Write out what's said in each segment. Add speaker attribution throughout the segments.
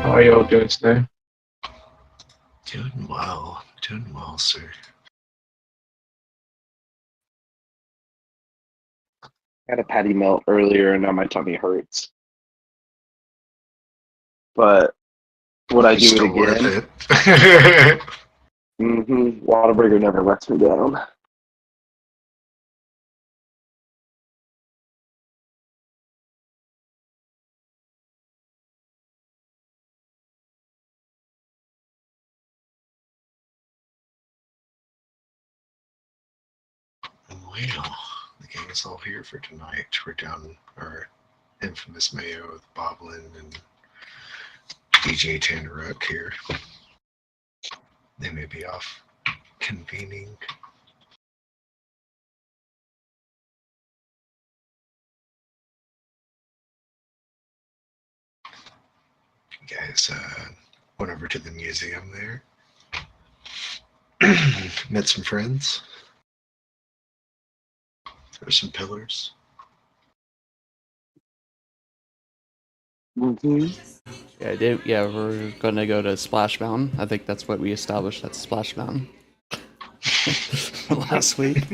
Speaker 1: How are y'all doing today?
Speaker 2: Doing well, sir.
Speaker 3: I had a patty melt earlier and now my tummy hurts. But would I do it
Speaker 2: Still
Speaker 3: again?
Speaker 2: worth it.
Speaker 3: Whataburger never lets me down.
Speaker 2: Well, the gang is all here for tonight. We're down our infamous mayo with Boblin and DJ Tandaruk here. They may be off convening. You guys went over to the museum there. Met some friends. There were some pillars.
Speaker 4: Yeah, we're gonna go to Splash Mountain. I think that's what we established. That's Splash Mountain last week.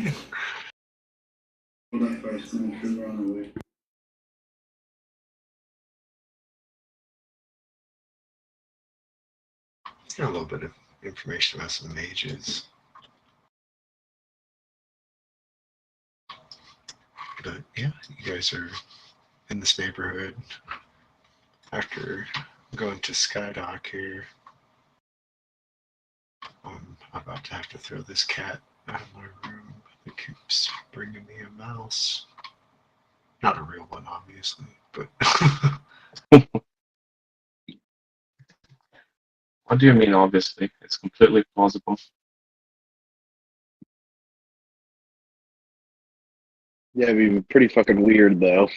Speaker 2: A little bit of information about some mages. But yeah, you guys are in this neighborhood after going to Skydock here. I'm about to have to throw this cat out of my room. It keeps bringing me a mouse. Not a real one, obviously, but
Speaker 1: What do you mean, obviously? It's completely plausible.
Speaker 3: Yeah, it'd be pretty fucking weird though.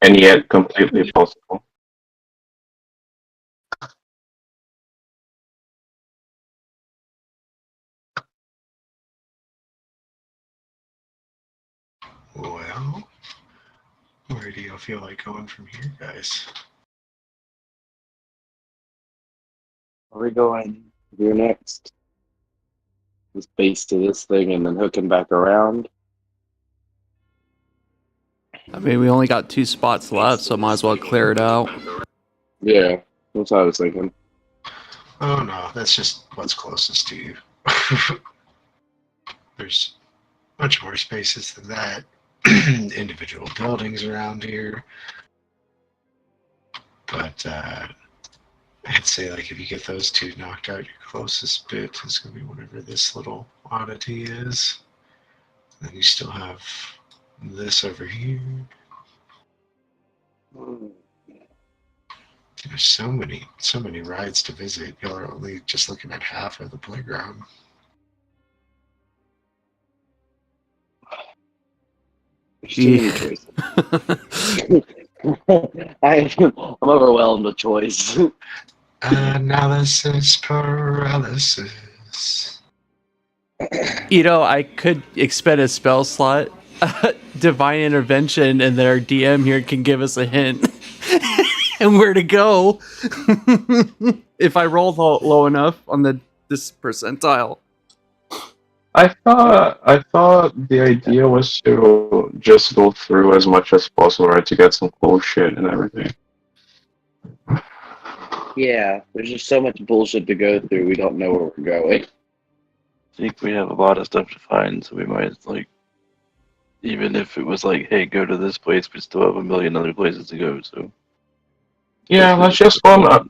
Speaker 1: And yet completely possible.
Speaker 2: well, where do you feel like going from here, guys?
Speaker 3: Where are we going here next? This base to this thing and then hooking back around.
Speaker 4: I mean, we only got 2 spots left, so might as well clear it out.
Speaker 3: Yeah, that's what I was thinking.
Speaker 2: Oh no, that's just what's closest to you. There's much more spaces than that. Individual buildings around here. But I'd say, like, if you get those 2 knocked out, your closest bit is going to be whatever this little oddity is. And then you still have this over here. There's so many rides to visit. Y'all are only just looking at half of the playground.
Speaker 3: There's too many choices. I'm overwhelmed with choice.
Speaker 2: Analysis paralysis.
Speaker 4: You know, I could expend a spell slot, divine intervention, and their DM here can give us a hint and where to go if I roll low enough on this percentile.
Speaker 1: I thought the idea was to just go through as much as possible, right, to get some cool shit and everything.
Speaker 3: Yeah, there's just so much bullshit to go through. We don't know where we're going.
Speaker 5: I think we have a lot of stuff to find, so we might, like, even if it was like, hey, go to this place, we still have a million other places to go, so.
Speaker 1: Yeah, let's just go at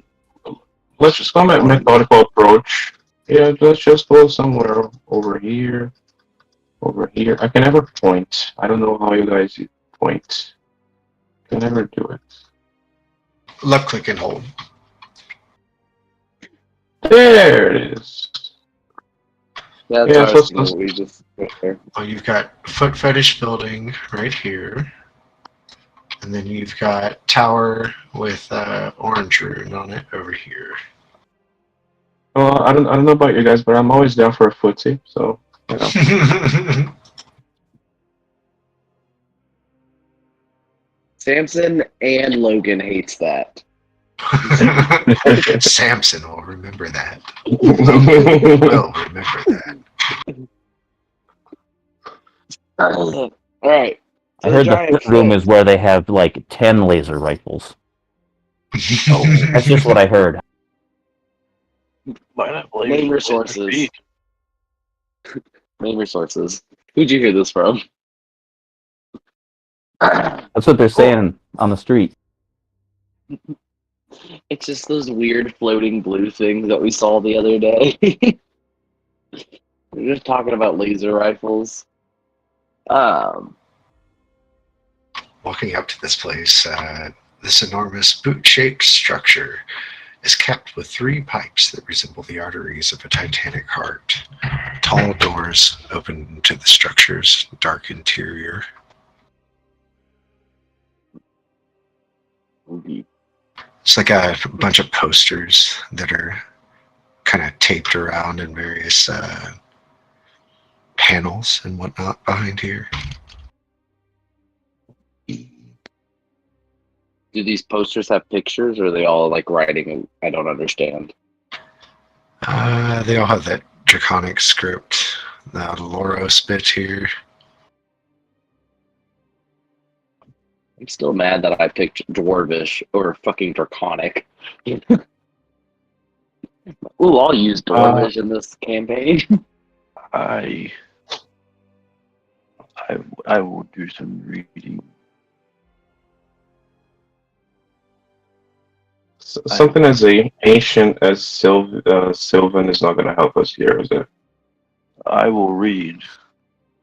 Speaker 1: methodical approach. Yeah, let's just go somewhere over here. Over here. I can never point. I don't know how you guys point. I can never do it.
Speaker 2: Left click and hold.
Speaker 1: There it is.
Speaker 3: That's
Speaker 1: Yeah,
Speaker 3: what I was thinking. We just went there.
Speaker 2: Well, you've got Foot Fetish Building right here. And then you've got Tower with orange rune on it over here.
Speaker 1: Well, I don't know about you guys, but I'm always down for a footsie, so you know.
Speaker 3: Samson and Logan hates that.
Speaker 2: Samson will remember that. Will remember that.
Speaker 3: All right.
Speaker 6: I heard the front room is where they have like 10 laser rifles. That's just what I heard.
Speaker 5: Might have
Speaker 3: Name your
Speaker 5: lasers in their
Speaker 3: sources.
Speaker 5: feet.
Speaker 3: Name your sources. Who'd you hear this from?
Speaker 6: That's what they're saying on the street.
Speaker 3: It's just those weird floating blue things that we saw the other day. We're just talking about laser rifles.
Speaker 2: Walking up to this place, this enormous boot-shaped structure is capped with 3 pipes that resemble the arteries of a titanic heart. Tall doors open to the structure's dark interior. It's like a bunch of posters that are kind of taped around in various panels and whatnot behind here.
Speaker 3: Do these posters have pictures, or are they all like writing? I don't understand.
Speaker 2: They all have that draconic script, the Loros bit here.
Speaker 3: I'm still mad that I picked Dwarvish or fucking Draconic. Ooh, I'll use Dwarvish in this campaign.
Speaker 5: I will do some reading.
Speaker 1: Something as ancient as Sylvan is not going to help us here, is it?
Speaker 5: I will read.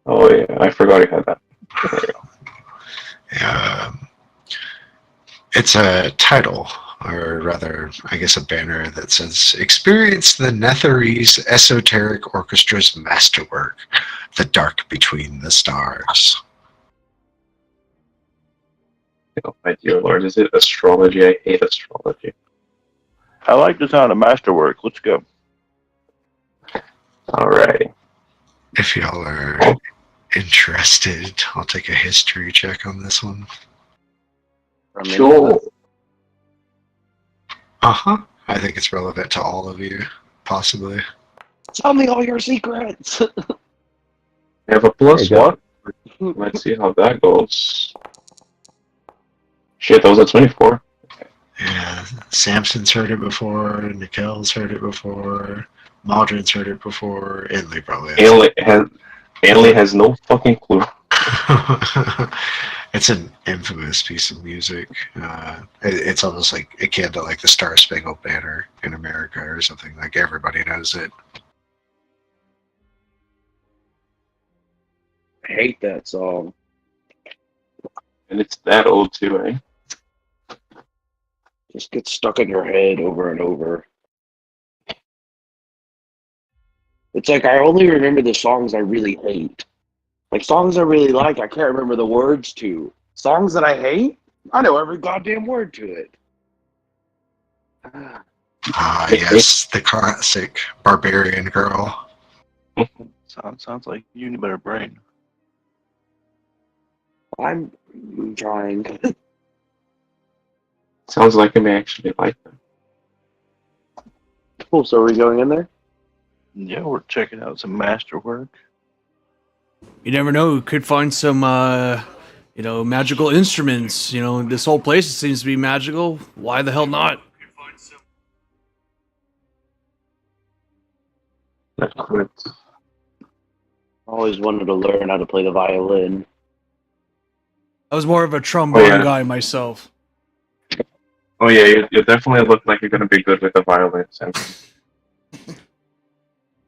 Speaker 1: Oh yeah, I forgot he had that. There you go.
Speaker 2: It's a title, or rather, I guess a banner that says, "Experience the Netherese Esoteric Orchestra's masterwork, The Dark Between the Stars."
Speaker 1: Oh, my dear Lord, is it astrology? I hate astrology.
Speaker 5: I like the sound of masterwork. Let's go.
Speaker 1: Alrighty.
Speaker 2: If y'all are interested, I'll take a history check on this one.
Speaker 1: Sure.
Speaker 2: Uh-huh. I think it's relevant to all of you, possibly.
Speaker 3: Tell me all your secrets.
Speaker 1: You have a plus
Speaker 6: There
Speaker 1: one. Let's see how that goes. Shit, that was a 24.
Speaker 2: Yeah, Samson's heard it before, Nikel's heard it before, Maldron's heard it before, Inley probably has.
Speaker 1: Ainley has no fucking clue.
Speaker 2: It's an infamous piece of music. It's almost like akin to like the Star Spangled Banner in America or something. Like everybody knows it.
Speaker 3: I hate that song.
Speaker 1: And it's that old too, eh?
Speaker 3: Just gets stuck in your head over and over. It's like I only remember the songs I really hate. Like songs I really like, I can't remember the words to. Songs that I hate, I know every goddamn word to it.
Speaker 2: Yes, the classic Barbarian Girl.
Speaker 5: Sounds like you need a better brain.
Speaker 3: I'm trying.
Speaker 1: Sounds like I may actually like them.
Speaker 3: Cool, so are we going in there?
Speaker 5: Yeah, we're checking out some masterwork.
Speaker 4: You never know. We could find some, magical instruments. You know, this whole place seems to be magical. Why the hell not?
Speaker 1: That's correct.
Speaker 3: I always wanted to learn how to play the violin.
Speaker 4: I was more of a trombone
Speaker 1: yeah.
Speaker 4: guy myself.
Speaker 1: Oh yeah, you definitely look like you're gonna be good with the violin, Samson.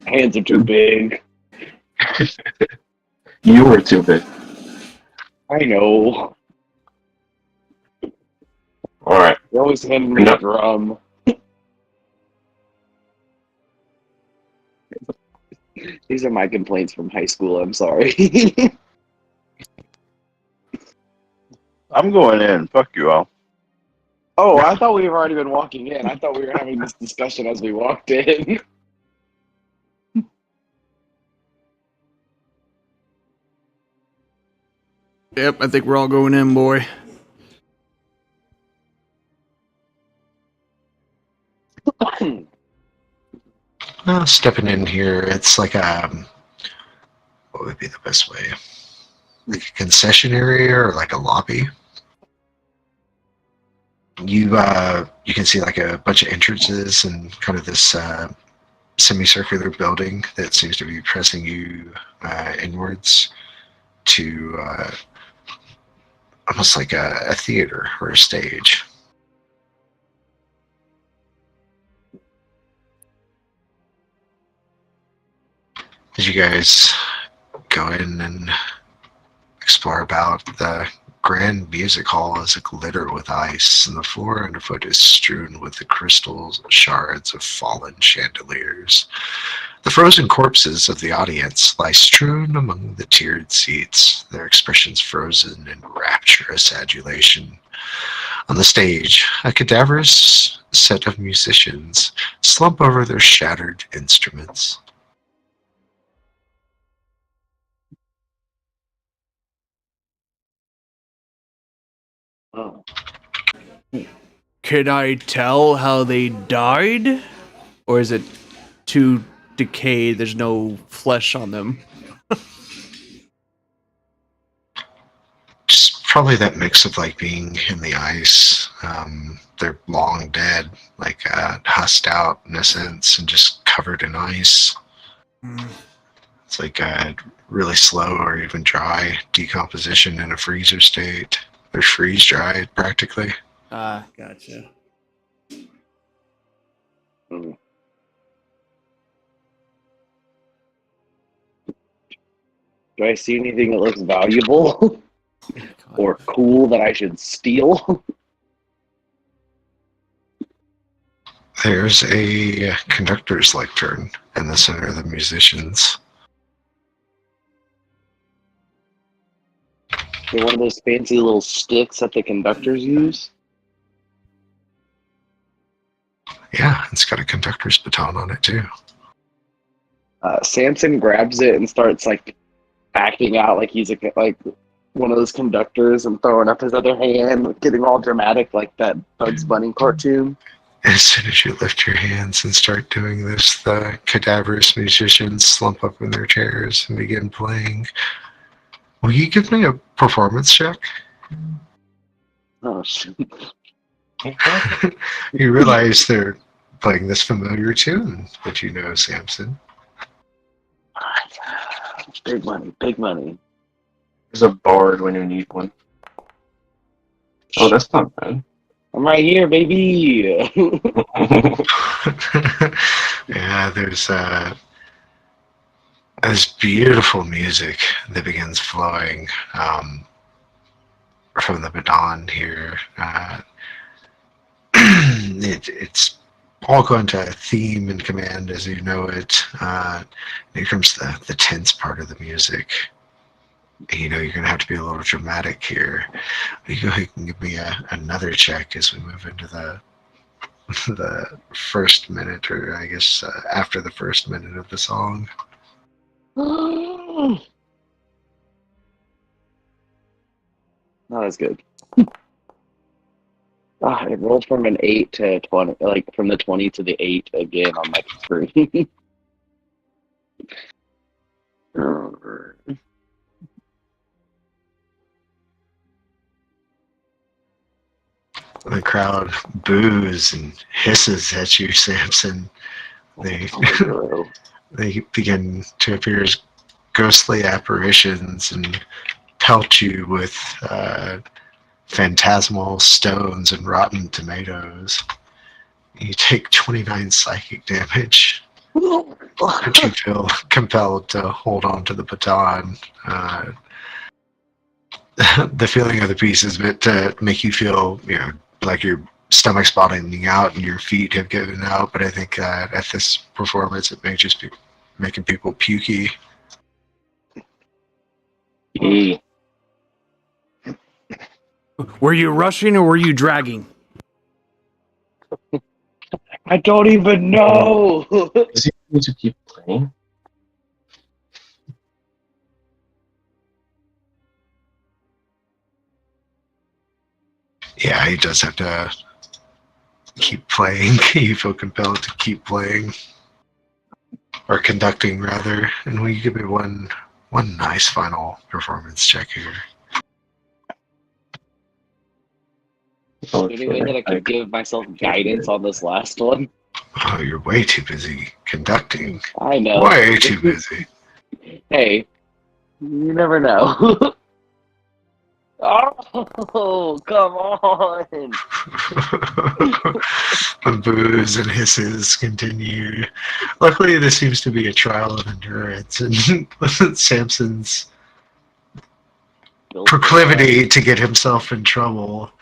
Speaker 3: Hands are too big.
Speaker 1: You were too big.
Speaker 3: I know.
Speaker 1: Alright.
Speaker 3: They always handed me a drum. These are my complaints from high school, I'm sorry.
Speaker 5: I'm going in. Fuck you all.
Speaker 3: Oh, I thought we had already been walking in. I thought we were having this discussion as we walked in.
Speaker 4: Yep, I think we're all going in, boy.
Speaker 2: Well, stepping in here, it's like what would be the best way? Like a concession area or like a lobby. You can see like a bunch of entrances and kind of this semicircular building that seems to be pressing you inwards to almost like a theater or a stage. As you guys go in and explore about, the grand music hall is glitter with ice, and the floor underfoot is strewn with the crystals shards of fallen chandeliers. The frozen corpses of the audience lie strewn among the tiered seats, their expressions frozen in rapturous adulation. On the stage, a cadaverous set of musicians slump over their shattered instruments.
Speaker 3: Oh.
Speaker 4: Can I tell how they died? Or is it too decayed? There's no flesh on them.
Speaker 2: Just probably that mix of like being in the ice. They're long dead, like husked out in a sense, and just covered in ice. It's like really slow or even dry decomposition in a freezer state. They're freeze dried practically.
Speaker 4: Ah, gotcha.
Speaker 3: Mm. Do I see anything that looks valuable or cool that I should steal?
Speaker 2: There's a conductor's lectern in the center of the musicians.
Speaker 3: They're one of those fancy little sticks that the conductors use.
Speaker 2: Yeah, it's got a conductor's baton on it too.
Speaker 3: Samson grabs it and starts like acting out like he's like one of those conductors and throwing up his other hand, getting all dramatic like that Bugs Bunny cartoon.
Speaker 2: As soon as you lift your hands and start doing this, the cadaverous musicians slump up in their chairs and begin playing. Will you give me a performance check?
Speaker 3: Oh shit.
Speaker 2: You realize they're playing this familiar tune that you know, Samson.
Speaker 3: Big money, big money.
Speaker 1: There's a bard when you need one. Oh, that's not bad.
Speaker 3: I'm right here, baby.
Speaker 2: Yeah, there's this beautiful music that begins flowing from the baton here. It's all going to theme and command as you know it. Here comes the tense part of the music. You know you're going to have to be a little dramatic here. You go ahead and give me another check as we move into the first minute, or I guess after the first minute of the song.
Speaker 3: Not as good. It rolled from an 8 to 20, like from the 20 to the 8 again on my screen.
Speaker 2: The crowd boos and hisses at you, Samson. They they begin to appear as ghostly apparitions and pelt you with phantasmal stones and rotten tomatoes. You take 29 psychic damage, but you feel compelled to hold on to the baton. The feeling of the piece is meant to make you feel, like your stomach's bottoming out and your feet have given out. But I think at this performance, it may just be making people pukey.
Speaker 4: Were you rushing or were you dragging?
Speaker 3: I don't even know.
Speaker 1: Does he need to keep playing?
Speaker 2: Yeah, he does have to keep playing. You feel compelled to keep playing. Or conducting, rather. And will you give me one nice final performance check here?
Speaker 1: Oh,
Speaker 3: Any way that I could give myself guidance on this last one?
Speaker 2: Oh, you're way too busy conducting.
Speaker 3: I know.
Speaker 2: Way too busy.
Speaker 3: Hey, you never know. Oh, come on.
Speaker 2: The boos and hisses continue. Luckily, this seems to be a trial of endurance, and Samson's proclivity to get himself in trouble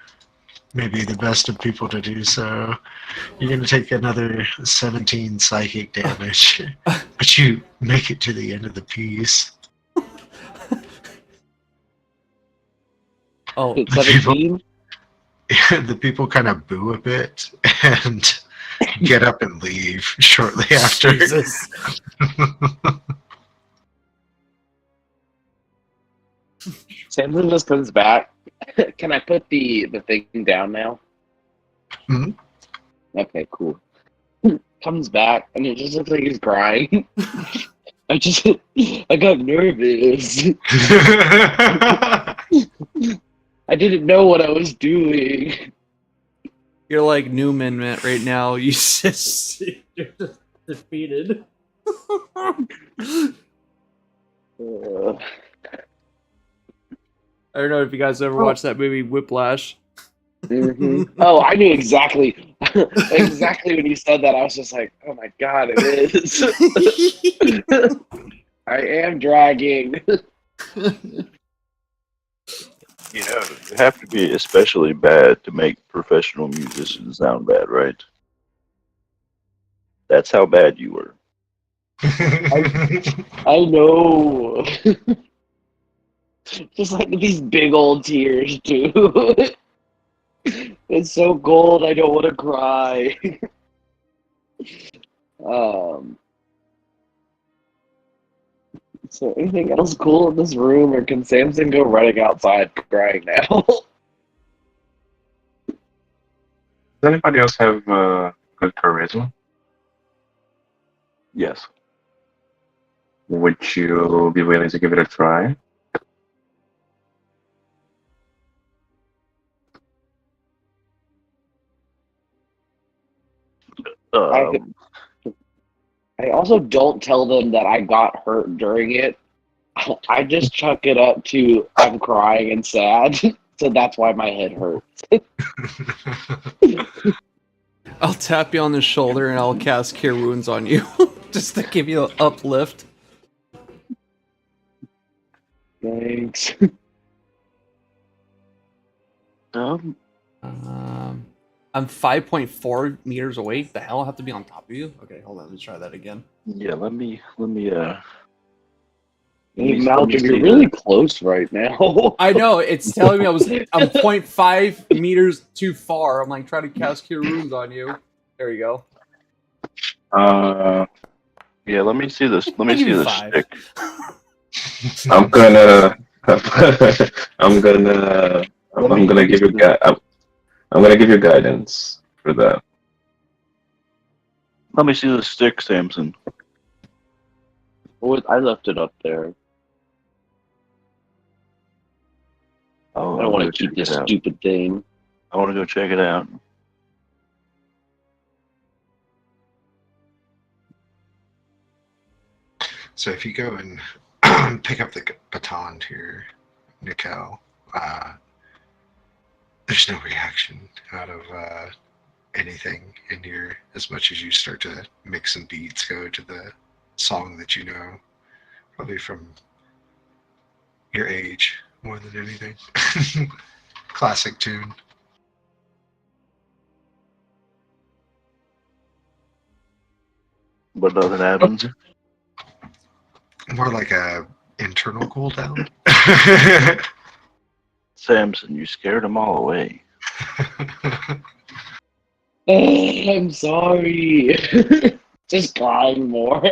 Speaker 2: may be the best of people to do so. You're going to take another 17 psychic damage, but you make it to the end of the piece.
Speaker 4: Oh,
Speaker 3: 17?
Speaker 2: The people kind of boo a bit and get up and leave shortly after.
Speaker 4: Jesus.
Speaker 3: Samson just comes back. Can I put the thing down now?
Speaker 2: Mhm.
Speaker 3: Okay, cool. Comes back and it just looks like he's crying. I got nervous. I didn't know what I was doing.
Speaker 4: You're like Newman right now. You're just defeated. I don't know if you guys ever watched that movie Whiplash.
Speaker 3: Mm-hmm. Oh, I knew exactly when you said that. I was just like, oh my god, it is. I am dragging.
Speaker 5: You know, you have to be especially bad to make professional musicians sound bad, right? That's how bad you were.
Speaker 3: I know. Just like these big old tears, too. It's so cold, I don't want to cry. So anything else cool in this room, or can Samson go running outside crying now?
Speaker 1: Does anybody else have good charisma?
Speaker 5: Yes.
Speaker 1: Would you be willing to give it a try?
Speaker 5: Um,
Speaker 3: I also don't tell them that I got hurt during it. I just chuck it up to I'm crying and sad, so that's why my head hurts.
Speaker 4: I'll tap you on the shoulder and I'll cast Cure Wounds on you, just to give you an uplift.
Speaker 3: Thanks.
Speaker 5: um,
Speaker 4: I'm 5.4 meters away. The hell, I have to be on top of you? Okay, hold on. Let me try that again.
Speaker 5: yeah, let me
Speaker 3: Hey,
Speaker 5: let me
Speaker 3: Malcolm,
Speaker 5: see
Speaker 3: you're
Speaker 5: the-
Speaker 3: really close right now.
Speaker 4: I know, it's telling me I'm 0.5 meters too far. I'm like trying to cast Cure Wounds on you. There you go.
Speaker 5: Yeah, let me see this. Let me
Speaker 4: I'll give
Speaker 5: see
Speaker 4: you
Speaker 5: the
Speaker 4: 5.
Speaker 5: stick.
Speaker 1: I'm gonna I'm gonna give you I'm gonna give you guidance for that.
Speaker 5: Let me see the stick, Samson.
Speaker 3: I left it up there.
Speaker 5: Oh,
Speaker 3: I don't want to keep this stupid thing.
Speaker 5: I want to go check it out.
Speaker 2: So if you go and pick up the baton here, Nikel, there's no reaction out of anything in here as much as you start to make some beats go to the song that you know, probably from your age more than anything. Classic tune.
Speaker 5: But nothing happens.
Speaker 2: More like a internal cooldown.
Speaker 5: Samson, you scared them all away.
Speaker 3: I'm sorry. Just crying more.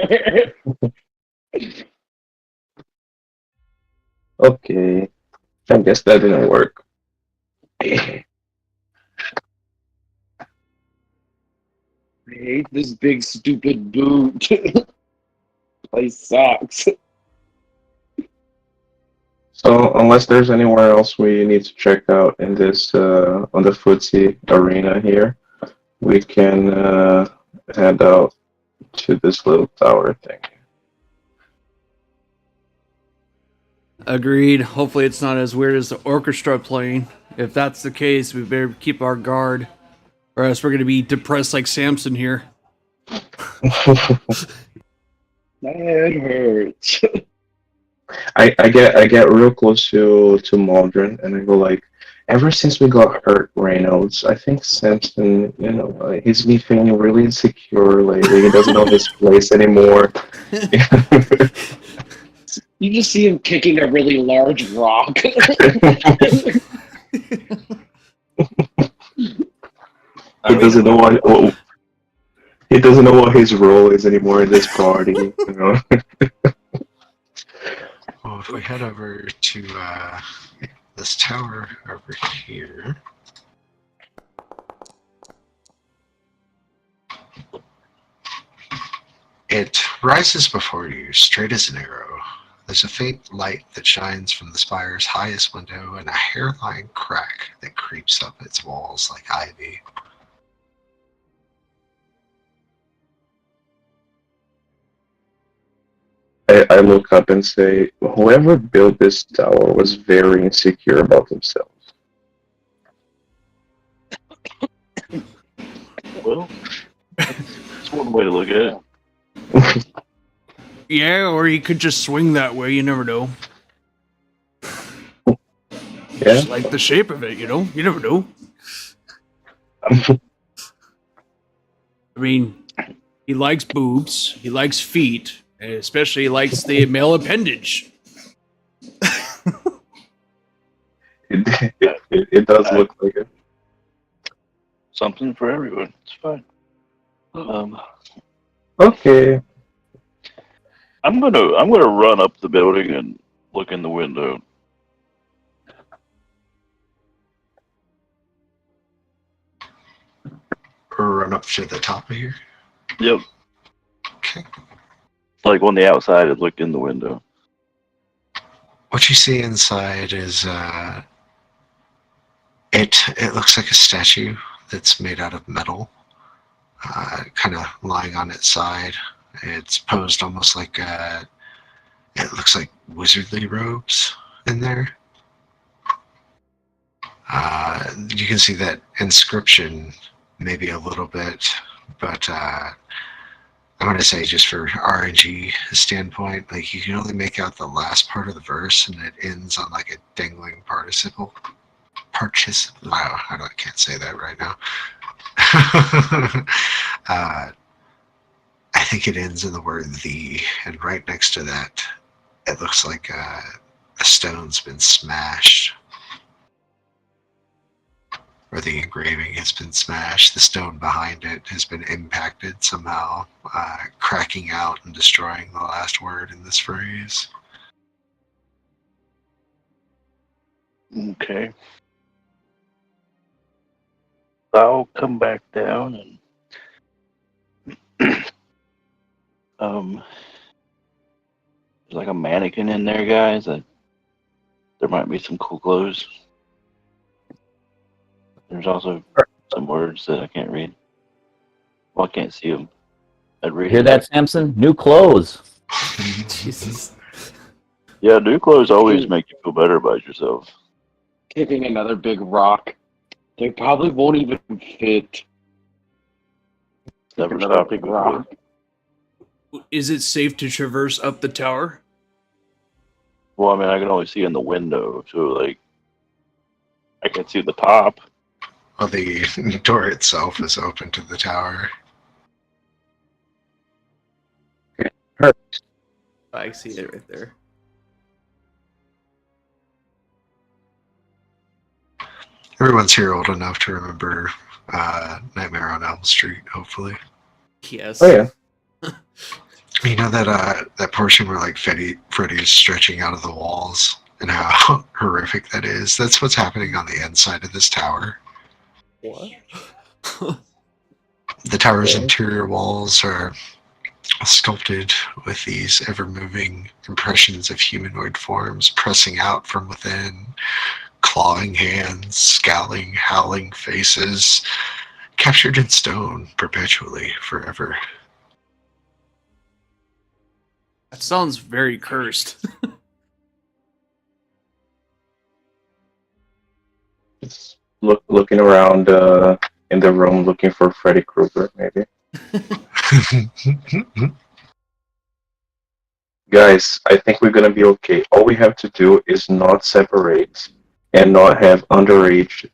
Speaker 1: Okay. I guess that didn't work.
Speaker 3: I hate this big stupid boot. Place sucks.
Speaker 1: So unless there's anywhere else we need to check out in this on the footsie arena here, we can head out to this little tower thing.
Speaker 4: Agreed. Hopefully it's not as weird as the orchestra playing. If that's the case, we better keep our guard, or else we're going to be depressed like Samson here.
Speaker 3: That hurts.
Speaker 1: I get real close to Maldron and I go like, ever since we got hurt, Reynolds, I think Samson, he's been feeling really insecure lately. He doesn't know his place anymore.
Speaker 3: You just see him kicking a really large rock.
Speaker 1: He doesn't know what his role is anymore in this party.
Speaker 2: Well, if we head over to this tower over here. It rises before you, straight as an arrow. There's a faint light that shines from the spire's highest window and a hairline crack that creeps up its walls like ivy.
Speaker 1: I look up and say, whoever built this tower was very insecure about themselves.
Speaker 5: Well, that's one way to look at it.
Speaker 4: Yeah, or he could just swing that way. You never know.
Speaker 1: Yeah.
Speaker 4: Just like the shape of it, you never know. I mean, he likes boobs, he likes feet, and especially he likes the male appendage.
Speaker 1: It does look like it.
Speaker 5: Something for everyone. It's fine.
Speaker 1: Okay.
Speaker 5: I'm gonna run up the building and look in the window.
Speaker 2: Run up to the top of here.
Speaker 5: Yep.
Speaker 2: Okay.
Speaker 5: Like on the outside, I'd look in the window.
Speaker 2: What you see inside is it looks like a statue that's made out of metal, kind of lying on its side. It's posed almost like it looks like wizardly robes in there. You can see that inscription maybe a little bit, but I'm going to say just for RNG standpoint, like you can only make out the last part of the verse, and it ends on like a dangling participle. Wow, I can't say that right now. I think it ends in the word "the," and right next to that, it looks like a stone's been smashed. Or the engraving has been smashed. The stone behind it has been impacted somehow, cracking out and destroying the last word in this phrase.
Speaker 5: Okay. I'll come back down and there's like a mannequin in there, guys. There might be some cool clothes. There's also some words that I can't read. Well, I can't see them. I'd read
Speaker 6: Hear
Speaker 5: it.
Speaker 6: that, Samson? New clothes.
Speaker 4: Jesus.
Speaker 5: Yeah, new clothes always make you feel better about yourself.
Speaker 3: Kicking another big rock. They probably won't even fit.
Speaker 5: Never
Speaker 3: Another
Speaker 5: stop
Speaker 3: big
Speaker 5: big
Speaker 3: rock.
Speaker 4: Is it safe to traverse up the tower?
Speaker 5: Well, I mean, I can only see in the window, so like, I can see the top.
Speaker 2: Well, the door itself is open to the tower.
Speaker 4: I see it right there.
Speaker 2: Everyone's here old enough to remember Nightmare on Elm Street, hopefully.
Speaker 4: Yes.
Speaker 1: Oh yeah.
Speaker 2: You know that portion where like Freddy's stretching out of the walls and how horrific that is? That's what's happening on the inside of this tower.
Speaker 4: What?
Speaker 2: The tower's
Speaker 1: Okay.
Speaker 2: interior walls are sculpted with these ever-moving impressions of humanoid forms pressing out from within, clawing hands, scowling, howling faces, captured in stone perpetually, forever.
Speaker 4: That sounds very cursed.
Speaker 1: Just looking around in the room, looking for Freddy Krueger, maybe. Guys, I think we're gonna be okay. All we have to do is not separate and not have underage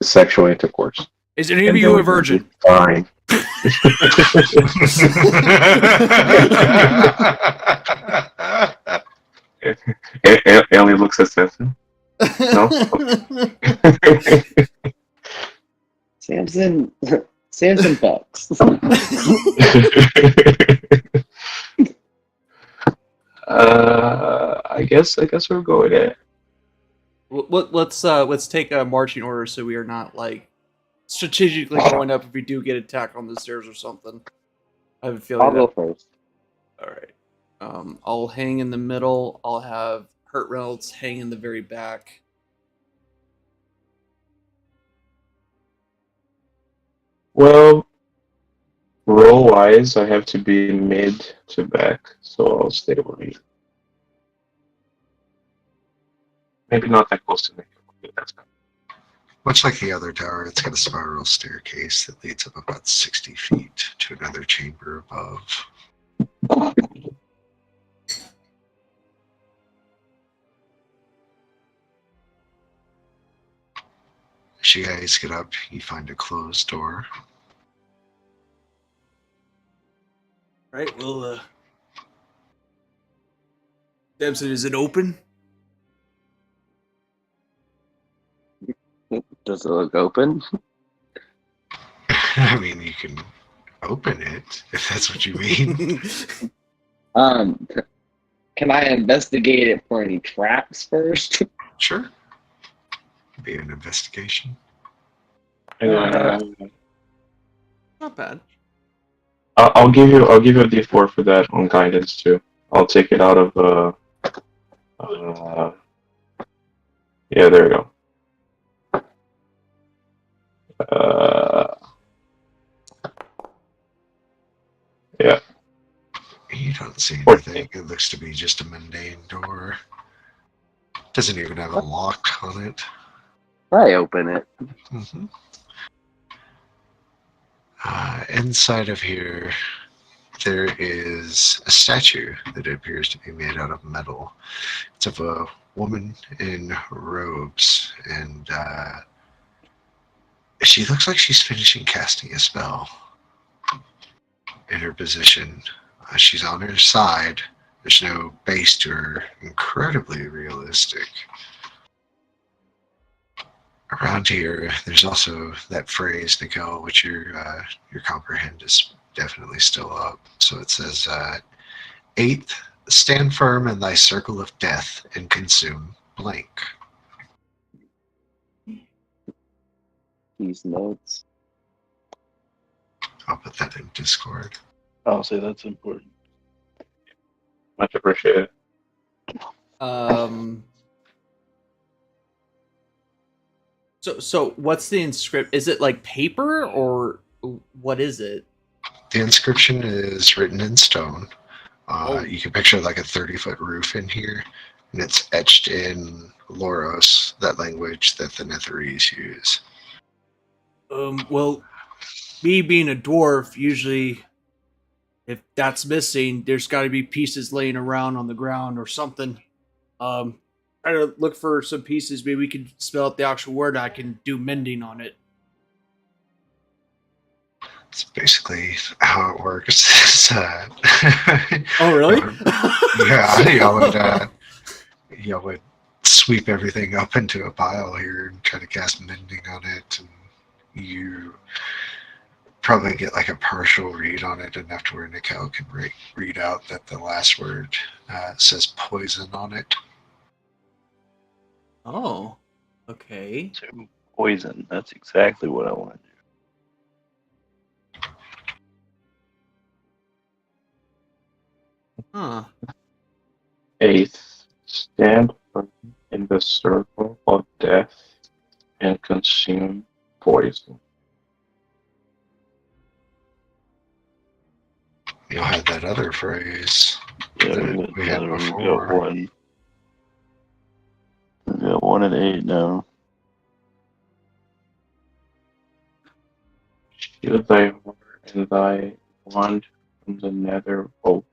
Speaker 1: sexual intercourse.
Speaker 4: Is any of
Speaker 1: And
Speaker 4: you
Speaker 1: then
Speaker 4: a
Speaker 1: we're gonna be
Speaker 4: virgin?
Speaker 1: fine. Ellie looks at Samson. No?
Speaker 3: Samson fucks.
Speaker 1: I guess we're going in.
Speaker 4: Let's take a marching order so we are not like strategically going up if we do get attacked on the stairs or something. I have a feeling
Speaker 3: I'll go
Speaker 4: that.
Speaker 3: first.
Speaker 4: All right. I'll hang in the middle. I'll have Hurt Reynolds hang in the very back.
Speaker 1: Well, roll wise, I have to be mid to back, so I'll stay right. Maybe not that close to me. Okay, that's fine.
Speaker 2: Much like the other tower, it's got a spiral staircase that leads up about 60 feet to another chamber above. As you guys get up, you find a closed door.
Speaker 4: Right. Well, Dempsey, is it open?
Speaker 3: Does it look open?
Speaker 2: I mean, you can open it if that's what you mean.
Speaker 3: Can I investigate it for any traps first?
Speaker 2: Sure. Be an investigation.
Speaker 1: And
Speaker 4: Not bad.
Speaker 1: I'll give you a D4 for that on guidance too. I'll take it out of yeah, there we go. Yeah.
Speaker 2: You don't see
Speaker 1: 14.
Speaker 2: anything. It looks to be just a mundane door. Doesn't even have a lock on it.
Speaker 3: I open it.
Speaker 2: Mm-hmm. Inside of here, there is a statue that appears to be made out of metal. It's of a woman in robes, and she looks like she's finishing casting a spell. In her position, she's on her side. There's no base to her. Incredibly realistic. Around here, there's also that phrase, Nicole, which your comprehend is definitely still up. So it says, "Eighth, stand firm in thy circle of death and consume blank."
Speaker 3: These notes.
Speaker 2: I'll put that in Discord.
Speaker 5: I'll say that's important.
Speaker 1: Much appreciated.
Speaker 4: So what's the inscription? Is it like paper or what is it?
Speaker 2: The inscription is written in stone.
Speaker 4: Oh.
Speaker 2: You can picture like a 30-foot roof in here, and it's etched in Loros, that language that the Netherese use.
Speaker 4: Well, me being a dwarf, usually if that's missing, there's got to be pieces laying around on the ground or something. Try to look for some pieces. Maybe we can spell out the actual word. I can do mending on it.
Speaker 2: It's basically how it works.
Speaker 4: Oh, really?
Speaker 2: Yeah, y'all would sweep everything up into a pile here and try to cast mending on it, and you probably get like a partial read on it enough to where Nicole can read out that the last word says poison on it.
Speaker 4: Oh, okay.
Speaker 5: So poison. That's exactly what I want to do.
Speaker 4: Huh.
Speaker 1: 8th, stand firm in the circle of death and consume poison.
Speaker 2: You'll have that other phrase
Speaker 5: Yeah,
Speaker 2: that we had
Speaker 5: we
Speaker 2: before.
Speaker 5: got one. We got 1 and 8 now.
Speaker 1: Shield thy horror and thy wand from the nether oak.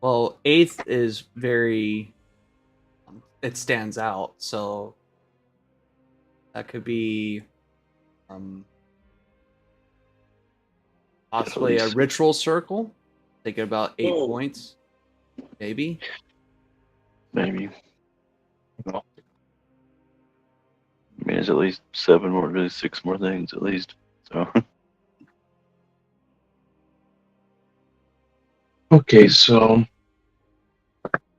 Speaker 4: Well, 8th is very. It stands out, so that could be possibly a ritual circle. Thinking about 8
Speaker 3: Oh.
Speaker 4: points, maybe.
Speaker 5: Maybe. I mean, it's at least 7 more, really 6 more things at least. So
Speaker 1: Okay, so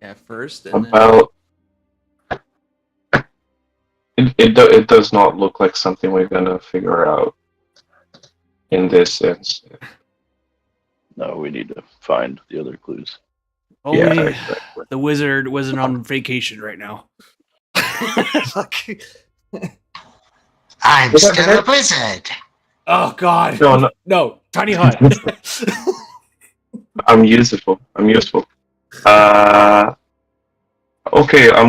Speaker 4: Yeah, first, and then
Speaker 1: about it does not look like something we're gonna figure out in this instance.
Speaker 5: no, we need to find the other clues.
Speaker 4: only
Speaker 1: Exactly.
Speaker 4: the wizard wasn't on vacation right now. Fuck.
Speaker 2: I'm still a wizard.
Speaker 4: Oh God!
Speaker 1: No,
Speaker 4: No, tiny hut.
Speaker 1: I'm useful. Okay, I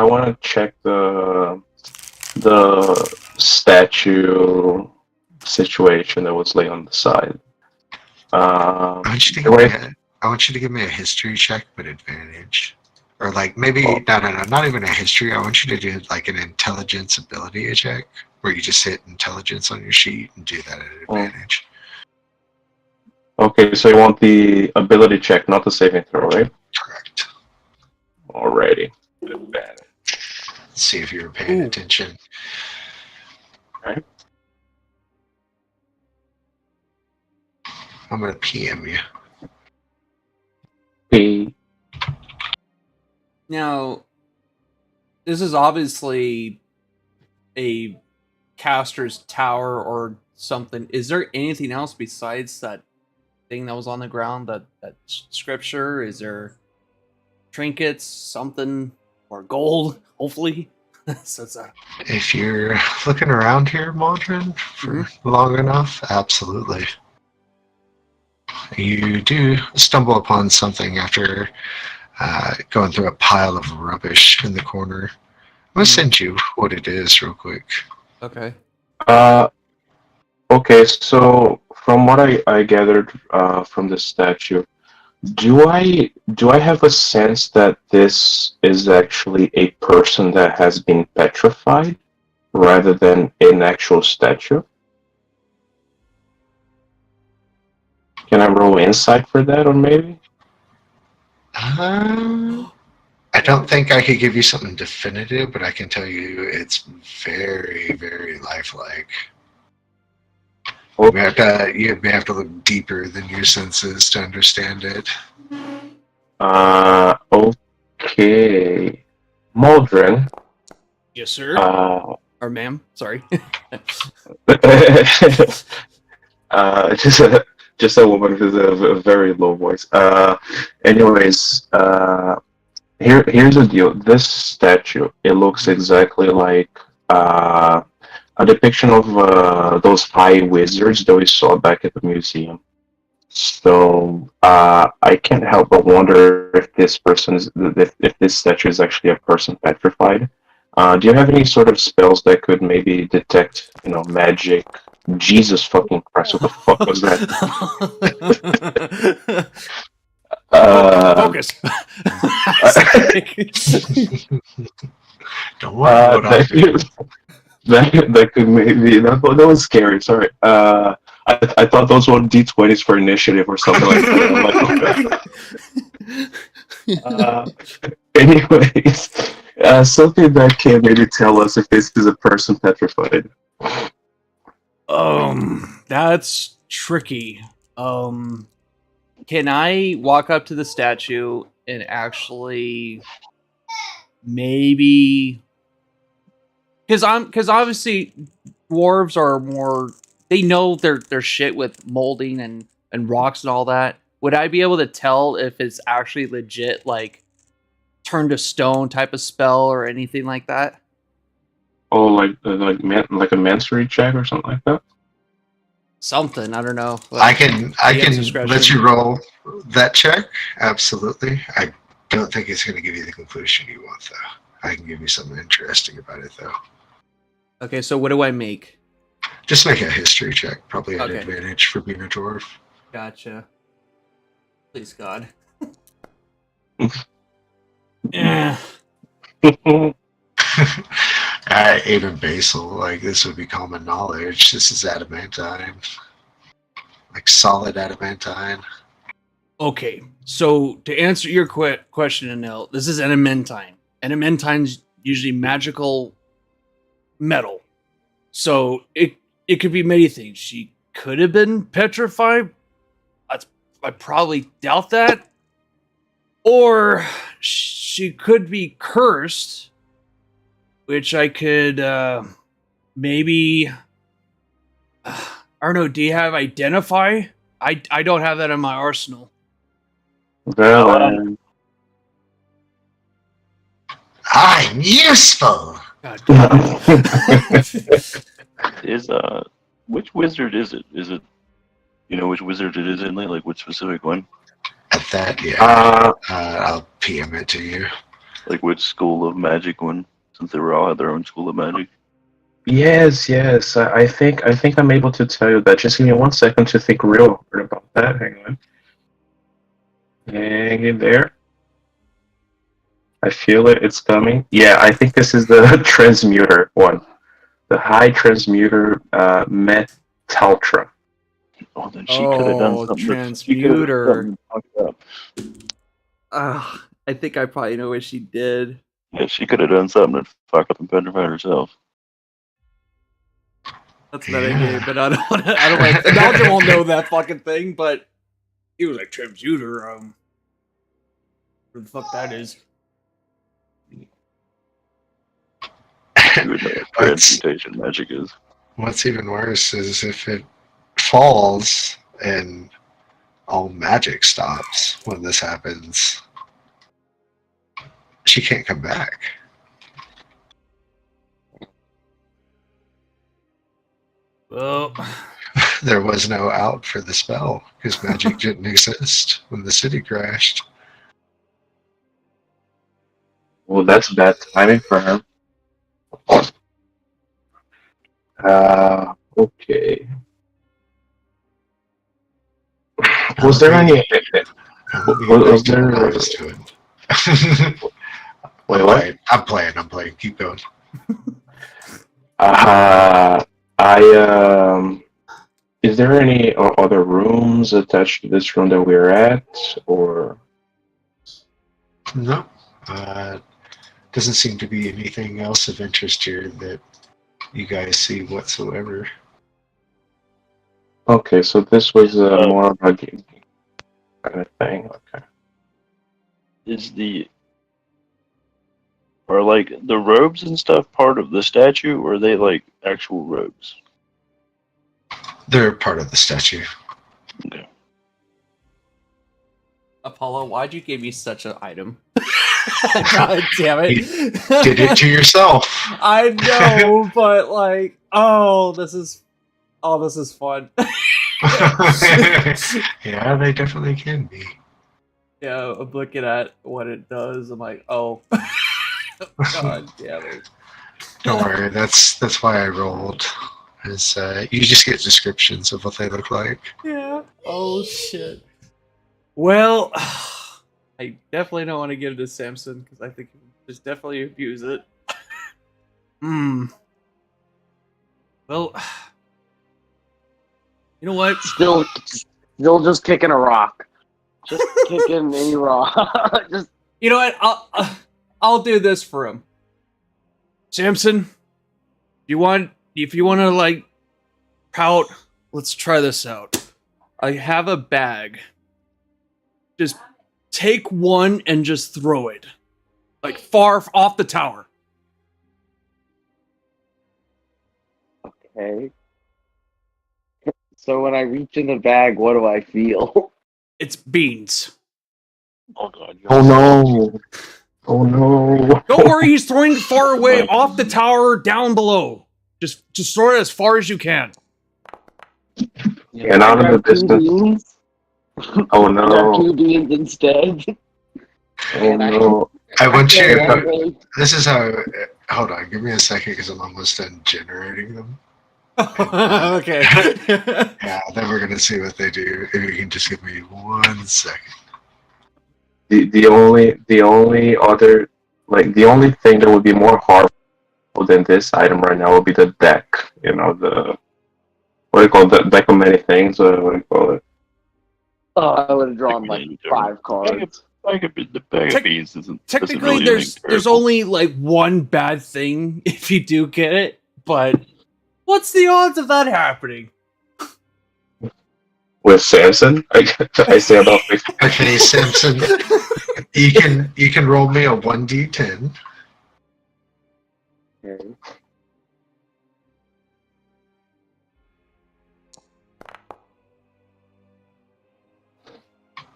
Speaker 1: want to check the statue situation that was laid on the side.
Speaker 2: I want you to give me a history check with advantage. Or like maybe no, not even a history. I want you to do like an intelligence ability check where you just hit intelligence on your sheet and do that at advantage.
Speaker 1: Okay, so you want the ability check, not the saving throw, right?
Speaker 2: Correct.
Speaker 1: Alrighty. Advantage.
Speaker 2: Let's see if you were paying attention.
Speaker 1: Right.
Speaker 2: I'm gonna PM you.
Speaker 1: P.
Speaker 4: Now, this is obviously a caster's tower or something. Is there anything else besides that thing that was on the ground? That scripture? Is there trinkets, something, or gold? Hopefully. So
Speaker 2: If you're looking around here, Modron, for long enough, absolutely. You do stumble upon something after going through a pile of rubbish in the corner. I'm gonna send you what it is real quick.
Speaker 4: Okay.
Speaker 1: Okay, so from what I gathered from the statue, do I have a sense that this is actually a person that has been petrified rather than an actual statue? Can I roll insight for that, or maybe?
Speaker 2: I don't think I could give you something definitive, but I can tell you it's very, very lifelike.
Speaker 1: Okay.
Speaker 2: You may have to look deeper than your senses to understand it.
Speaker 1: Okay. Maldrin.
Speaker 4: Yes, sir. Or ma'am. Sorry.
Speaker 1: Just a woman with a very low voice. Anyways, here's the deal. This statue, it looks exactly like a depiction of those high wizards that we saw back at the museum. So I can't help but wonder if this statue is actually a person petrified. Do you have any sort of spells that could maybe detect, magic? Jesus fucking Christ! What the fuck was that?
Speaker 4: Focus.
Speaker 2: Don't worry what I do.
Speaker 1: That could maybe that was scary. Sorry. I thought those were D20s for initiative or something like that. I'm like, okay. Anyways, something that can maybe tell us if this is a person petrified.
Speaker 4: That's tricky. Can I walk up to the statue and actually maybe because obviously dwarves are more, they know their shit with molding and rocks and all that. would I be able to tell if it's actually legit, like turn to stone type of spell or anything like that?
Speaker 1: Oh, like a mastery check or something like that.
Speaker 4: Something, I don't know.
Speaker 2: I can
Speaker 4: DM's discretion.
Speaker 2: let you roll that check. Absolutely. I don't think it's going to give you the conclusion you want, though. I can give you something interesting about it, though.
Speaker 4: Okay, so what do I make?
Speaker 2: Just make a history check. Probably an
Speaker 4: Okay.
Speaker 2: advantage for being a dwarf.
Speaker 4: Gotcha. Please God. Yeah.
Speaker 2: Even basal, like this would be common knowledge. This is adamantine, like solid adamantine.
Speaker 4: Okay, so to answer your question, Anil, this is adamantine. Adamantine's usually magical metal, so it could be many things. She could have been petrified. I probably doubt that. Or she could be cursed, which I could maybe. I don't know. Do you have identify? I don't have that in my arsenal.
Speaker 1: Well,
Speaker 2: I'm useful.
Speaker 4: God damn.
Speaker 5: Is which wizard is it? Is it, you know which wizard it is in? Like which specific one?
Speaker 2: At that, yeah. I'll PM it to you.
Speaker 5: Like which school of magic one? Since they were all had their own school of magic.
Speaker 1: yes. I think I'm able to tell you that. Just give me 1 second to think real hard about that. Hang on. Hang in there. I feel it. It's coming. Yeah, I think this is the transmuter one. The high transmuter Metaltra.
Speaker 5: Oh, then she could have done something.
Speaker 4: transmuter.
Speaker 5: Up.
Speaker 4: I think I probably know what she did.
Speaker 5: Yeah, she could have done something to fuck up and petrify herself.
Speaker 4: That's a bad idea, but I don't want to. Belgium won't know that fucking thing, but he was like transmuter. Where the fuck that is?
Speaker 5: You would know what transmutation magic is.
Speaker 2: What's even worse is if it falls and all magic stops when this happens. She can't come back.
Speaker 4: Well,
Speaker 2: There was no out for the spell because magic didn't exist when the city crashed.
Speaker 1: Well, that's bad timing for her. Okay. Was there any? Was there? Wait, what?
Speaker 2: I'm playing. Keep going.
Speaker 1: Is there any other rooms attached to this room that we're at, or?
Speaker 2: No. Doesn't seem to be anything else of interest here that you guys see whatsoever.
Speaker 1: Okay, so this was more of a game kind of thing. Okay.
Speaker 5: Are like the robes and stuff part of the statue, or are they like actual robes?
Speaker 2: They're part of the statue.
Speaker 5: Okay.
Speaker 4: Apollo, why'd you give me such an item? God damn it!
Speaker 2: Did it to yourself.
Speaker 4: I know, but like, this is fun.
Speaker 2: Yeah, they definitely can be.
Speaker 4: Yeah, I'm looking at what it does. I'm like, oh, God damn it!
Speaker 2: Don't worry, that's why I rolled. Is you just get descriptions of what they look like.
Speaker 4: Yeah. Oh shit. Well, I definitely don't want to give it to Samson because I think he'll just definitely abuse it. Well, you know what?
Speaker 3: Still just kicking a rock. Just kicking a rock. Just
Speaker 4: You know what? I'll do this for him. Samson, if you want to like pout, let's try this out. I have a bag. Just take one and just throw it. Like far off the tower.
Speaker 3: okay. So when I reach in the bag, what do I feel?
Speaker 4: It's beans.
Speaker 5: Oh god.
Speaker 1: Oh no! Oh no!
Speaker 4: Don't worry, he's throwing it far away off the tower down below. Just throw it as far as you can.
Speaker 1: And out of the distance. Oh
Speaker 3: Grab
Speaker 1: no!
Speaker 3: 2 beans instead.
Speaker 1: Oh no!
Speaker 2: I want you.
Speaker 3: Really?
Speaker 2: This is how. Hold on, give me a second because I'm almost done generating them.
Speaker 4: Okay.
Speaker 2: Yeah, then we're gonna see what they do. If you can just give me 1 second.
Speaker 1: The only other, like, the only thing that would be more harmful than this item right now would be the deck. You know, the what do you call it? The deck of many things. What do you call it?
Speaker 3: Oh, I would have drawn like 5 cards.
Speaker 5: The bag of beans isn't.
Speaker 4: Technically,
Speaker 5: doesn't really
Speaker 4: there's
Speaker 5: incredible.
Speaker 4: only like one bad thing if you do get it, but what's the odds of that happening?
Speaker 1: With Samson, I say about 50.
Speaker 2: Okay, Simpson, you can roll me a 1d10.
Speaker 3: Okay.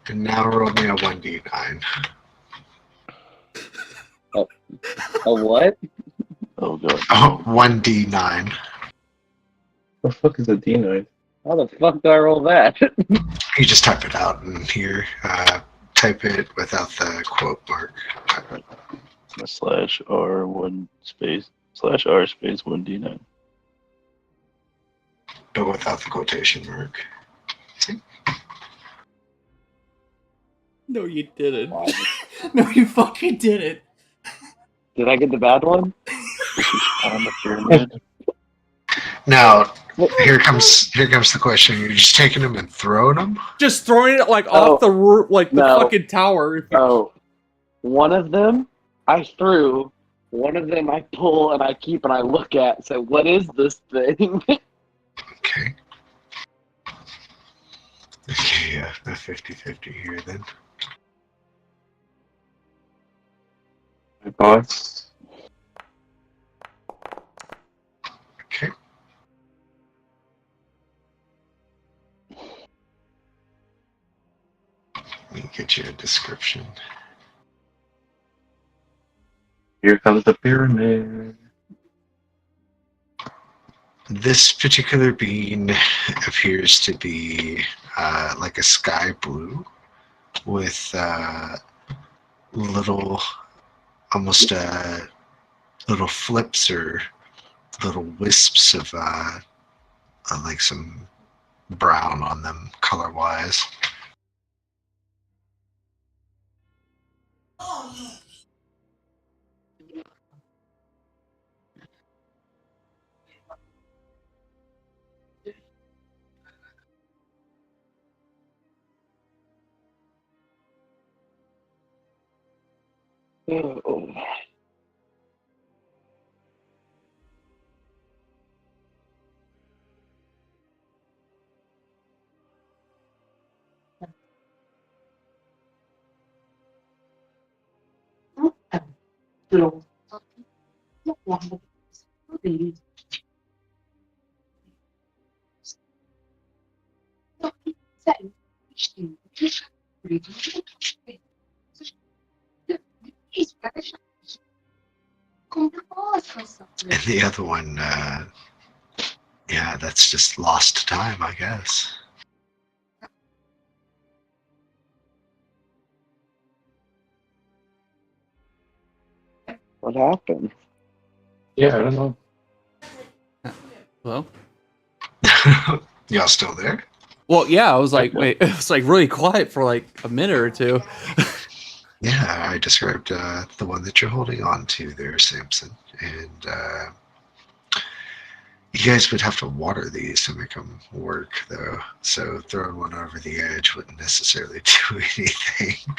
Speaker 2: And now roll me a 1d9.
Speaker 3: A what?
Speaker 5: Oh god.
Speaker 2: Oh, 1d9.
Speaker 1: The fuck is a D9?
Speaker 3: How the fuck do I roll that?
Speaker 2: You just type it out in here. Type it without the quote mark.
Speaker 5: /R one space /R space 1d9.
Speaker 2: But without the quotation mark. See?
Speaker 4: No, you didn't. No, you fucking didn't.
Speaker 3: Did I get the bad one?
Speaker 5: On the pyramid.
Speaker 2: Now, here comes the question. You're just taking them and throwing them?
Speaker 4: Just throwing it like off the roof, like the
Speaker 3: No.
Speaker 4: fucking tower.
Speaker 3: Oh, one of them I threw. One of them I pull and I keep and I look at. So what is this thing?
Speaker 2: Okay. Okay, yeah, a 50-50 here then.
Speaker 1: My boss.
Speaker 2: Okay. Let me get you a description.
Speaker 1: Here comes the pyramid.
Speaker 2: This particular bean appears to be like a sky blue with little, almost little flips or little wisps of like some brown on them color-wise.
Speaker 3: Oh.
Speaker 2: And the other one, yeah, that's just lost time, I guess.
Speaker 3: What happened?
Speaker 1: Yeah, I don't know.
Speaker 4: Hello?
Speaker 2: Y'all still there?
Speaker 4: Well, yeah, I was like, wait, it was like really quiet for like a minute or two.
Speaker 2: Yeah, I described the one that you're holding on to there, Samson. And you guys would have to water these to make them work, though. So throwing one over the edge wouldn't necessarily do anything.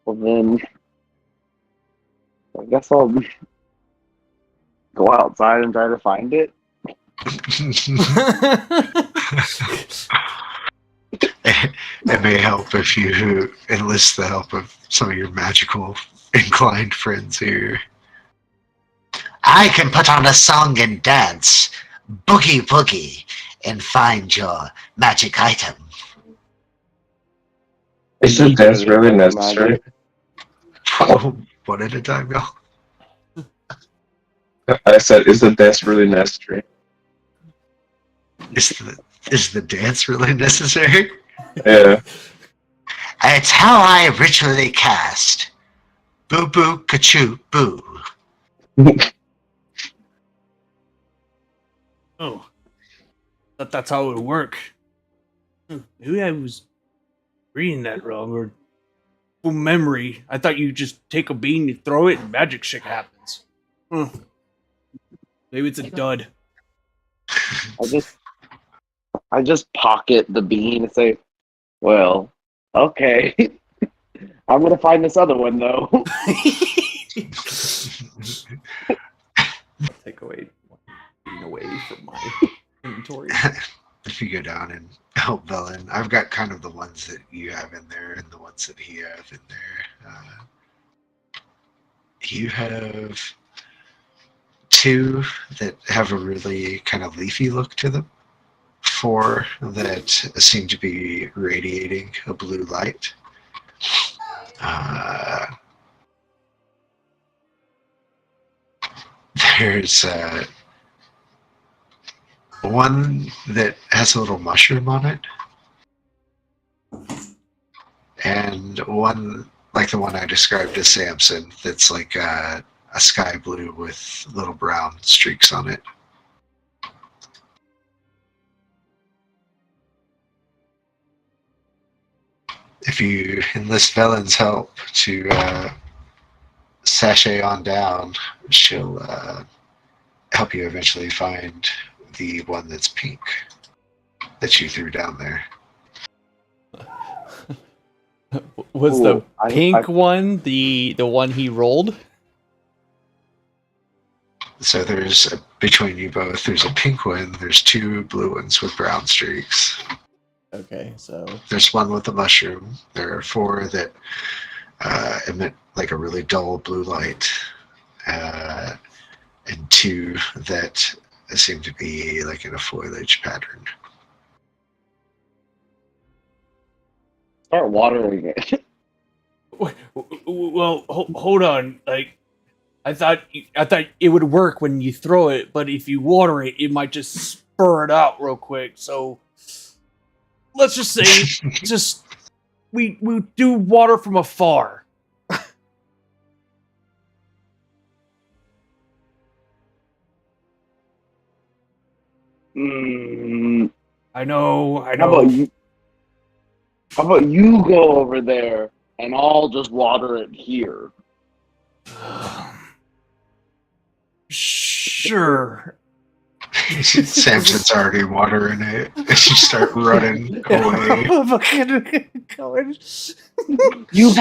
Speaker 3: Well, then I guess I'll go outside and try to find it.
Speaker 2: It may help if you enlist the help of some of your magical inclined friends here. I can put on a song and dance, boogie boogie, and find your magic item.
Speaker 1: Is the dance really necessary?
Speaker 2: One at a time, y'all.
Speaker 1: I said, is the dance really necessary?
Speaker 2: Is the dance really necessary?
Speaker 1: Yeah.
Speaker 2: It's how I ritually cast. Boo boo kachoo boo.
Speaker 4: Oh, thought that's how it would work. Maybe I was reading that wrong, or from memory, I thought you just take a bean, you throw it, and magic shit happens. Maybe it's a dud.
Speaker 3: I just pocket the bean and say, well, okay. I'm gonna find this other one though.
Speaker 4: Take away from my inventory.
Speaker 2: If you go down and help Velen, I've got kind of the ones that you have in there and the ones that he have in there. You have 2 that have a really kind of leafy look to them. 4 that seem to be radiating a blue light. There's one that has a little mushroom on it, and one like the one I described as Samson that's like a sky blue with little brown streaks on it. If you enlist Velen's help to sashay on down, she'll help you eventually find the one that's pink that you threw down there.
Speaker 4: Was the pink one the one he rolled?
Speaker 2: So there's between you both, there's a pink one. There's 2 blue ones with brown streaks.
Speaker 4: Okay, so
Speaker 2: There's one with a mushroom. There are 4 that emit like a really dull blue light, and 2 that seem to be like in a foliage pattern.
Speaker 3: Start watering it.
Speaker 4: well, hold on. Like, I thought it would work when you throw it, but if you water it, it might just spur it out real quick. So let's just say, we do water from afar. I know.
Speaker 3: How about you go over there and I'll just water it here?
Speaker 4: Sure.
Speaker 2: Samson's already watering it. You start running away.
Speaker 3: You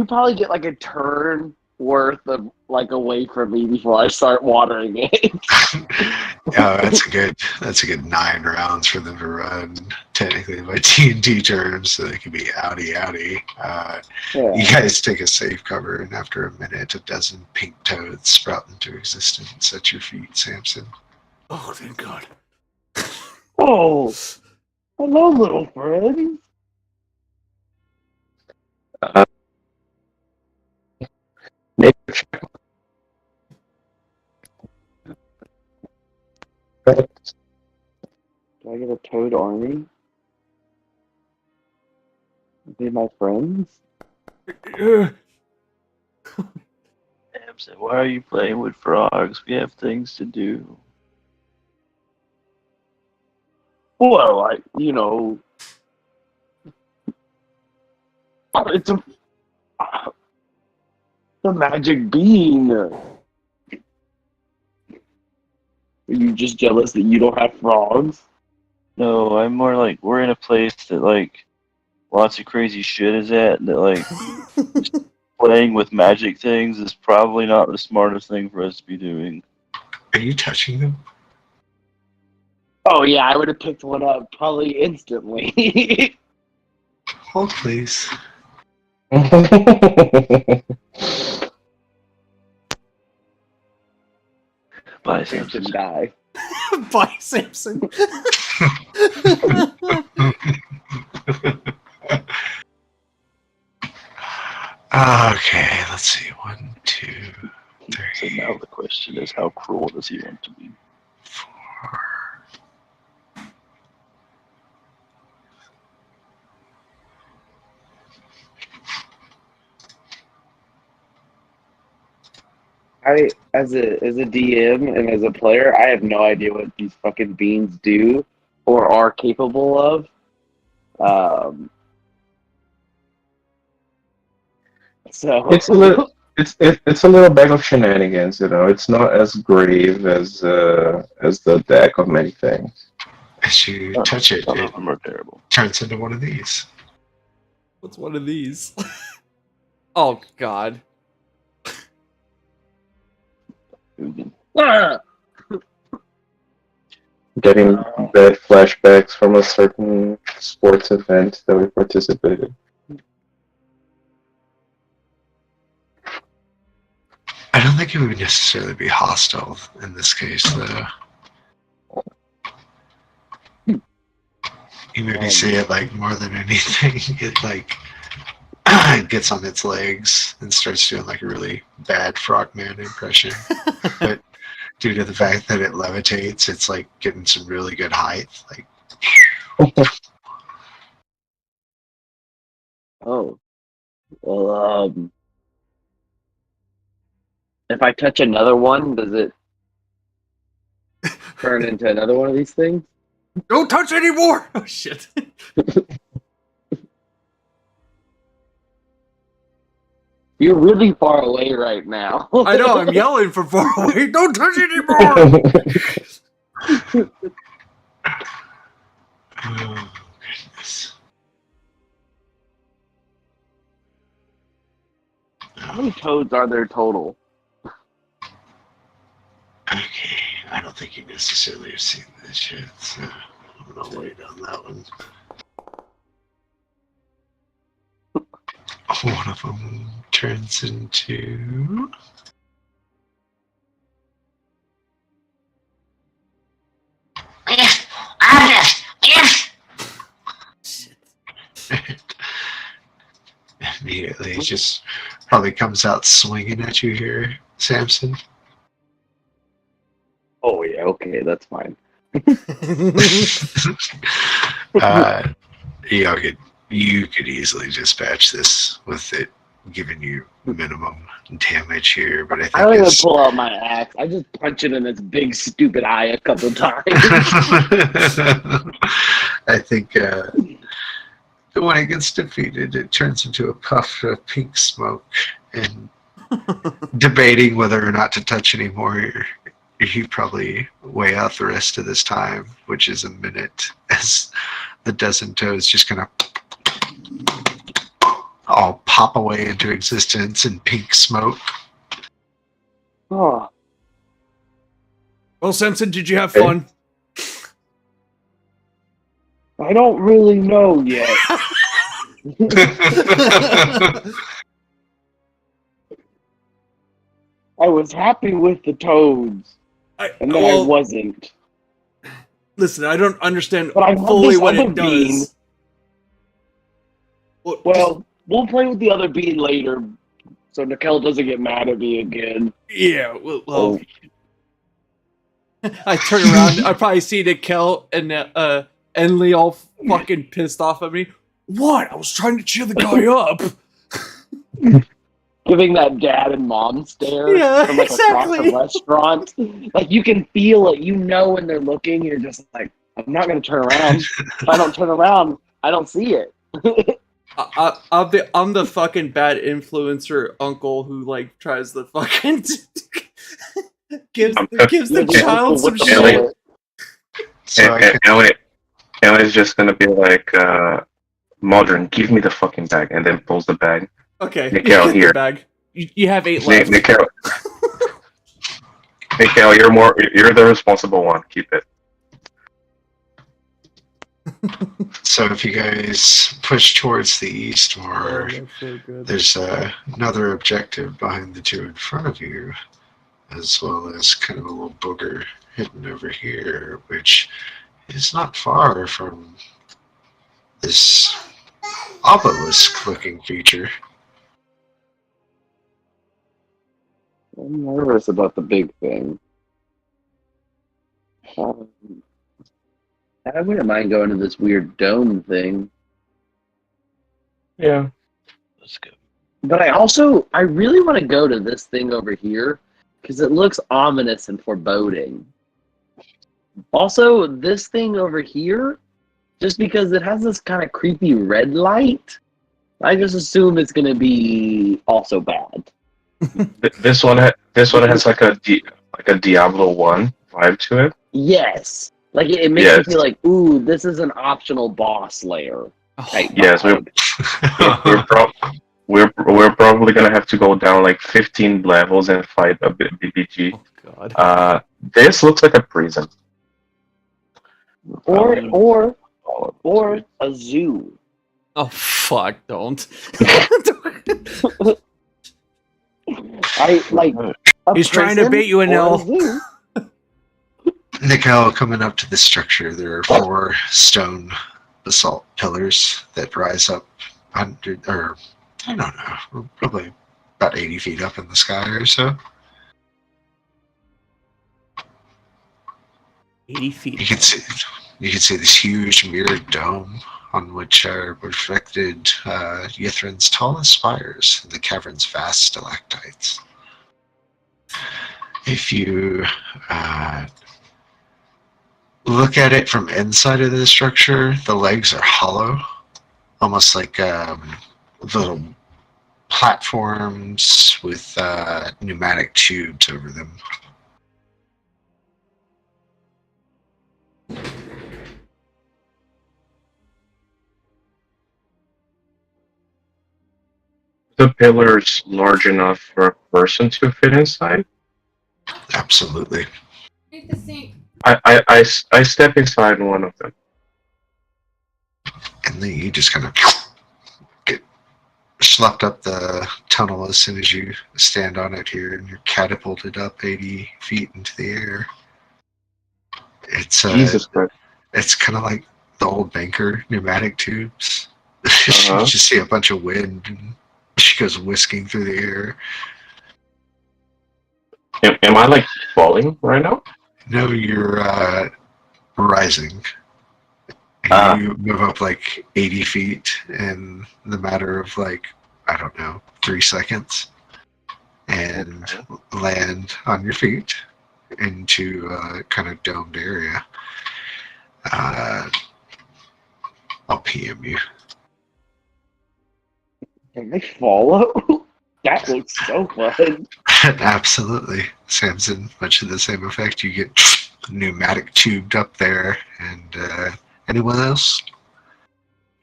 Speaker 3: probably get like a turn worth of like away from me before I start watering it.
Speaker 2: That's a good 9 rounds for them to run. Technically by D&D terms, so they can be outie. You guys take a safe cover, and after a minute, a dozen pink toads sprout into existence at your feet, Samson.
Speaker 4: Oh, thank God.
Speaker 3: Oh, hello, little friend. Do I get a toad army? Are they my friends?
Speaker 5: Samson, why are you playing with frogs? We have things to do.
Speaker 3: Well, it's a magic bean. Are you just jealous that you don't have frogs?
Speaker 5: No, I'm more like, we're in a place that, like, lots of crazy shit is at, that, like, playing with magic things is probably not the smartest thing for us to be doing.
Speaker 2: Are you touching them?
Speaker 3: Oh yeah, I would have picked one up probably instantly.
Speaker 2: Hold, please.
Speaker 5: Bye,
Speaker 3: Samson
Speaker 5: Samson.
Speaker 3: die.
Speaker 4: Bye, Samson.
Speaker 2: Okay, let's see. 1, 2, 3,
Speaker 5: So now the question is, how cruel does he want to be?
Speaker 2: 4.
Speaker 3: I as a DM and as a player, I have no idea what these fucking beans do or are capable of. So
Speaker 1: It's a little. It's a little bag of shenanigans, you know. It's not as grave as the deck of many things.
Speaker 2: As you touch it,
Speaker 5: Some
Speaker 2: it
Speaker 5: of them are terrible.
Speaker 2: turns into one of these.
Speaker 4: What's one of these? Oh God.
Speaker 3: Ah!
Speaker 1: Getting bad flashbacks from a certain sports event that we participated.
Speaker 2: I don't think it would necessarily be hostile in this case, though. You maybe see it like more than anything. It like gets on its legs and starts doing like a really bad Frogman impression. But due to the fact that it levitates, it's like getting some really good height. Like,
Speaker 3: Oh. Well, if I touch another one, does it turn into another one of these things?
Speaker 4: Don't touch anymore! Oh shit.
Speaker 3: You're really far away right now.
Speaker 4: I know, I'm yelling from far away. Don't touch anymore!
Speaker 2: oh goodness.
Speaker 3: How many toads are there total?
Speaker 2: Okay, I don't think you necessarily have seen this yet, so I'm gonna wait on that one. One of them turns into immediately it just probably comes out swinging at you here, Samson.
Speaker 3: Oh yeah, okay, that's fine.
Speaker 2: Yeah, you could easily dispatch this with it giving you minimum damage here, but I think
Speaker 3: I don't even
Speaker 2: it's
Speaker 3: pull out my axe. I just punch it in its big stupid eye a couple times.
Speaker 2: I think when it gets defeated, it turns into a puff of pink smoke, and debating whether or not to touch anymore, you probably weigh out the rest of this time, which is a minute, as the dozen toads just kind of all pop away into existence in pink smoke.
Speaker 3: Oh,
Speaker 4: Well, Samson, did you have fun?
Speaker 3: I don't really know yet. I was happy with the toads, and then I wasn't.
Speaker 4: Listen, I don't understand
Speaker 3: But I love
Speaker 4: fully
Speaker 3: this
Speaker 4: what
Speaker 3: other
Speaker 4: it
Speaker 3: bean.
Speaker 4: does.
Speaker 3: Well, we'll play with the other bean later, so Nikel doesn't get mad at me again.
Speaker 4: Yeah, well I turn around, I probably see Nikel and Lee all fucking pissed off at me. What? I was trying to cheer the guy up.
Speaker 3: Giving that dad and mom stare
Speaker 4: Yeah,
Speaker 3: from like across
Speaker 4: exactly.
Speaker 3: the restaurant. Like you can feel it, you know when they're looking, you're just like, I'm not gonna turn around. If I don't turn around, I don't see it.
Speaker 4: I'm the fucking bad influencer uncle who like tries to fucking gives the child some
Speaker 3: With the
Speaker 4: shit.
Speaker 3: bullet.
Speaker 2: So I
Speaker 1: And Ellie's just gonna be like, Modern, give me the fucking bag, and then pulls the bag.
Speaker 4: Okay,
Speaker 1: Nikel,
Speaker 4: get the
Speaker 1: here.
Speaker 4: bag. You have 8 left.
Speaker 1: Nikel, you're the responsible one. Keep it.
Speaker 2: So if you guys push towards the east
Speaker 4: Oh,
Speaker 2: more,
Speaker 4: that's so good.
Speaker 2: there's another objective behind the two in front of you, as well as kind of a little booger hidden over here, which is not far from this obelisk-looking feature.
Speaker 3: I'm nervous about the big thing. I wouldn't mind going to this weird dome thing.
Speaker 1: Yeah.
Speaker 5: Let's go.
Speaker 3: But I really want to go to this thing over here because it looks ominous and foreboding. Also, this thing over here, just because it has this kind of creepy red light, I just assume it's going to be also bad.
Speaker 1: This one has like a Diablo 1 vibe to it.
Speaker 3: Yes. Like, it makes you feel like, ooh, this is an optional boss layer. Type
Speaker 1: Yes,
Speaker 3: vibe.
Speaker 1: we're probably gonna have to go down like 15 levels and fight a BBG.
Speaker 4: Oh god.
Speaker 1: This looks like a prison.
Speaker 3: Or a zoo.
Speaker 4: Oh fuck! Don't.
Speaker 3: I like. a
Speaker 4: He's trying to
Speaker 3: prison
Speaker 4: bait you in,
Speaker 3: or a
Speaker 4: L.
Speaker 3: zoo.
Speaker 2: Nickel, coming up to the structure, there are 4 stone basalt pillars that rise up 100, or I don't know, probably about 80 feet up in the sky or so.
Speaker 4: 80 feet.
Speaker 2: You can see this huge mirrored dome on which are reflected Yithrin's tallest spires and the cavern's vast stalactites. If you look at it from inside of the structure, the legs are hollow, almost like little platforms with pneumatic tubes over them.
Speaker 1: The pillars large enough for a person to fit inside.
Speaker 2: Absolutely.
Speaker 1: I step inside one of them.
Speaker 2: And then you just kind of get schlepped up the tunnel as soon as you stand on it here, and you're catapulted up 80 feet into the air. It's
Speaker 1: Jesus Christ.
Speaker 2: it's kind of like the old banker pneumatic tubes.
Speaker 1: Uh-huh.
Speaker 2: You just see a bunch of wind, and she goes whisking through the air.
Speaker 1: Am I like falling right now?
Speaker 2: No, you're rising.
Speaker 1: Ah.
Speaker 2: You move up like 80 feet in the matter of like, I don't know, 3 seconds, and land on your feet into a kind of domed area. I'll PM you.
Speaker 3: Can they follow? That looks so fun.
Speaker 2: Absolutely. Samson, much of the same effect. You get pneumatic tubed up there, and anyone else?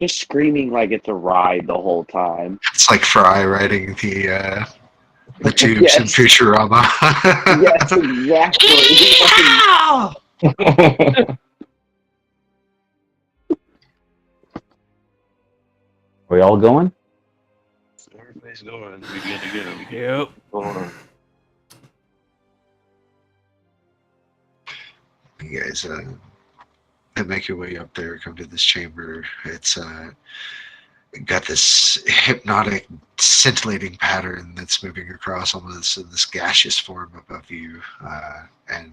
Speaker 3: Just screaming like it's a ride the whole time.
Speaker 2: It's like Fry riding the tubes
Speaker 3: Yes.
Speaker 2: in Futurama.
Speaker 3: Yes, exactly.
Speaker 6: Are we all going?
Speaker 5: Everybody's going. We good to go.
Speaker 4: Yep.
Speaker 5: Going.
Speaker 2: You guys make your way up there, come to this chamber. It's got this hypnotic, scintillating pattern that's moving across almost in this gaseous form above you, and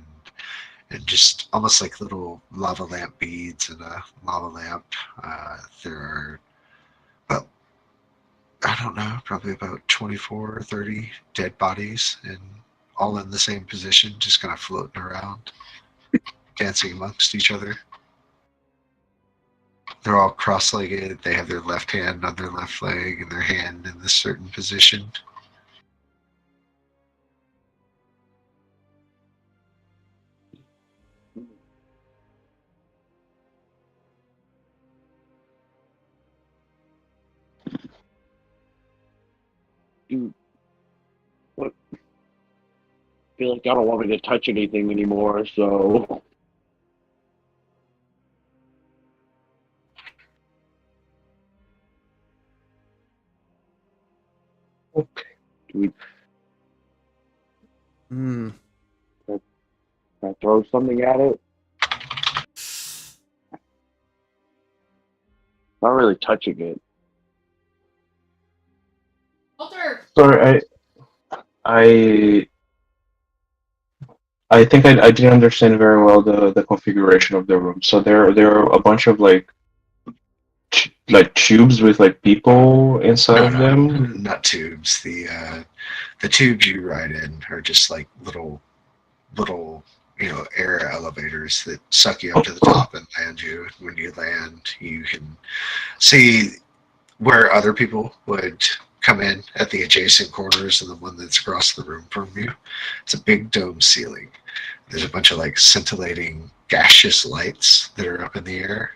Speaker 2: just almost like little lava lamp beads in a lava lamp. There are, well, I don't know, probably about 24 or 30 dead bodies, and all in the same position, just kind of floating around, dancing amongst each other. They're all cross-legged. They have their left hand on their left leg and their hand in this certain position.
Speaker 3: What? I feel like I don't want me to touch anything anymore, so.
Speaker 4: Hmm.
Speaker 3: I Can I throw something at it? Not really touching it.
Speaker 1: Sorry, I think I didn't understand very well the configuration of the room. So there are a bunch of like tubes with like people inside
Speaker 2: No,
Speaker 1: of
Speaker 2: no,
Speaker 1: them.
Speaker 2: not tubes. The tubes you ride in are just like little air elevators that suck you up to the top and land you. When you land, you can see where other people would come in at the adjacent corners and the one that's across the room from you. It's a big dome ceiling. There's a bunch of like scintillating gaseous lights that are up in the air.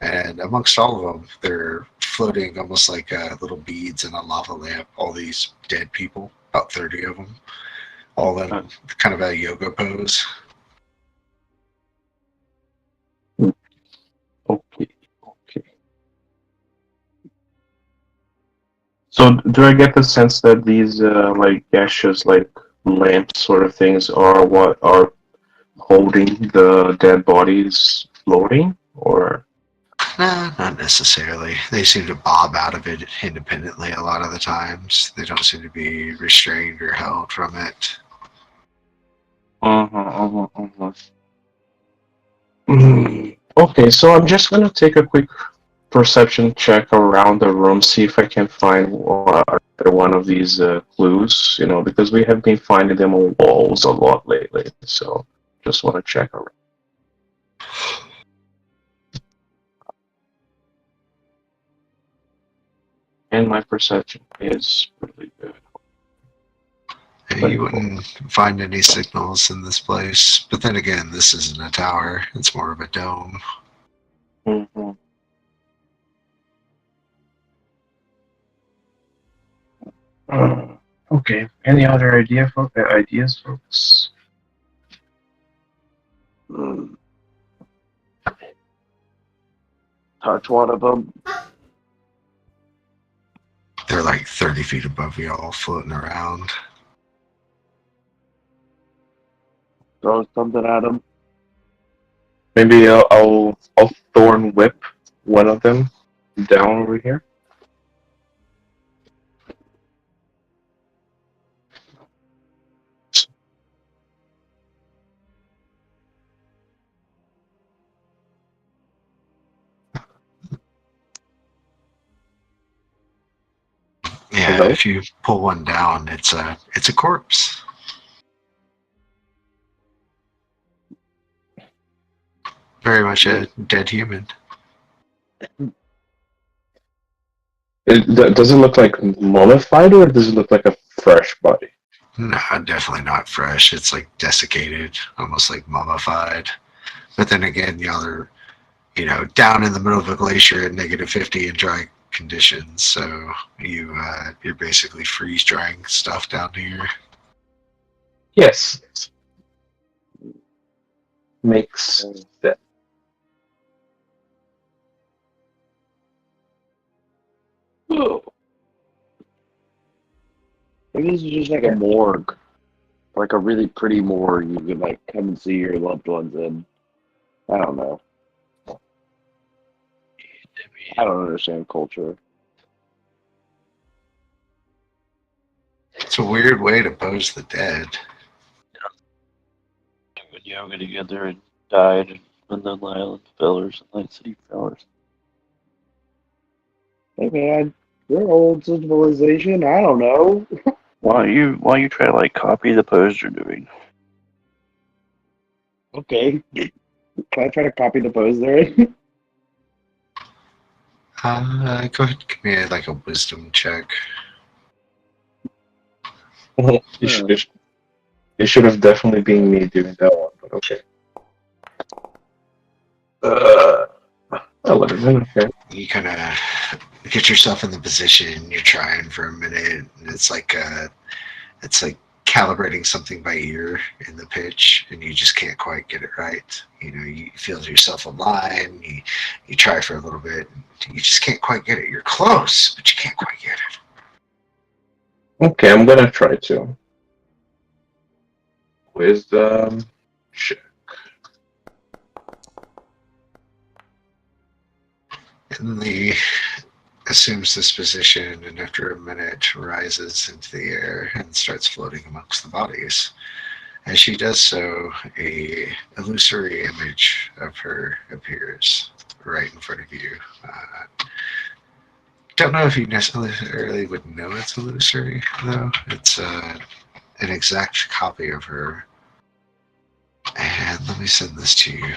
Speaker 2: And amongst all of them, they're floating almost like little beads in a lava lamp. All these dead people, about 30 of them, all in kind of a yoga pose.
Speaker 1: Okay. So do I get the sense that these like gaseous like lamp sort of things are what are holding the dead bodies floating, or?
Speaker 2: Nah, not necessarily. They seem to bob out of it independently a lot of the times. They don't seem to be restrained or held from it.
Speaker 1: Okay, so I'm just gonna take a quick perception check around the room, see if I can find one of these clues, because we have been finding them on walls a lot lately, so just want to check around. And my perception is really good.
Speaker 2: And you wouldn't find any signals in this place. But then again, this isn't a tower. It's more of a dome.
Speaker 1: Mm-hmm. Okay. Any other ideas, folks?
Speaker 3: Touch one of them.
Speaker 2: They're like 30 feet above y'all, floating around.
Speaker 3: Throw something at them.
Speaker 1: Maybe I'll thorn whip one of them down over here.
Speaker 2: Yeah,
Speaker 1: Hello?
Speaker 2: if you pull one down, it's a corpse. Very much a dead human.
Speaker 1: Does it look like mummified, or does it look like a fresh body?
Speaker 2: No, definitely not fresh. It's like desiccated, almost like mummified. But then again, y'all are, down in the middle of a glacier at -50 in dry conditions. So you're basically freeze drying stuff down here.
Speaker 1: Yes. Makes sense.
Speaker 3: Maybe this is just like a morgue. Like a really pretty morgue you could like come and see your loved ones in. I don't know. I don't understand culture.
Speaker 2: It's a weird way to pose the dead.
Speaker 5: When yoga together and died and then Island Fellers and Night City Fellers.
Speaker 3: Hey man, you're old civilization. I don't know.
Speaker 5: Why don't you try to like copy the pose you're doing?
Speaker 3: Okay. Can I try to copy the pose there?
Speaker 2: Go ahead, give me like a wisdom check.
Speaker 1: It should have definitely been me doing that one, but okay. 11, okay.
Speaker 2: You kind of get yourself in the position. You're trying for a minute, and it's like calibrating something by ear in the pitch, and you just can't quite get it right. You feel yourself align. You try for a little bit, and you just can't quite get it. You're close, but you can't quite get it.
Speaker 1: Okay, I'm gonna try to. Wisdom check.
Speaker 2: And the assumes this position, and after a minute rises into the air and starts floating amongst the bodies. As she does so, a illusory image of her appears right in front of you. Don't know if you necessarily would know it's illusory, though. It's an exact copy of her. And let me send this to you.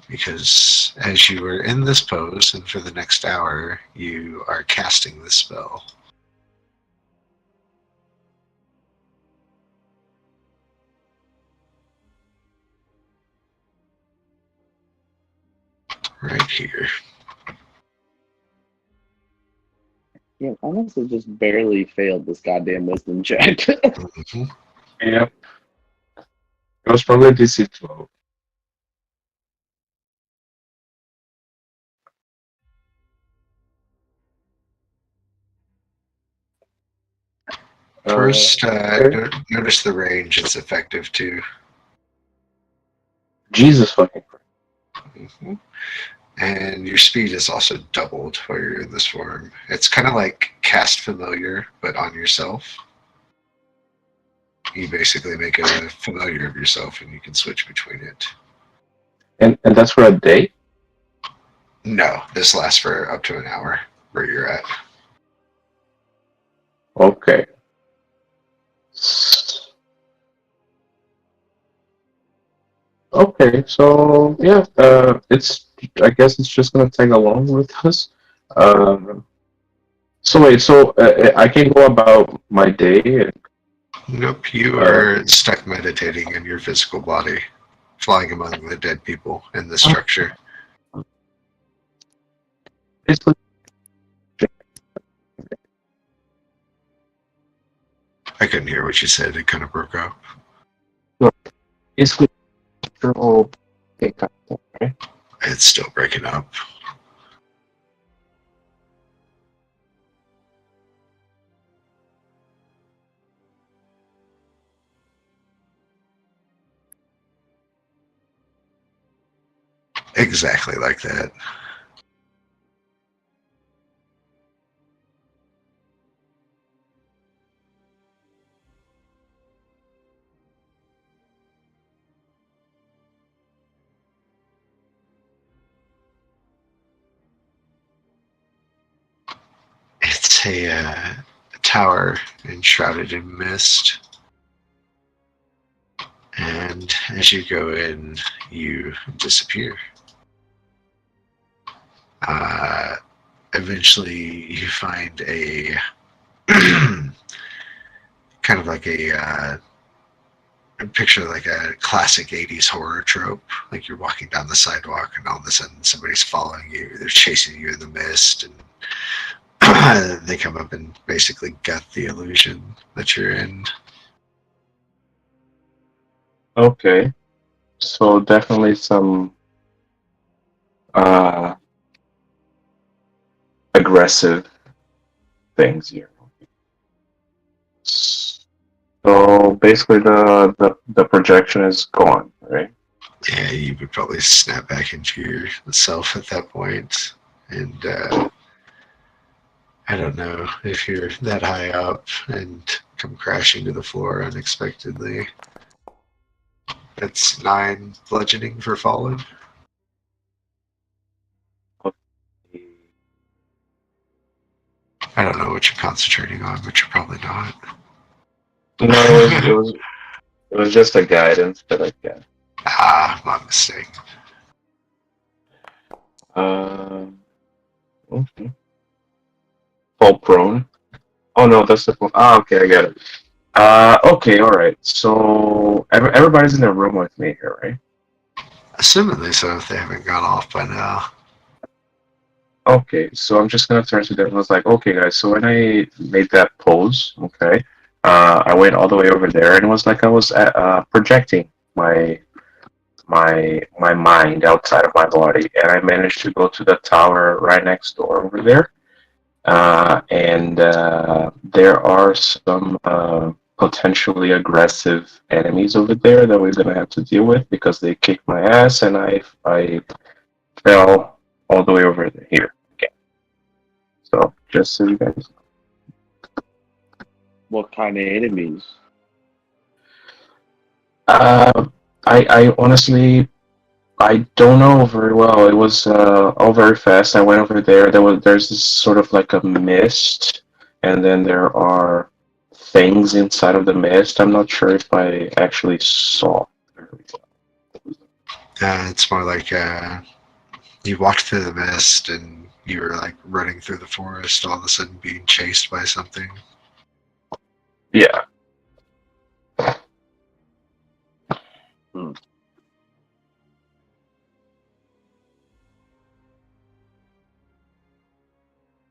Speaker 2: Because as you were in this pose, and for the next hour, you are casting this spell. Right here.
Speaker 3: Yeah, honestly, just barely failed this goddamn wisdom check.
Speaker 2: Mhm.
Speaker 1: Yep. It was probably DC 12.
Speaker 2: First,
Speaker 1: Okay.
Speaker 2: notice the range it's effective to.
Speaker 1: Jesus fucking Christ.
Speaker 2: Mhm. And your speed is also doubled while you're in this form. It's kind of like cast familiar, but on yourself. You basically make a familiar of yourself, and you can switch between it.
Speaker 1: And that's for a day?
Speaker 2: No, this lasts for up to an hour where you're at.
Speaker 1: Okay. Okay, so yeah, I guess it's just gonna tag along with us. So wait, so I can go about my day. And,
Speaker 2: Nope, you are stuck meditating in your physical body, flying among the dead people in the structure.
Speaker 1: basically,
Speaker 2: I couldn't hear what you said. It kind of broke up.
Speaker 1: basically, okay, right?
Speaker 2: It's still breaking up. Exactly like that. It's a tower enshrouded in mist. And as you go in, you disappear. Eventually, you find a kind of like a picture like a classic 80s horror trope. Like you're walking down the sidewalk, and all of a sudden somebody's following you. They're chasing you in the mist, and they come up and basically gut the illusion that you're in.
Speaker 1: Okay, so definitely some aggressive things here. So basically, the projection is gone, right?
Speaker 2: Yeah, you would probably snap back into yourself at that point. And I don't know if you're that high up and come crashing to the floor unexpectedly. That's 9 bludgeoning for falling. I don't know what you're concentrating on, but you're probably not.
Speaker 1: No, it was just a guidance that I get.
Speaker 2: Ah, my mistake.
Speaker 1: Okay. Fall prone. Oh no, that's the. Okay, I get it. Okay, all right. So everybody's in the room with me here, right?
Speaker 2: Assumedly so, if they haven't gone off by now.
Speaker 1: Okay, so I'm just gonna turn to them. I was like, okay, guys. So when I made that pose, okay, I went all the way over there, and it was like I was projecting my mind outside of my body, and I managed to go to the tower right next door over there. And there are some potentially aggressive enemies over there that we're gonna have to deal with because they kicked my ass, and I fell all the way over here again. So just so you guys.
Speaker 3: What kind of enemies?
Speaker 1: I honestly I don't know very well. It was all very fast. I went over there. There's this sort of like a mist, and then there are things inside of the mist. I'm not sure if I actually saw.
Speaker 2: It's more like you walked through the mist and you were like running through the forest, all of a sudden being chased by something.
Speaker 1: Yeah.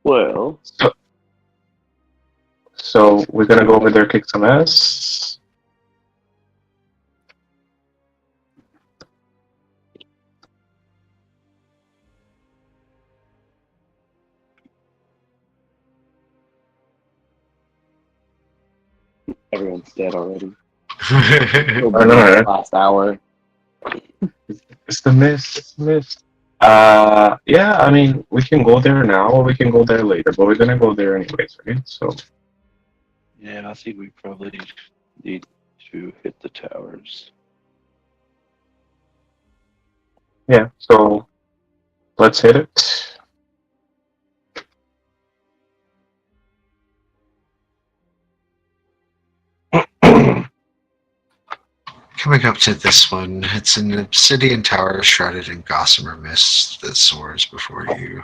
Speaker 3: Well,
Speaker 1: So we're gonna go over there, kick some ass.
Speaker 3: everyone's dead already.
Speaker 2: I
Speaker 1: I know, right?
Speaker 3: Last hour.
Speaker 1: It's the mist. It's the mist. Yeah. I mean, we can go there now, or we can go there later. But we're gonna go there anyways, right? So
Speaker 5: Yeah, I think we probably need to hit the towers.
Speaker 1: yeah. So let's hit it.
Speaker 2: Coming up to this one, it's an obsidian tower shrouded in gossamer mist that soars before you.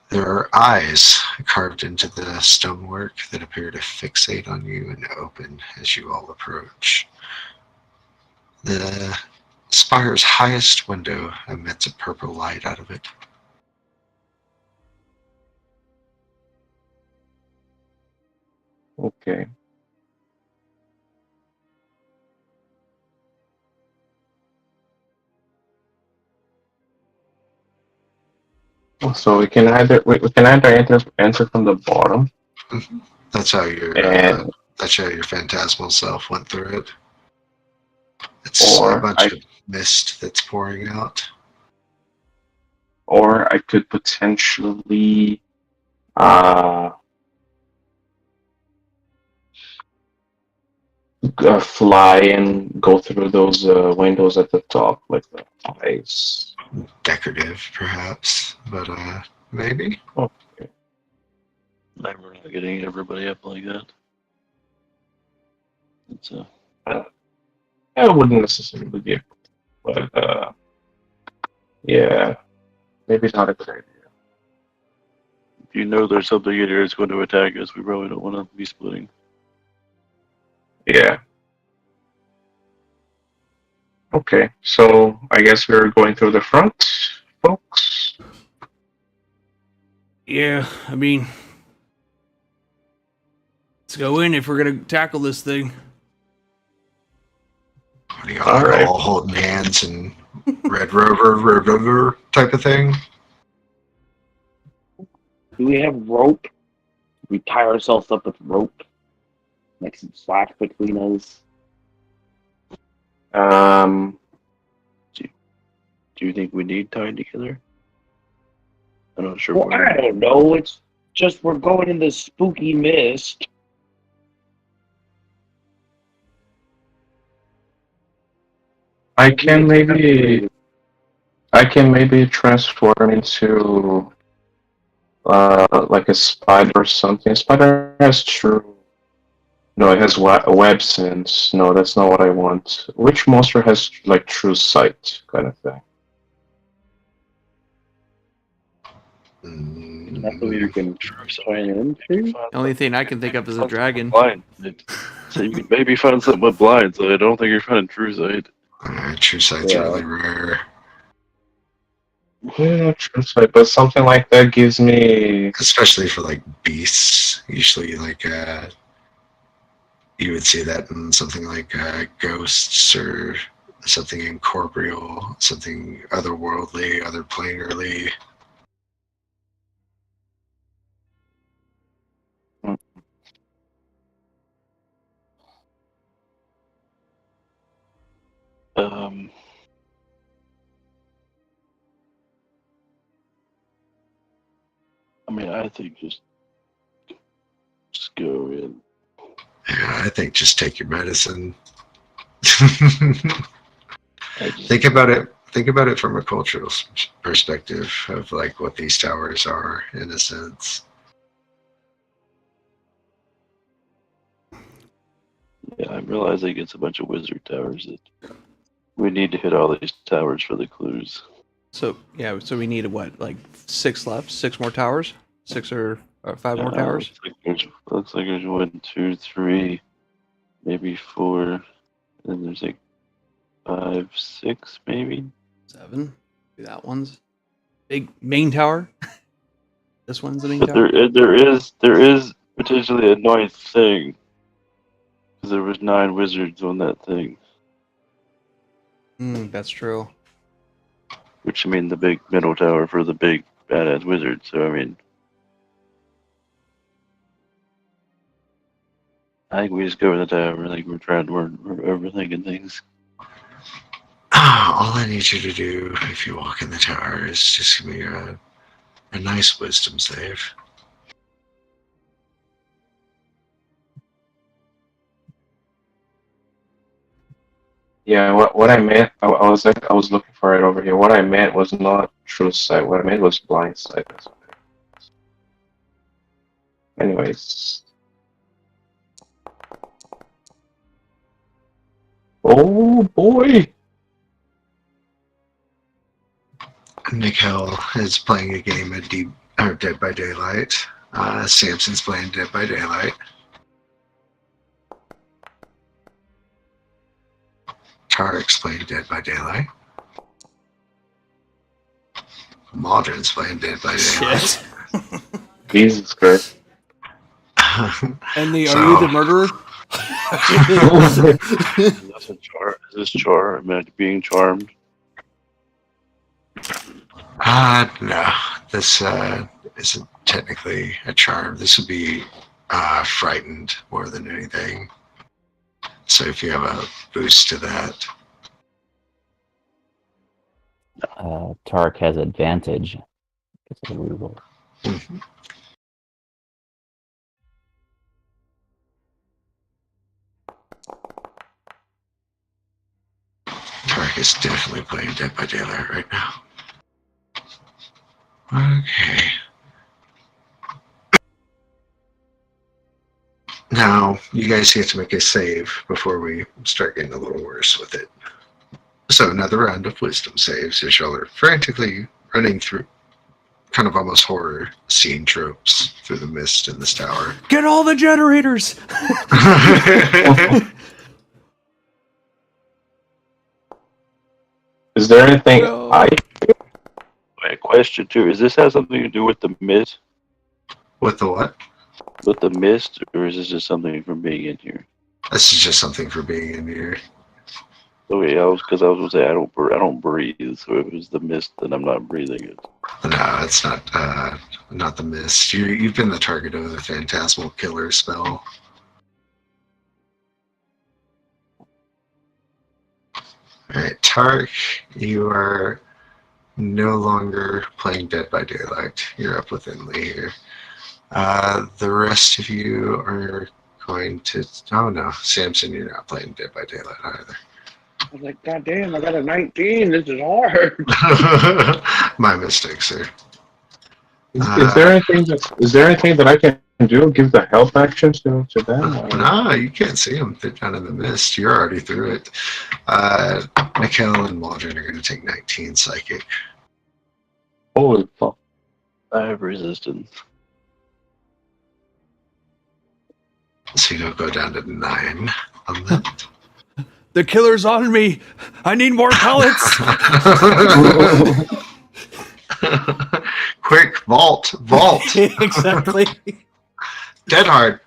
Speaker 2: There are eyes carved into the stonework that appear to fixate on you and open as you all approach. The spire's highest window emits a purple light out of it.
Speaker 1: Okay. So we can either enter from the bottom,
Speaker 2: That's how your
Speaker 1: and
Speaker 2: phantasmal self went through it. It's a
Speaker 1: or
Speaker 2: bunch of mist that's pouring out.
Speaker 1: I could potentially uh, fly and go through those windows at the top, like the eyes.
Speaker 2: Decorative, perhaps, but maybe.
Speaker 1: Okay.
Speaker 5: We're not getting everybody up like that. It's
Speaker 1: I wouldn't necessarily be, but yeah, maybe not a good idea.
Speaker 5: if you know there's something in here that's going to attack us, we probably don't want to be splitting.
Speaker 1: Yeah. Okay, so I guess we're going through the front, folks.
Speaker 4: Yeah, I mean, let's go in if we're gonna tackle this thing.
Speaker 2: What are you
Speaker 1: All right.
Speaker 2: all holding hands and Red Rover type of thing?
Speaker 3: Do we have rope? We tie ourselves up with rope. Make some slack between us.
Speaker 5: Do you think we need tied together? I'm not sure.
Speaker 3: Well, I don't know. It's just we're going in this spooky mist.
Speaker 1: I can maybe transform into like a spider or something. Spider has true. No, it has web sense. No, that's not what I want. Which monster has like true sight kind of thing?
Speaker 3: That's what you can turn into.
Speaker 4: The only thing I can think of is a dragon.
Speaker 5: Blind. So you can maybe find something with blind, so I don't think you're finding true sight.
Speaker 2: True sight's
Speaker 3: Yeah.
Speaker 2: really rare.
Speaker 1: Yeah, true sight, but something like that gives me.
Speaker 2: Especially for like beasts. Usually like you would see that in something like ghosts or something incorporeal, something otherworldly, otherplanerly.
Speaker 5: Um, Yeah, I think just go in.
Speaker 2: Yeah, I think just take your medicine.
Speaker 5: I just,
Speaker 2: Think about it. Think about it from a cultural perspective of like what these towers are, in a sense.
Speaker 5: yeah, I'm realizing it's a bunch of wizard towers. That we need to hit all these towers for the clues.
Speaker 4: So yeah, so we need what, like 6 left? 6 more towers? 6 or 5 more towers?
Speaker 5: Looks like there's 1, 2, 3, maybe 4, and there's like 5, 6, maybe.
Speaker 4: 7. That one's big main tower. This one's the main
Speaker 5: But
Speaker 4: tower.
Speaker 5: there is potentially a 9th thing. Because there was 9 wizards on that thing.
Speaker 4: That's true.
Speaker 5: Which, I mean, the big middle tower for the big badass wizard. So, I mean, I think we just go with the tower. I think we're overthinking things.
Speaker 2: All I need you to do if you walk in the tower is just give me a nice wisdom save.
Speaker 1: Yeah, what I meant, I was looking for it over here. What I meant was not true sight. What I meant was blind sight. Anyways. Oh boy!
Speaker 2: Nickel is playing a game of Dead by Daylight. Samson's playing Dead by Daylight. Tarek's playing Dead by Daylight. Maldron's playing Dead by Daylight.
Speaker 4: Shit.
Speaker 1: Jesus Christ.
Speaker 4: And are
Speaker 2: So-
Speaker 4: you the murderer?
Speaker 5: That's a char. Is this char? Am I being charmed?
Speaker 2: No. This isn't technically a charm. This would be frightened more than anything. So if you have a boost to that.
Speaker 6: Tark has advantage. It's a reroll.
Speaker 2: Mhm. Tark is definitely playing Dead by Daylight right now. Okay. Now, you guys have to make a save before we start getting a little worse with it. So another round of wisdom saves as y'all are frantically running through kind of almost horror scene tropes through the mist in this tower.
Speaker 4: Get all the generators.
Speaker 1: Is there anything
Speaker 4: No.
Speaker 1: I
Speaker 5: Wait, question 2. Does this have something to do with the mist?
Speaker 2: With the what?
Speaker 5: With the mist, or is this just something from being in here?
Speaker 2: This is just something for being in here.
Speaker 5: Oh yeah, because I was gonna say I don't breathe, so if it was the mist, then I'm not breathing it.
Speaker 2: No, it's not the mist. You've been the target of the phantasmal killer spell. Alright, Tark, you are no longer playing Dead by Daylight. You're up with Emily here. The rest of you are going to... Oh no, Samson, you're not playing Dead by Daylight either.
Speaker 3: I was like, God damn, I got a 19. This is hard.
Speaker 2: My mistake, sir.
Speaker 1: is there anything that I can do? Give the help action to them? Or-
Speaker 2: No, you can't see them. They're down in the mist. You're already through it. Mikhail and Waldron are going to take 19 psychic.
Speaker 1: Holy fuck!
Speaker 5: I have resistance.
Speaker 2: So you'll go down to 9 on that.
Speaker 4: The killer's on me. I need more pellets.
Speaker 2: Quick, vault.
Speaker 4: Exactly.
Speaker 2: Dead hard.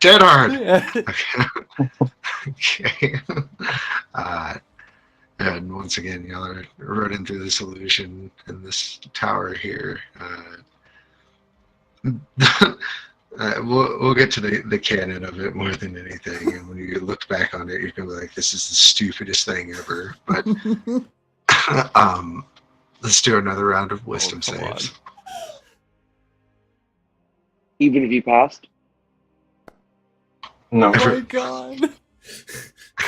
Speaker 4: Yeah.
Speaker 2: Okay. And once again, y'all are running through this illusion in this tower here. We'll get to the canon of it more than anything. And when you look back on it, you're gonna be like, "This is the stupidest thing ever." But let's do another round of wisdom
Speaker 4: come
Speaker 2: saves.
Speaker 3: even if you passed.
Speaker 1: No.
Speaker 4: Oh my god.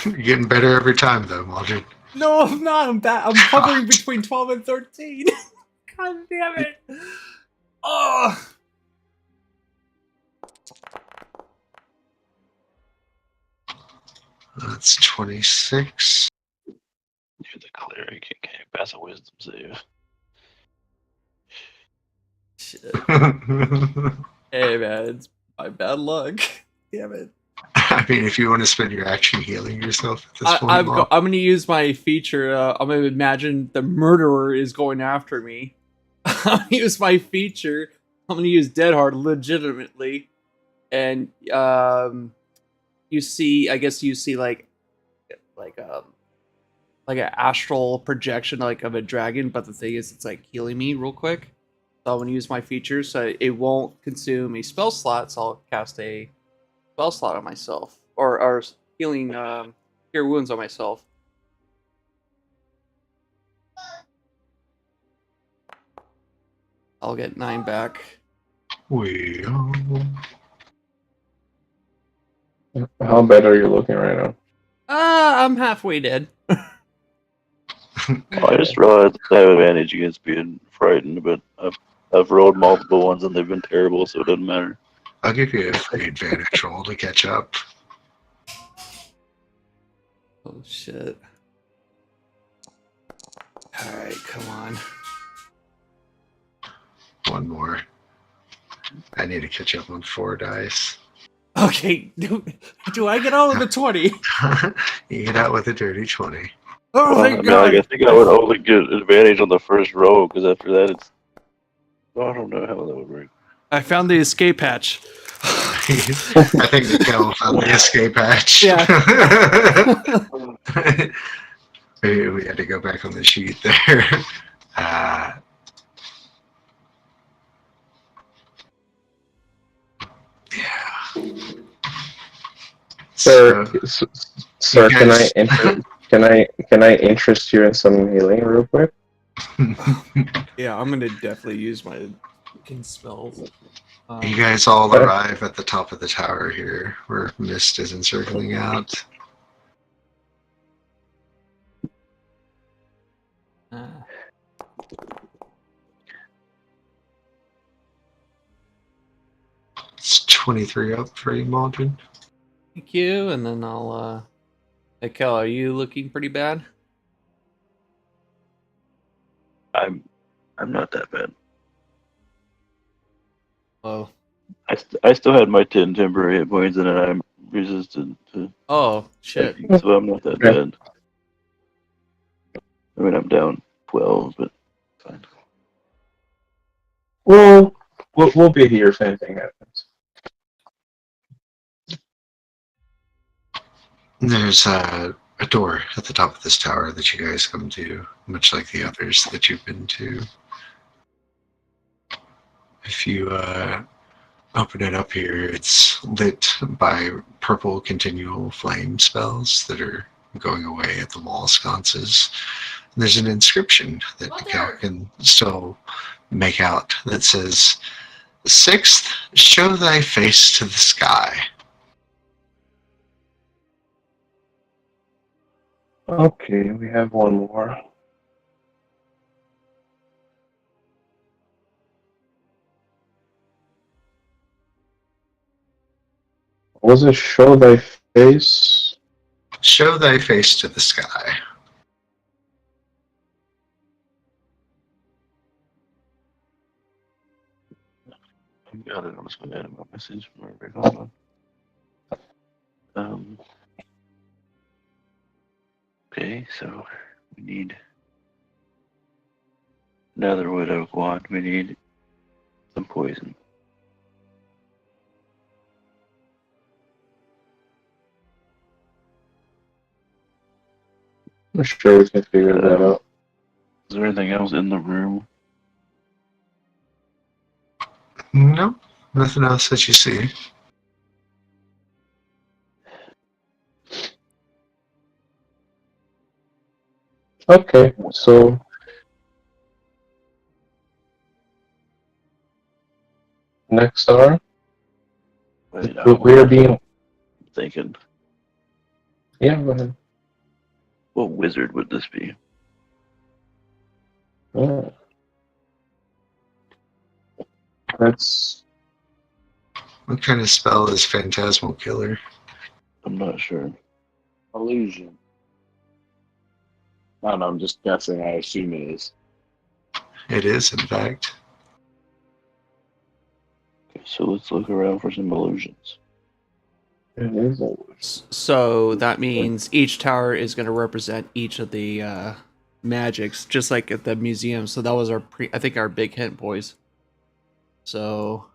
Speaker 2: You're getting better every time, though, Maldred.
Speaker 4: No, I'm not. I'm hovering between 12 and 13. God damn it. Oh.
Speaker 2: That's 26.
Speaker 5: You're the cleric. You can't pass a wisdom save.
Speaker 4: Shit. Hey, man. It's my bad luck. Damn it.
Speaker 2: I mean, if you want to spend your action healing yourself at this point,
Speaker 4: I'm
Speaker 2: Mal.
Speaker 4: going to use my feature. I'm going to imagine the murderer is going after me. I'm going to use my feature. I'm going to use Dead Hard legitimately. And you see, I guess you see like an astral projection like of a dragon, but the thing is it's like healing me real quick. So I'm going to use my feature so it won't consume a spell slot, so I'll cast a spell slot on myself. Or healing cure wounds on myself. I'll get 9 back.
Speaker 1: How bad are you looking right now?
Speaker 4: I'm halfway dead.
Speaker 5: I just realized I have advantage against being frightened, but I've rolled multiple ones and they've been terrible, so it doesn't matter.
Speaker 2: I'll give you a free advantage roll to catch up.
Speaker 4: Oh shit. Alright, come on.
Speaker 2: One more. I need to catch up on 4 dice.
Speaker 4: Okay, do I get all of the 20?
Speaker 2: You get out with a dirty 20.
Speaker 4: Oh,
Speaker 5: Well, I
Speaker 4: thank
Speaker 5: mean,
Speaker 4: God.
Speaker 5: like, I think I would only get advantage on the first row, because after that it's... I don't know how that would work.
Speaker 4: I found the escape hatch.
Speaker 2: I think the kill found the escape hatch.
Speaker 4: Yeah.
Speaker 2: We had to go back on the sheet there. Yeah.
Speaker 1: Sir,
Speaker 2: So,
Speaker 1: sir,
Speaker 2: you
Speaker 1: can I
Speaker 2: guys-
Speaker 1: can I interest you in some healing real quick?
Speaker 4: Yeah, I'm gonna definitely use my fucking spells.
Speaker 2: You guys all arrive at the top of the tower here, where mist is encircling out. It's 23 up for you, Maldred.
Speaker 4: Thank you, and then I'll Hey Kel, are you looking pretty bad?
Speaker 5: I'm not that bad.
Speaker 4: Oh.
Speaker 5: I still had my 10 temporary hit points, and then I'm resistant to
Speaker 4: Oh, shit.
Speaker 5: psychic, so I'm not that bad. I mean, I'm down 12, but fine.
Speaker 1: Well, we'll be here if anything happens.
Speaker 2: There's a door at the top of this tower that you guys come to, much like the others that you've been to. If you open it up here, it's lit by purple continual flame spells that are going away at the wall sconces. There's an inscription that you can still make out that says, "Sixth, show thy face to the sky."
Speaker 1: Okay, we have one more. Was it show thy face?
Speaker 2: Show thy face to the sky.
Speaker 5: I got it. I'm just going to add my message. Hold on. Okay, so we need another wood oak wand. We need some poison.
Speaker 1: I'm sure we can figure that out.
Speaker 5: Is there anything else in the room?
Speaker 2: No, nothing else that you see.
Speaker 1: Okay, so next hour.
Speaker 5: Wait,
Speaker 1: We're being.
Speaker 5: thinking,
Speaker 1: Yeah, go ahead.
Speaker 5: what wizard would this be?
Speaker 1: Oh. That's
Speaker 2: What kind of spell is Phantasmal Killer?
Speaker 5: I'm not sure.
Speaker 3: Illusion. I don't know, I'm just guessing. I assume it is.
Speaker 2: It is, in fact.
Speaker 5: Okay, so let's look around for some illusions.
Speaker 1: it is always.
Speaker 4: So that means each tower is going to represent each of the magics, just like at the museum. So that was I think our big hint, boys. So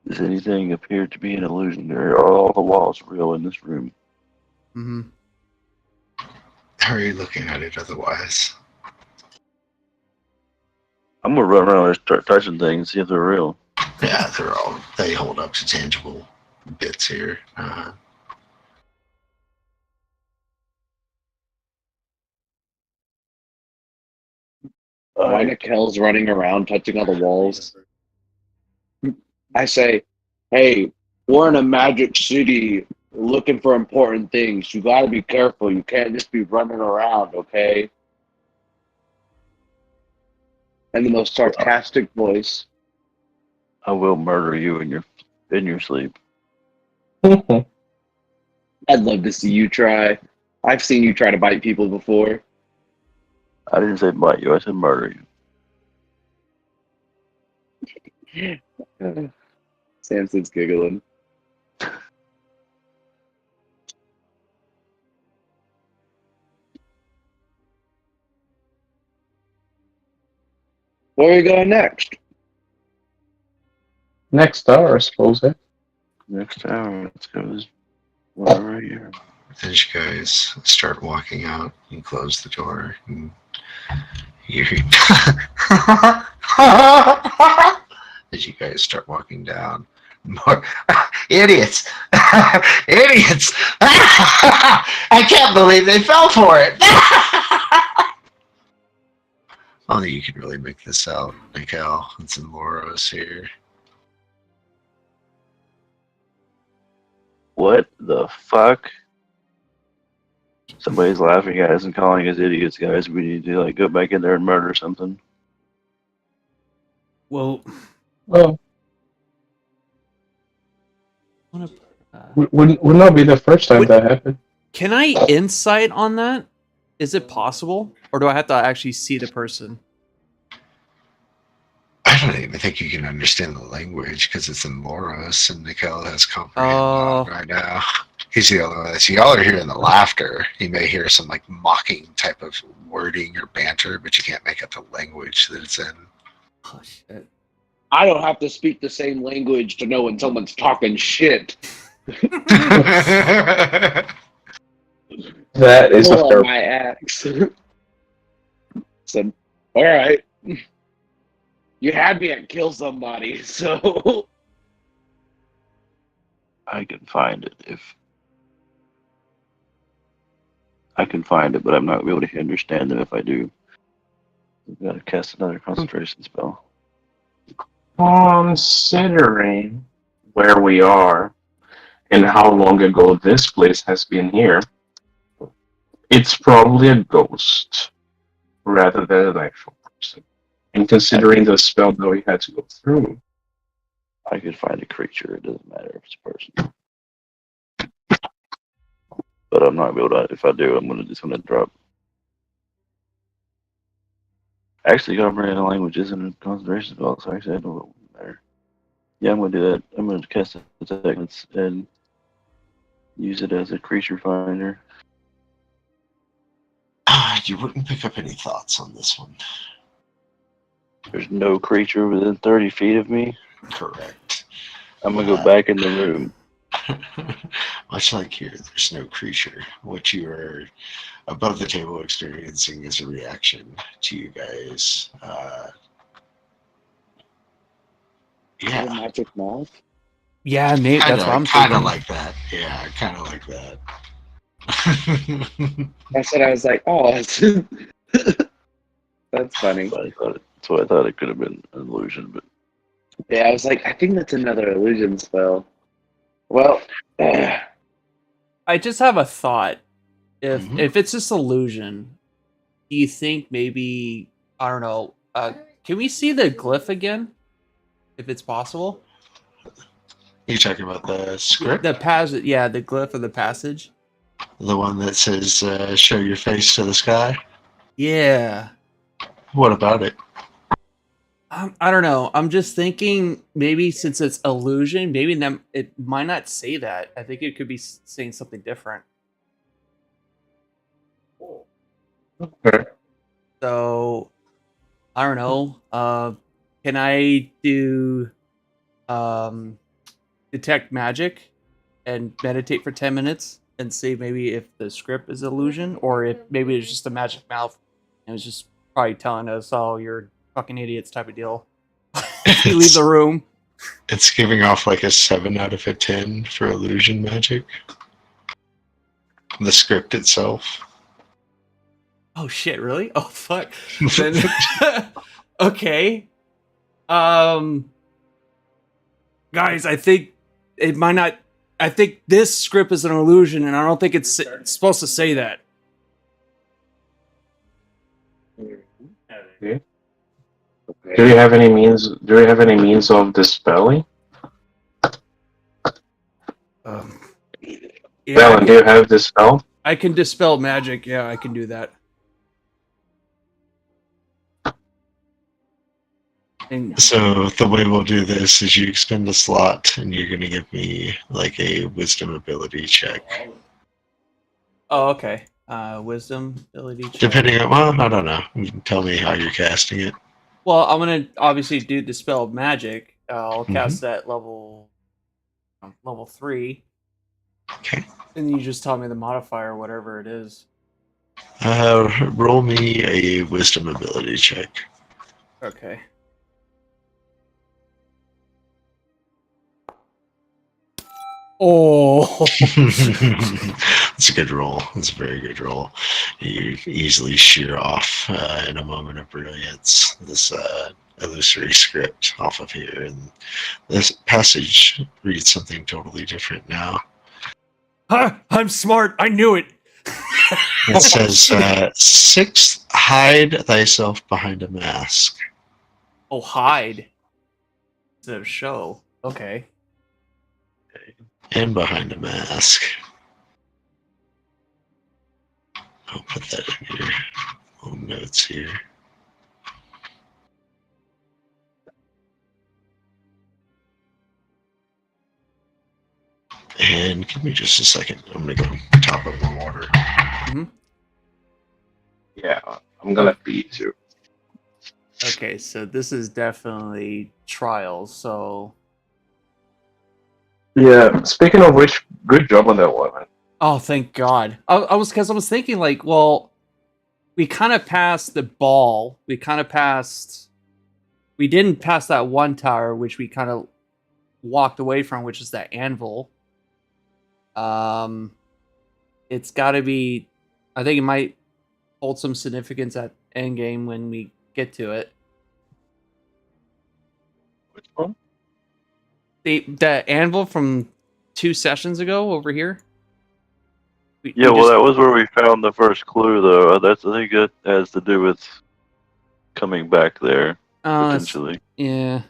Speaker 5: Does anything appear to be an illusion? Or are all the walls real in this room?
Speaker 4: mhm.
Speaker 2: How are you looking at it otherwise?
Speaker 5: I'm gonna run around and start touching things, see if they're real.
Speaker 2: Yeah, they hold up to tangible bits here.
Speaker 3: Why Nikel's running around touching all the walls? I say, hey, we're in a magic city looking for important things. You gotta be careful. You can't just be running around, okay? And the most sarcastic voice.
Speaker 5: I will murder you in your sleep.
Speaker 3: I'd love to see you try. I've seen you try to bite people before.
Speaker 5: I didn't say bite you, I said murder you.
Speaker 3: Samson's giggling. Where are we going next?
Speaker 1: Next tower, I suppose. Eh?
Speaker 5: Next tower, let's go this one right here.
Speaker 2: As you guys start walking out, you close the door, and you as you guys start walking down, more idiots, idiots! I can't believe they fell for it. Only you can really make this out, Mikel. And some Moros here.
Speaker 5: What the fuck? Somebody's laughing at us and calling us idiots, guys. We need to go back in there and murder something.
Speaker 4: Well,
Speaker 1: Well,
Speaker 4: wanna,
Speaker 1: would not be the first time that happened.
Speaker 4: can I insight on that? Is it possible, or do I have to actually see the person?
Speaker 2: I don't even think you can understand the language because it's in Moros, and Mikel has comprehend
Speaker 4: Oh.
Speaker 2: right now. He's the only one that y'all are hearing the laughter. You may hear some mocking type of wording or banter, but you can't make out the language that it's in.
Speaker 4: Oh shit!
Speaker 3: I don't have to speak the same language to know when someone's talking shit.
Speaker 1: That is a
Speaker 3: Pull
Speaker 1: fair.
Speaker 3: out my axe. Said, all right. You had me at kill somebody, so
Speaker 5: I can find it I can find it, but I'm not going to be able to understand them if I do. I've got to cast another concentration spell.
Speaker 1: Considering where we are and how long ago this place has been here, it's probably a ghost rather than an actual person. And considering the spell that we had to go through,
Speaker 5: I could find a creature. It doesn't matter if it's a person. But I'm not able to. If I do, I'm just gonna drop. Actually, comprehend language isn't a concentration spell, so actually, I don't know what matter. Yeah, I'm gonna do that. I'm gonna cast attack and use it as a creature finder.
Speaker 2: You wouldn't pick up any thoughts on this one.
Speaker 5: There's no creature within 30 feet of me.
Speaker 2: Correct.
Speaker 5: I'm gonna go back in the room.
Speaker 2: Much like here, there's no creature. What you are above the table experiencing is a reaction to you guys.
Speaker 3: a
Speaker 2: Yeah,
Speaker 3: magic mouth.
Speaker 4: Yeah, Nate, that's what I'm
Speaker 2: kind
Speaker 4: thinking.
Speaker 2: of like that. Yeah, kind of like that.
Speaker 3: That's what I was like, oh, that's funny.
Speaker 5: That's what I thought it could have been an illusion, but
Speaker 3: Yeah, I was like, I think that's another illusion spell. Well,
Speaker 4: I just have a thought.
Speaker 2: Mhm.
Speaker 4: If it's just illusion, do you think maybe I don't know? Can we see the glyph again, if it's possible?
Speaker 2: You talking about the script?
Speaker 4: The passage, yeah, the glyph of the passage.
Speaker 2: The one that says, show your face to the sky?
Speaker 4: Yeah.
Speaker 2: What about it?
Speaker 4: I don't know. I'm just thinking maybe since it's illusion, maybe it might not say that. I think it could be saying something different.
Speaker 1: Okay.
Speaker 4: So I don't know. Can I do detect magic and meditate for 10 minutes and see maybe if the script is illusion or if maybe it's just a magic mouth and it's just probably telling us, "Oh, you're fucking idiots" type of deal. If we leave the room.
Speaker 2: It's giving off like a 7 out of a 10 for illusion magic. The script itself.
Speaker 4: Oh shit! Really? Oh fuck! Then okay. Guys, I think it might not. I think this script is an illusion, and I don't think it's supposed to say that.
Speaker 1: Okay. Do you have any means? Do you have any means of dispelling?
Speaker 4: Yeah,
Speaker 1: Valen, do you have dispel?
Speaker 4: I can dispel magic. Yeah, I can do that. And
Speaker 2: So the way we'll do this is you expend a slot and you're going to give me like a wisdom ability check.
Speaker 4: oh, okay. Wisdom ability check.
Speaker 2: Depending on, well, I don't know. You can tell me how you're casting it.
Speaker 4: Well, I'm gonna obviously do dispel magic. I'll cast that level 3.
Speaker 2: Okay.
Speaker 4: And you just tell me the modifier, whatever it is.
Speaker 2: Roll me a wisdom ability check.
Speaker 4: Okay. Oh.
Speaker 2: It's a good roll. It's a very good roll. You easily shear off in a moment of brilliance this illusory script off of here. And this passage reads something totally different now.
Speaker 4: Huh, I'm smart. I knew it.
Speaker 2: It says, 6, hide thyself behind a mask.
Speaker 4: Oh, hide. Instead of show. Okay.
Speaker 2: And behind a mask. I'll put that in your little notes here. And give me just a second. I'm going to go top up my water.
Speaker 1: Yeah, I'm gonna feed you.
Speaker 4: Okay, so this is definitely trials. So,
Speaker 1: Yeah. Speaking of which, good job on that one, man.
Speaker 4: oh, thank God. I was thinking like, well, we kind of passed the ball. We didn't pass that one tower, which we kind of walked away from, which is that anvil. It's got to be. I think it might hold some significance at endgame when we get to it.
Speaker 1: Which one?
Speaker 4: The anvil from 2 sessions ago over here.
Speaker 5: Yeah, well, that was where we found the first clue, though. I think that has to do with coming back there, potentially.
Speaker 4: Yeah.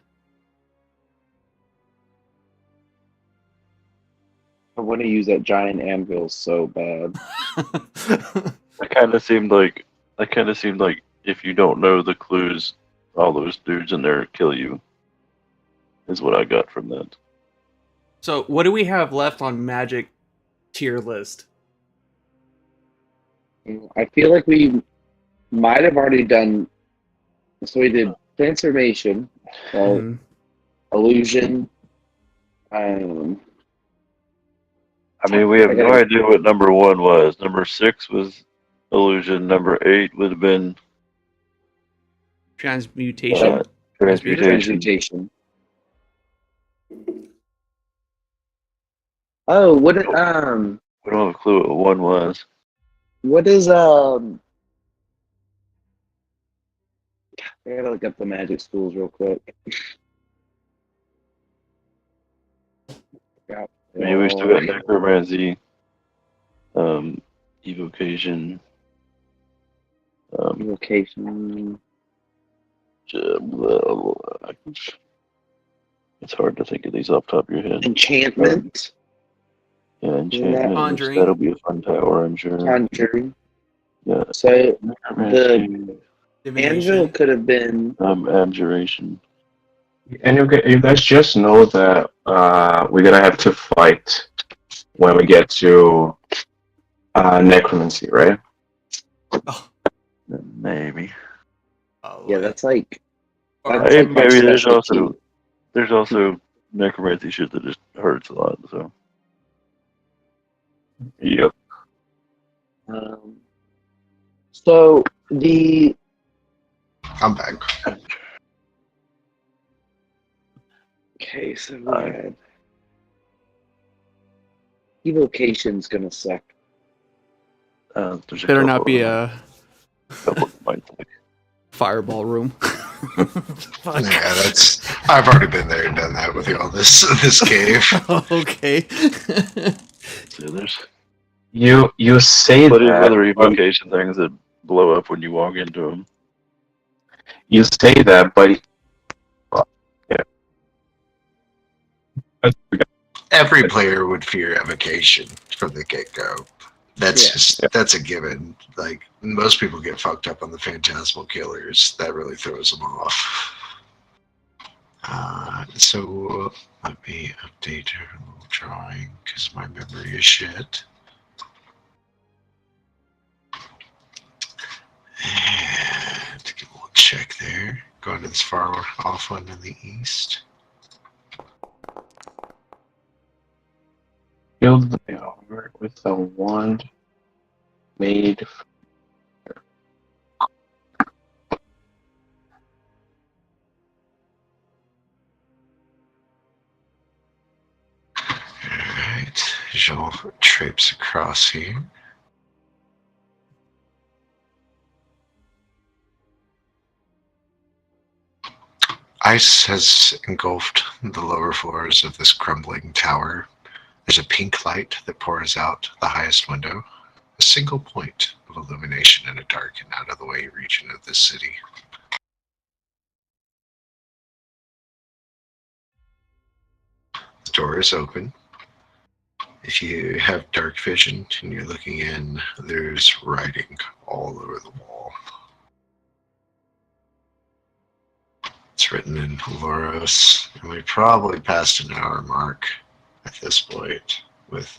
Speaker 3: I want to use that giant anvil so bad.
Speaker 5: That kind of seemed like if you don't know the clues, all those dudes in there kill you. Is what I got from that.
Speaker 4: So, what do we have left on magic tier list?
Speaker 3: I feel like we might have already done. So we did transformation, illusion.
Speaker 5: I mean, we have no idea what number 1 was. Number 6 was illusion. Number 8 would have been
Speaker 4: Transmutation.
Speaker 3: Transmutation. Oh, what?
Speaker 5: We don't have a clue what 1 was.
Speaker 3: What is I gotta look up the magic schools real quick.
Speaker 5: we still got necromancy, evocation,
Speaker 3: Evocation.
Speaker 5: It's hard to think of these off the top of your head.
Speaker 3: Enchantment.
Speaker 5: Yeah, enchantment.
Speaker 4: Conjuring.
Speaker 5: That'll be a fun tower, I'm sure.
Speaker 3: Conjuring.
Speaker 5: Yeah.
Speaker 3: So
Speaker 5: Necromancy,
Speaker 3: Angel could have been.
Speaker 5: abjuration.
Speaker 1: And you guys just know that we're gonna have to fight when we get to necromancy, right?
Speaker 5: Maybe.
Speaker 4: Oh,
Speaker 3: Yeah, that's like.
Speaker 4: Or-
Speaker 3: That's like my
Speaker 5: Maybe
Speaker 3: specialty.
Speaker 5: there's also necromancy shit that just hurts a lot. So
Speaker 1: Yep.
Speaker 3: So the
Speaker 2: I'm back.
Speaker 3: okay, so we had evocation's gonna suck.
Speaker 5: there's a
Speaker 4: better
Speaker 5: couple
Speaker 4: not be
Speaker 5: of
Speaker 4: a
Speaker 5: couple might like,
Speaker 4: fireball room. Fuck.
Speaker 2: Yeah, I've already been there and done that with y'all. This cave.
Speaker 4: Okay.
Speaker 5: so there's
Speaker 1: You say
Speaker 5: plenty of
Speaker 1: that,
Speaker 5: other evocation things that blow up when you walk into them.
Speaker 1: you say that, but
Speaker 2: Every player would fear evocation from the get-go. That's a given. Like, most people get fucked up on the phantasmal killers. That really throws them off. So let me update our little drawing because my memory is shit. And give a little check there. Going to this far off one in the east.
Speaker 1: build the tower with a wand made.
Speaker 2: Alright, Jean traipse across here. Ice has engulfed the lower floors of this crumbling tower. There's a pink light that pours out the highest window, a single point of illumination in a dark and out-of-the-way region of this city. The door is open. If you have dark vision and you're looking in, there's writing all over the wall. It's written in Loros, and we probably passed an hour mark at this point with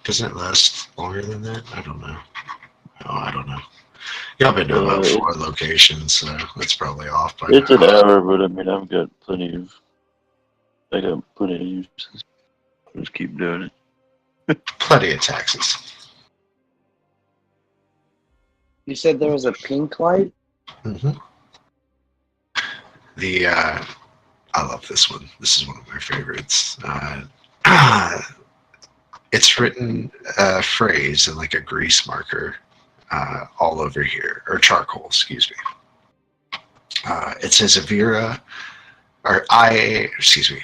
Speaker 2: doesn't it last longer than that? I don't know. Oh, I don't know. Y'all been to about 4 locations, so that's probably off by
Speaker 5: It's
Speaker 2: now.
Speaker 5: an hour, but I mean, I got plenty of uses. I'll just keep doing it.
Speaker 2: Plenty of taxes.
Speaker 3: You said there was a pink light?
Speaker 2: Mm-hmm. I love this one. This is one of my favorites. It's written a phrase in like a grease marker all over here, or charcoal, excuse me. It says Avira,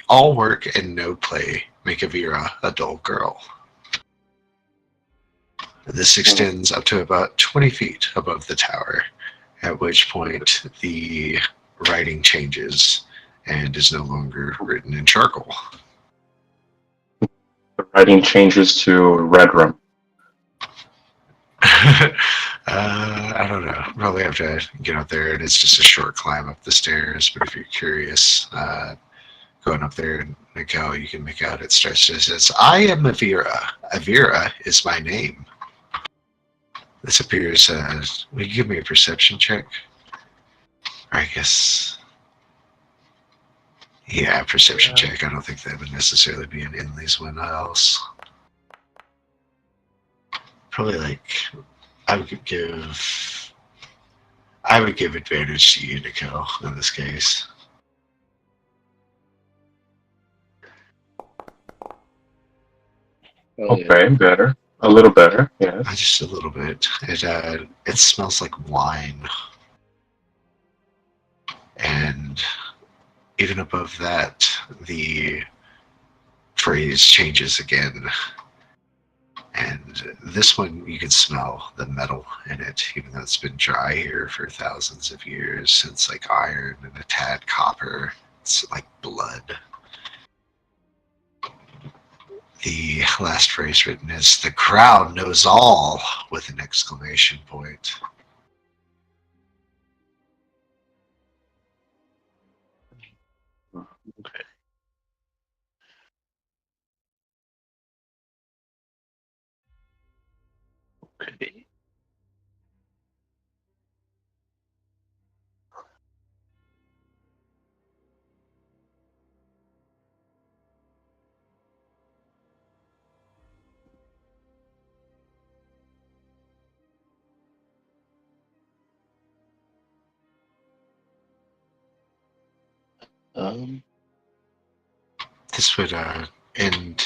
Speaker 2: all work and no play make Avira a dull girl. This extends up to about 20 feet above the tower, at which point the writing changes and is no longer written in charcoal.
Speaker 1: The writing changes to red rum.
Speaker 2: I don't know. Probably have to get up there, and it's just a short climb up the stairs. But if you're curious, going up there and Nicole, you can make out it starts to says, "I am Avira. Avira is my name." This appears as. Will you give me a perception check? I guess. Yeah, perception check. I don't think that would necessarily be an Inley's one else. Probably like I would give advantage to you, Nicole, in this case.
Speaker 3: Oh, yeah.
Speaker 1: Okay, better. A little better, yeah.
Speaker 2: Just a little bit. It smells like wine. And even above that, the phrase changes again. And this one, you can smell the metal in it, even though it's been dry here for thousands of years. Since like iron and a tad copper. It's like blood. The last phrase written is, "The crowd knows all," with an exclamation point.
Speaker 5: Okay. Okay. Um,
Speaker 2: This would end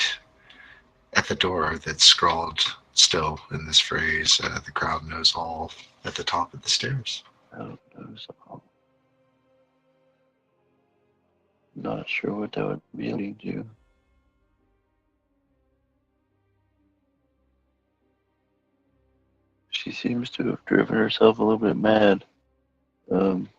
Speaker 2: at the door that's scrawled still in this phrase, "The crowd knows all," at the top of the stairs.
Speaker 5: I don't know. So not sure what that would be leading to. She seems to have driven herself a little bit mad. Um,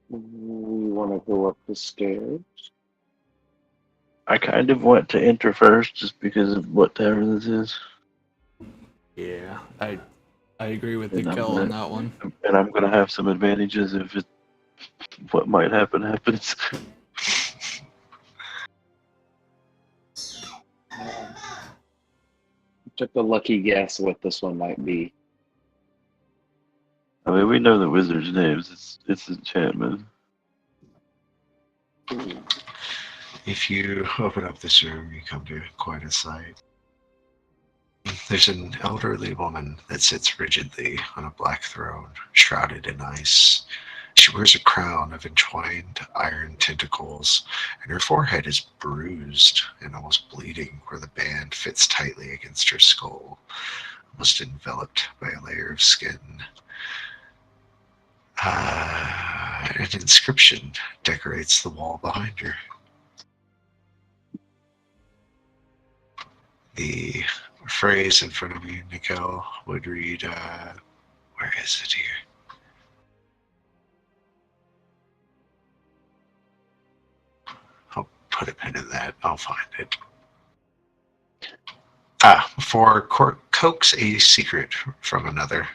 Speaker 3: We want to go up the stairs.
Speaker 5: I kind of want to enter first just because of what tavern this is.
Speaker 4: Yeah, I agree with
Speaker 5: And I'm
Speaker 4: Nickel on that one.
Speaker 5: And I'm gonna have some advantages if what might happen happens.
Speaker 3: Took a lucky guess what this one might be.
Speaker 5: I mean, we know the wizard's names. It's enchantment.
Speaker 2: If you open up this room, you come to quite a sight. There's an elderly woman that sits rigidly on a black throne, shrouded in ice. She wears a crown of entwined iron tentacles, and her forehead is bruised and almost bleeding where the band fits tightly against her skull, almost enveloped by a layer of skin. An inscription decorates the wall behind her. The phrase in front of you, Nicole, would read, where is it here? I'll put a pin in that. I'll find it. For coax a secret from another.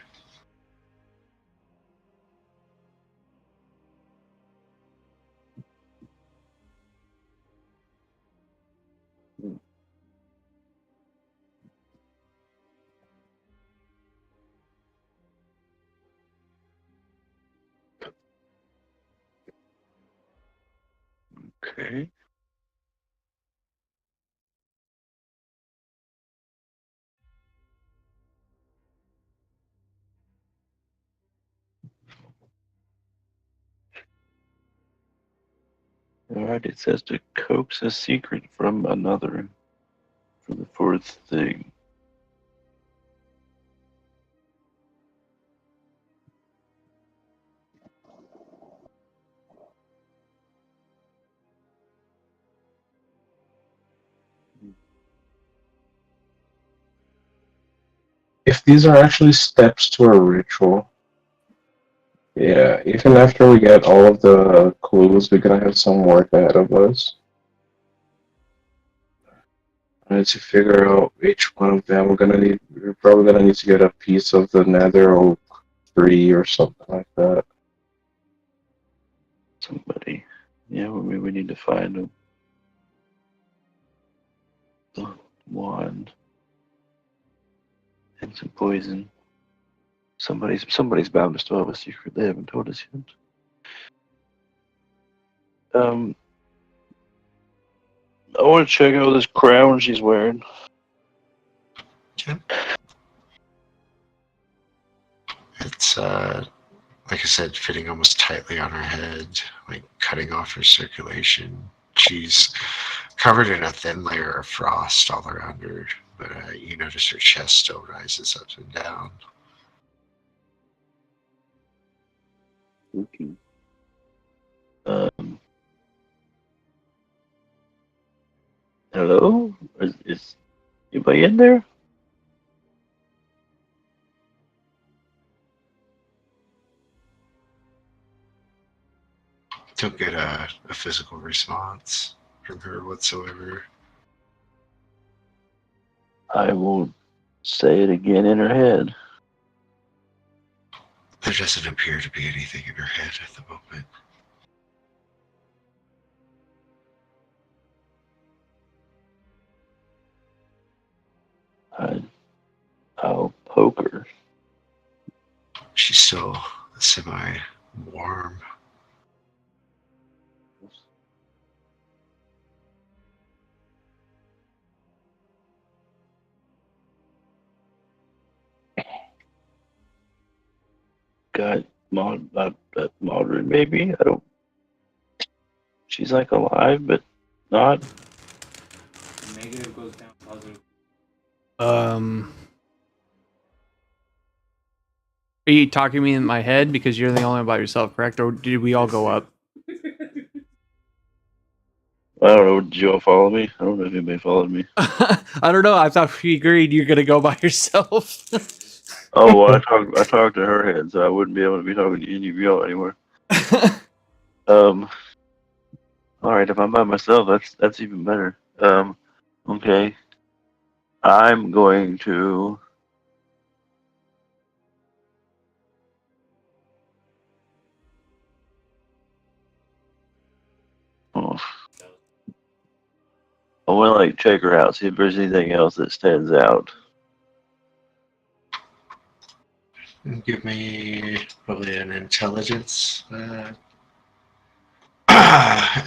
Speaker 5: Okay. Alright, it says to coax a secret from another for the fourth thing.
Speaker 1: If these are actually steps to a ritual, yeah, even after we get all of the clues, we're gonna have some work ahead of us. I need to figure out each one of them. We're probably gonna need to get a piece of the nether oak tree or something like that.
Speaker 5: Somebody. Yeah, we need to find the wand and some poison. Somebody's bound to still have a secret they haven't told us yet. I want to check out this crown she's wearing.
Speaker 2: Okay. It's, like I said, fitting almost tightly on her head, like cutting off her circulation. She's covered in a thin layer of frost all around her, but you notice her chest still rises up and down.
Speaker 5: Okay. Hello? Is anybody in there?
Speaker 2: Don't get a physical response from her whatsoever.
Speaker 5: I won't say it again in her head.
Speaker 2: There doesn't appear to be anything in her head at the moment.
Speaker 5: I'll poke her.
Speaker 2: She's still semi-warm.
Speaker 5: Got moderate, maybe. I don't. She's like alive, but not.
Speaker 4: Negative goes down positive. Are you talking to me in my head because you're the only one by yourself, correct? Or did we all go up?
Speaker 5: I don't know. Did you all follow me? I don't know if anybody followed me.
Speaker 4: I don't know. I thought we agreed you're gonna go by yourself.
Speaker 5: Oh, well, I talked to her head, so I wouldn't be able to be talking to any of y'all anymore. All right, if I'm by myself, that's even better. Okay. I'm going to. Oh, I want to like check her out, see if there's anything else that stands out.
Speaker 2: Give me probably an intelligence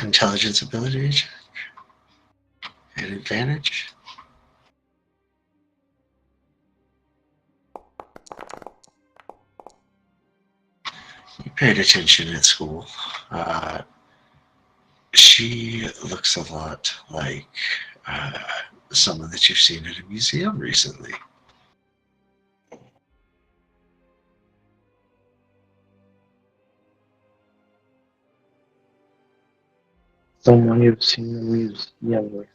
Speaker 2: intelligence ability check. An advantage. You paid attention at school. She looks a lot like someone that you've seen at a museum recently.
Speaker 1: Someone you've seen in the museum.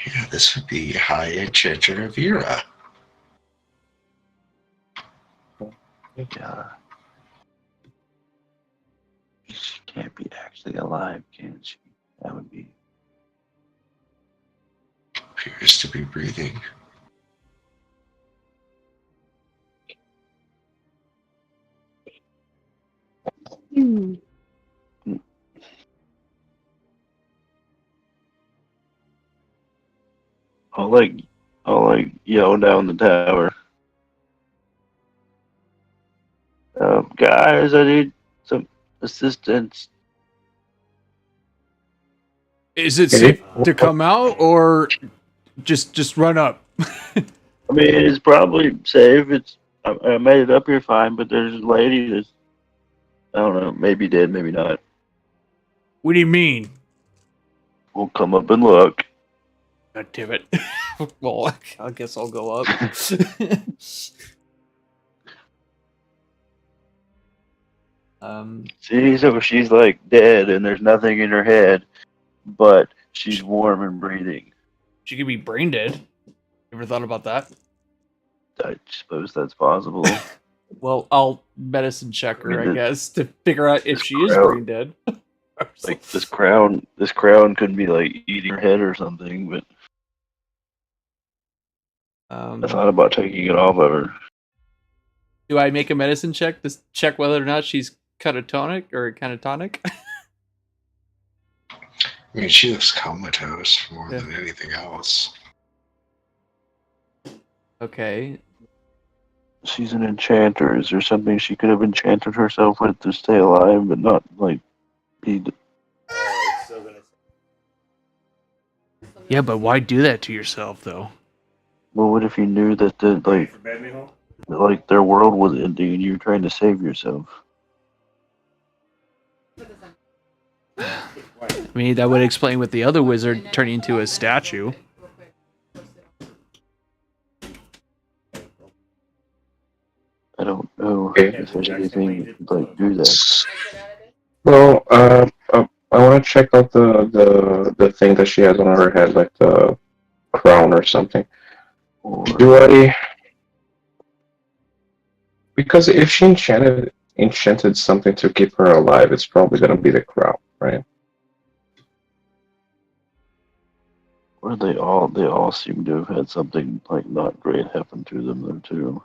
Speaker 2: Yeah, this would be High Enchanter Avira.
Speaker 5: Yeah. She can't be actually alive, can she? That would be.
Speaker 2: Appears to be breathing.
Speaker 5: I'll like yell down the tower. Guys, I need some assistance.
Speaker 4: Is it safe to come out or just run up?
Speaker 5: I mean, it's probably safe. I made it up here fine, but there's a lady that's, I don't know, maybe dead, maybe not.
Speaker 4: What do you mean?
Speaker 5: We'll come up and look.
Speaker 4: God damn it. Well, I guess I'll go up.
Speaker 5: See, so she's like dead and there's nothing in her head, but she's warm and breathing.
Speaker 4: She could be brain dead. Ever thought about that?
Speaker 5: I suppose that's possible.
Speaker 4: Well, I'll medicine check her, I
Speaker 5: I mean,
Speaker 4: guess, to figure out if she is
Speaker 5: crowd-
Speaker 4: brain dead.
Speaker 5: Like this crown could be like eating her head or something, but I thought about taking it off of her.
Speaker 4: Do I make a medicine check to check whether or not she's catatonic or catatonic?
Speaker 2: I mean, she looks comatose more
Speaker 4: Yeah.
Speaker 2: than anything else.
Speaker 4: Okay.
Speaker 5: She's an enchanter. Is there something she could have enchanted herself with to stay alive, but not like be?
Speaker 4: Yeah, but why do that to yourself, though?
Speaker 5: Well, what if you knew that like their world was ending and you were trying to save yourself?
Speaker 4: I mean, that would explain with the other wizard turning into a statue.
Speaker 5: there's anything like do that.
Speaker 1: Well, I want to check out the thing that she has on her head, like the crown or something.
Speaker 5: Or
Speaker 1: Do I? Because if she enchanted something to keep her alive, it's probably gonna be the crown, right?
Speaker 5: or they all seem to have had something like not great happen to them though too.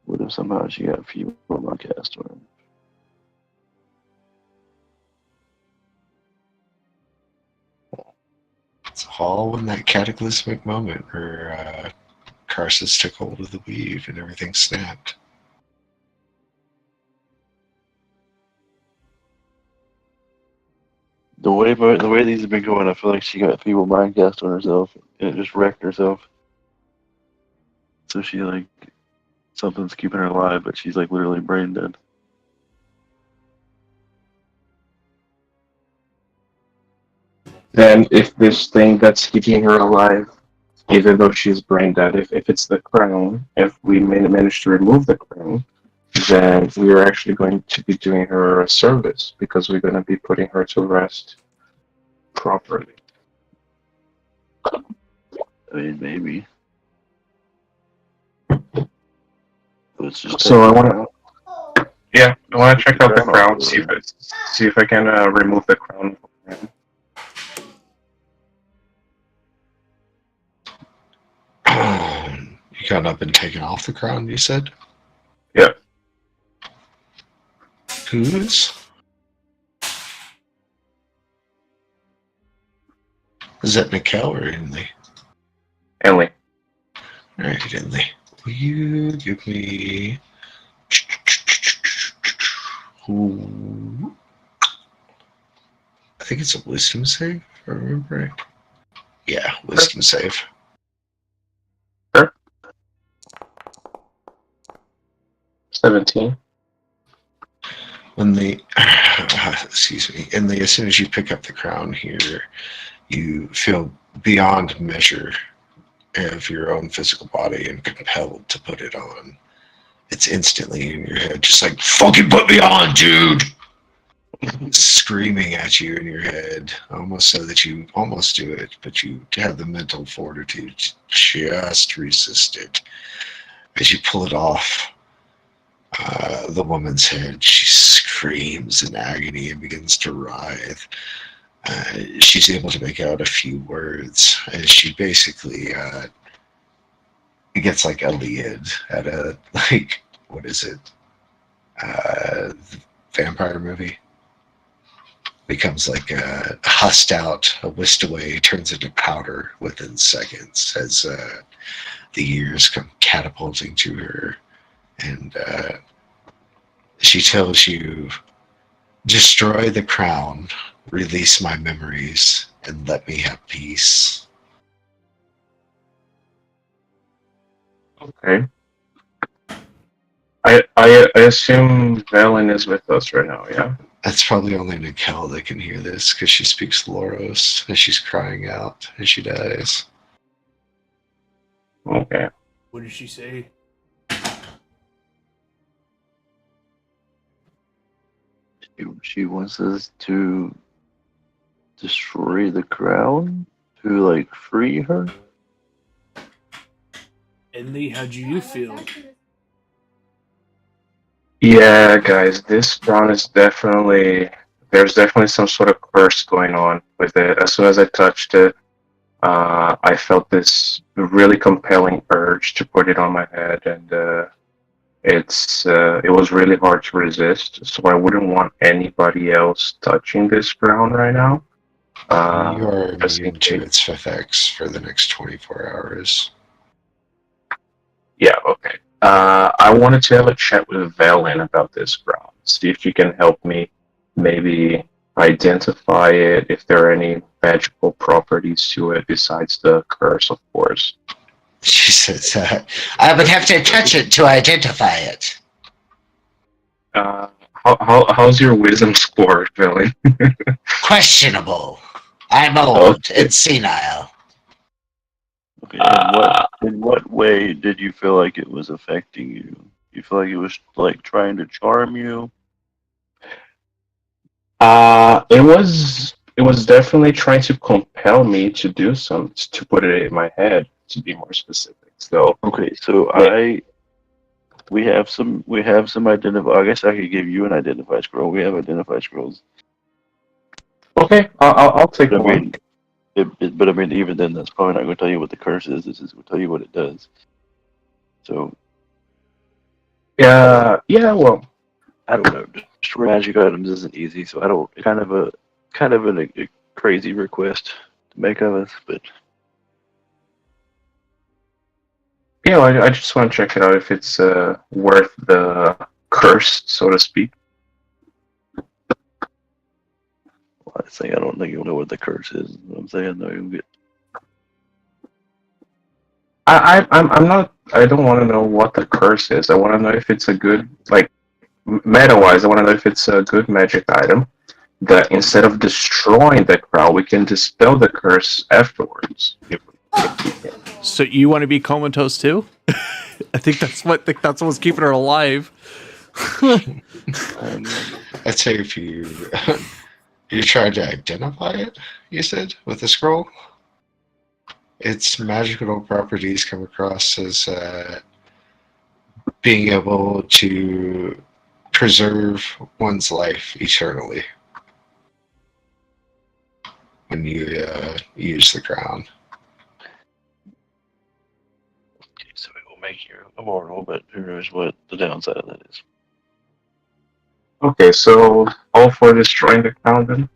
Speaker 5: What if somehow she got fever on my cast or
Speaker 2: It's all in that cataclysmic moment where Karsus took hold of the weave and everything snapped.
Speaker 5: the way these have been going, I feel like she got feeble mind cast on herself and it just wrecked herself. So she like something's keeping her alive, but she's like literally brain dead.
Speaker 1: Then if this thing that's keeping her alive, even though she's brain dead, if it's the crown, if we manage to remove the crown, then we are actually going to be doing her a service because we're going to be putting her to rest properly.
Speaker 5: I mean, maybe. Let's just
Speaker 1: So I
Speaker 5: take
Speaker 1: want
Speaker 5: it
Speaker 1: to,
Speaker 5: out.
Speaker 1: yeah, I want to check out the
Speaker 5: Crown
Speaker 1: crown,
Speaker 5: off,
Speaker 1: see if I can remove the crown.
Speaker 2: You got up and taken off the crown, you said?
Speaker 1: Yeah.
Speaker 2: Whose? Is that Nikel or Inley?
Speaker 1: Ellie.
Speaker 2: Alright, Inley. Will you give me... Ooh. I think it's a wisdom save, if I remember right. Yeah, wisdom save.
Speaker 1: Sure. 17.
Speaker 2: When the excuse me, as soon as you pick up the crown here, you feel beyond measure of your own physical body and compelled to put it on. It's instantly in your head, just like, fucking put me on, dude! Screaming at you in your head, almost so that you almost do it, but you have the mental fortitude to just resist it. As you pull it off the woman's head, she screams in agony and begins to writhe. She's able to make out a few words as she basically gets like a lead at a, like, what is it? Vampire movie. Becomes like hussed out, whisked away, turns into powder within seconds as the years come catapulting to her. And she tells you, destroy the crown, release my memories, and let me have peace.
Speaker 1: Okay. I assume Valen is with us right now, yeah?
Speaker 2: That's probably only Nikel that can hear this because she speaks Loros as she's crying out as she dies.
Speaker 1: Okay.
Speaker 4: What did she say?
Speaker 5: She wants us to destroy the crown to like free her.
Speaker 4: And Lee, how'd you feel?
Speaker 1: Yeah, guys, this crown is there's definitely some sort of curse going on with it. As soon as I touched it, I felt this really compelling urge to put it on my head, and it was really hard to resist. So I wouldn't want anybody else touching this crown right now.
Speaker 2: You are
Speaker 1: Just in
Speaker 2: immune to
Speaker 1: case.
Speaker 2: its effects for the next 24 hours.
Speaker 1: Yeah, okay. I wanted to have a chat with Valen about this crown. See if you can help me maybe identify it, if there are any magical properties to it besides the curse, of course.
Speaker 2: She says, I would have to touch it to identify it.
Speaker 1: How's your wisdom score, Valen?
Speaker 2: Questionable. I'm old and senile.
Speaker 5: Okay, in what way did you feel like it was affecting you? You feel like it was like trying to charm you?
Speaker 1: It was definitely trying to compel me to do some to put it in my head to be more specific. So
Speaker 5: Okay, so
Speaker 1: yeah.
Speaker 5: we have some identify. I guess I could give you an identify scroll. We have identify scrolls.
Speaker 1: Okay, I'll take
Speaker 5: But I
Speaker 1: one.
Speaker 5: mean, but I mean, even then, that's probably not going to tell you what the curse is. It's just going to tell you what it does. So
Speaker 1: Yeah, yeah. Well,
Speaker 5: I don't know. Destroy magic items isn't easy, so I don't. A crazy request to make of us, but
Speaker 1: yeah. I just want to check it out if it's worth the curse, so to speak.
Speaker 5: I say I don't think you'll know what the curse is. What I'm saying though, you'll get.
Speaker 1: I'm not. I don't want to know what the curse is. I want to know if it's a good, like, meta-wise. I want to know if it's a good magic item that instead of destroying the crown, we can dispel the curse afterwards. If we can.
Speaker 4: So you want to be comatose too? I think that's what's keeping her alive.
Speaker 2: I'd say if you tried to identify it, you said, with the scroll, its magical properties come across as being able to preserve one's life eternally when you use the crown.
Speaker 5: Okay, so it will make you immortal, but who knows what the downside of that is.
Speaker 1: Okay, so all for destroying the crown then?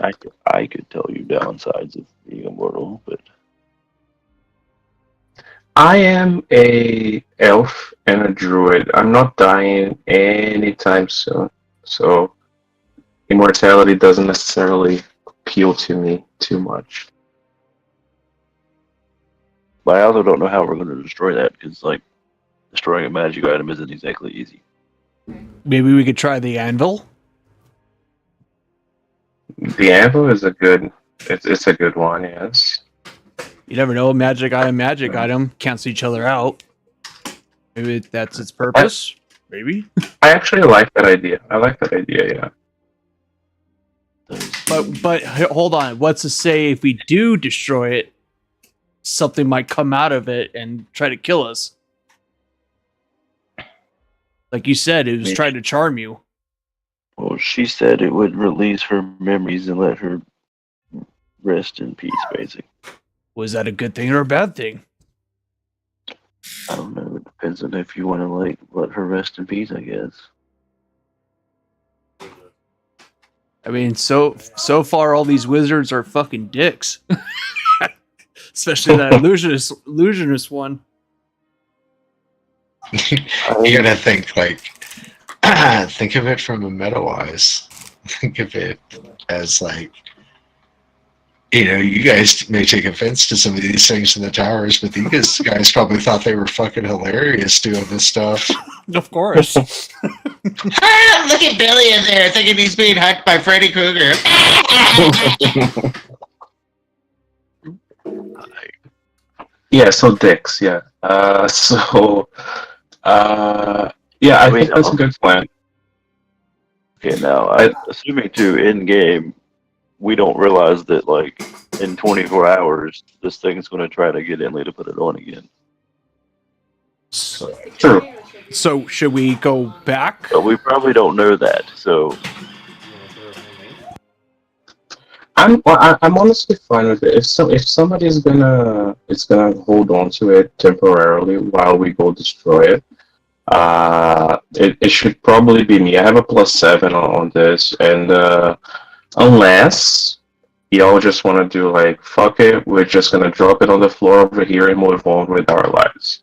Speaker 5: Like, I could tell you downsides of being immortal, but
Speaker 1: I am a elf and a druid. I'm not dying anytime soon, so immortality doesn't necessarily appeal to me too much.
Speaker 5: but I also don't know how we're going to destroy that because like destroying a magic item isn't exactly easy.
Speaker 4: Maybe we could try the anvil.
Speaker 1: The anvil is a good. It's a good one, yes.
Speaker 4: You never know. Magic item cancel each other out. Maybe that's its purpose. Maybe.
Speaker 1: I actually like that idea. I like that idea. Yeah.
Speaker 4: But hold on. What's to say if we do destroy it, something might come out of it and try to kill us? Like you said, it was trying to charm you.
Speaker 5: Well, she said it would release her memories and let her rest in peace, basically.
Speaker 4: Was that a good thing or a bad thing?
Speaker 5: I don't know. It depends on if you want to like let her rest in peace, I guess.
Speaker 4: I mean, so far all these wizards are fucking dicks. Especially that illusionist one.
Speaker 2: You gotta think like think of it from a meta-wise. Think of it as like, you know, you guys may take offense to some of these things in the towers, but these guys probably thought they were fucking hilarious doing this stuff.
Speaker 4: Of course.
Speaker 2: Ah, look at Billy in there thinking he's being hugged by Freddy Krueger.
Speaker 1: Yeah. So dicks. Yeah. Yeah. I think that's a good plan.
Speaker 5: Okay, now I'm assuming too in game, we don't realize that like in 24 hours this thing's going to try to get Inley to put it on again.
Speaker 1: True.
Speaker 4: So should we go back?
Speaker 5: But we probably don't know that. So
Speaker 1: I'm honestly fine with it. If somebody's gonna hold on to it temporarily while we go destroy it, it should probably be me. I have a +7 on this, and unless y'all just want to do like fuck it, we're just gonna drop it on the floor over here and move on with our lives.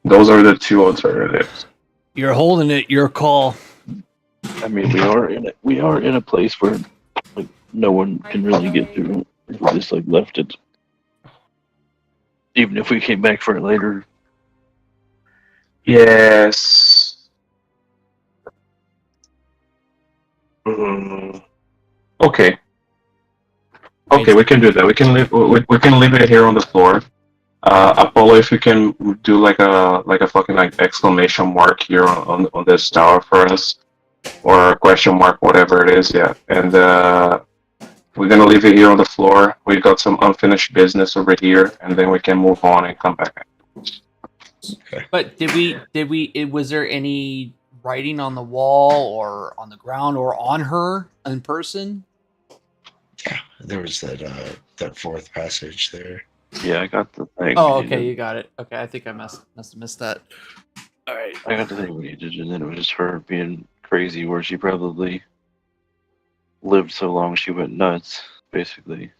Speaker 1: Those are the two alternatives.
Speaker 4: You're holding it. Your call.
Speaker 5: I mean, we are in a place where like no one can really get through. If we just like left it, even if we came back for it later.
Speaker 1: Yes. Okay. Okay, we can do that. We can leave it here on the floor. Apollo, if you can do like a fucking like exclamation mark here on this tower for us, or a question mark, whatever it is, yeah. And we're gonna leave it here on the floor. We got some unfinished business over here, and then we can move on and come back.
Speaker 4: But was there any writing on the wall or on the ground or on her in person?
Speaker 2: Yeah, there was that fourth passage there.
Speaker 5: Yeah, I got the thing.
Speaker 4: Oh,
Speaker 5: we
Speaker 4: okay,
Speaker 5: needed.
Speaker 4: you got it. Okay, I think I must have missed that. All right.
Speaker 5: I got the thing we needed, and then it was just her being crazy, where she probably lived so long she went nuts, basically.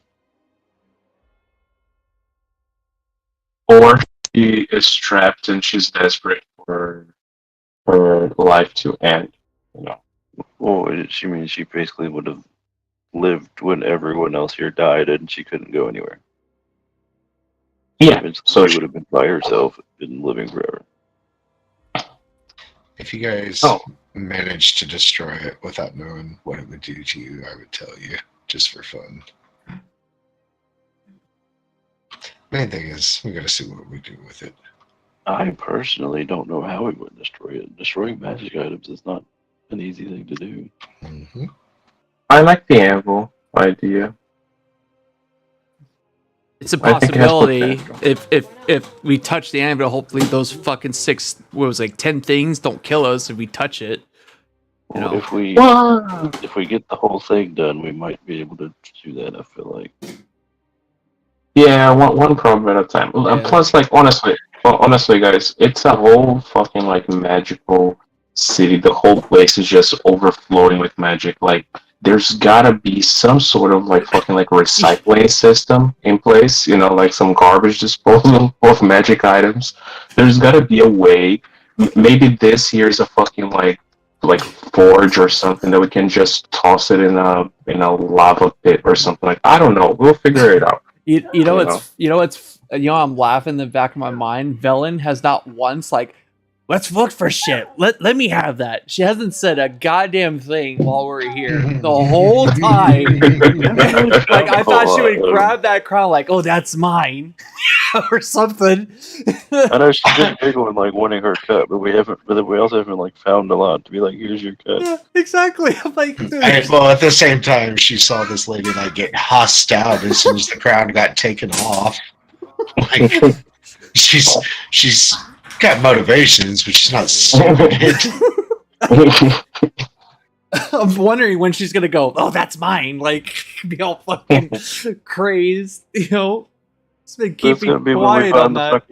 Speaker 1: Or she is trapped and she's desperate for her life to end. You know.
Speaker 5: Well, she means she basically would have lived when everyone else here died, and she couldn't go anywhere.
Speaker 1: Yeah.
Speaker 5: Eventually
Speaker 1: So
Speaker 5: she would have been by herself and living forever.
Speaker 2: If you guys
Speaker 1: Oh.
Speaker 2: managed to destroy it without knowing what it would do to you, I would tell you, just for fun. Main thing is, we gotta see what we do with it.
Speaker 5: I personally don't know how we would destroy it. Destroying magic items is not an easy thing to do.
Speaker 2: Mm-hmm.
Speaker 1: I like the anvil idea.
Speaker 4: It's a
Speaker 1: I think it has
Speaker 4: possibility.
Speaker 1: potential.
Speaker 4: If we touch the anvil, hopefully those fucking 10 things don't kill us if we touch it. You
Speaker 5: Well,
Speaker 4: know.
Speaker 5: if we get the whole thing done, we might be able to do that. I feel like.
Speaker 1: Yeah, one problem at a time.
Speaker 4: Yeah.
Speaker 1: Plus, like honestly, guys, it's a whole fucking like magical city. The whole place is just overflowing with magic. Like, there's gotta be some sort of like fucking like recycling system in place. You know, like some garbage disposal of magic items. There's gotta be a way. Maybe this here is a fucking like forge or something that we can just toss it in a lava pit or something like. I don't know. We'll figure it out.
Speaker 4: I'm laughing in the back of my mind. Velen has not once like, let's look for shit. Let me have that. She hasn't said a goddamn thing while we're here the whole time. Like, I thought she would grab that crown, like, oh, that's mine, or something.
Speaker 5: I know she's been giggling like wanting her cut, but we also haven't like found a lot to be like, here's your cut.
Speaker 4: Yeah, exactly. I'm like, dude.
Speaker 2: Well, at the same time, she saw this lady like get hussed out as soon as the crown got taken off. Like, she's got motivations, but she's not stupid.
Speaker 4: I'm wondering when she's gonna go, oh, that's mine. Like, be all fucking crazed, you know. It's been keeping quiet on that.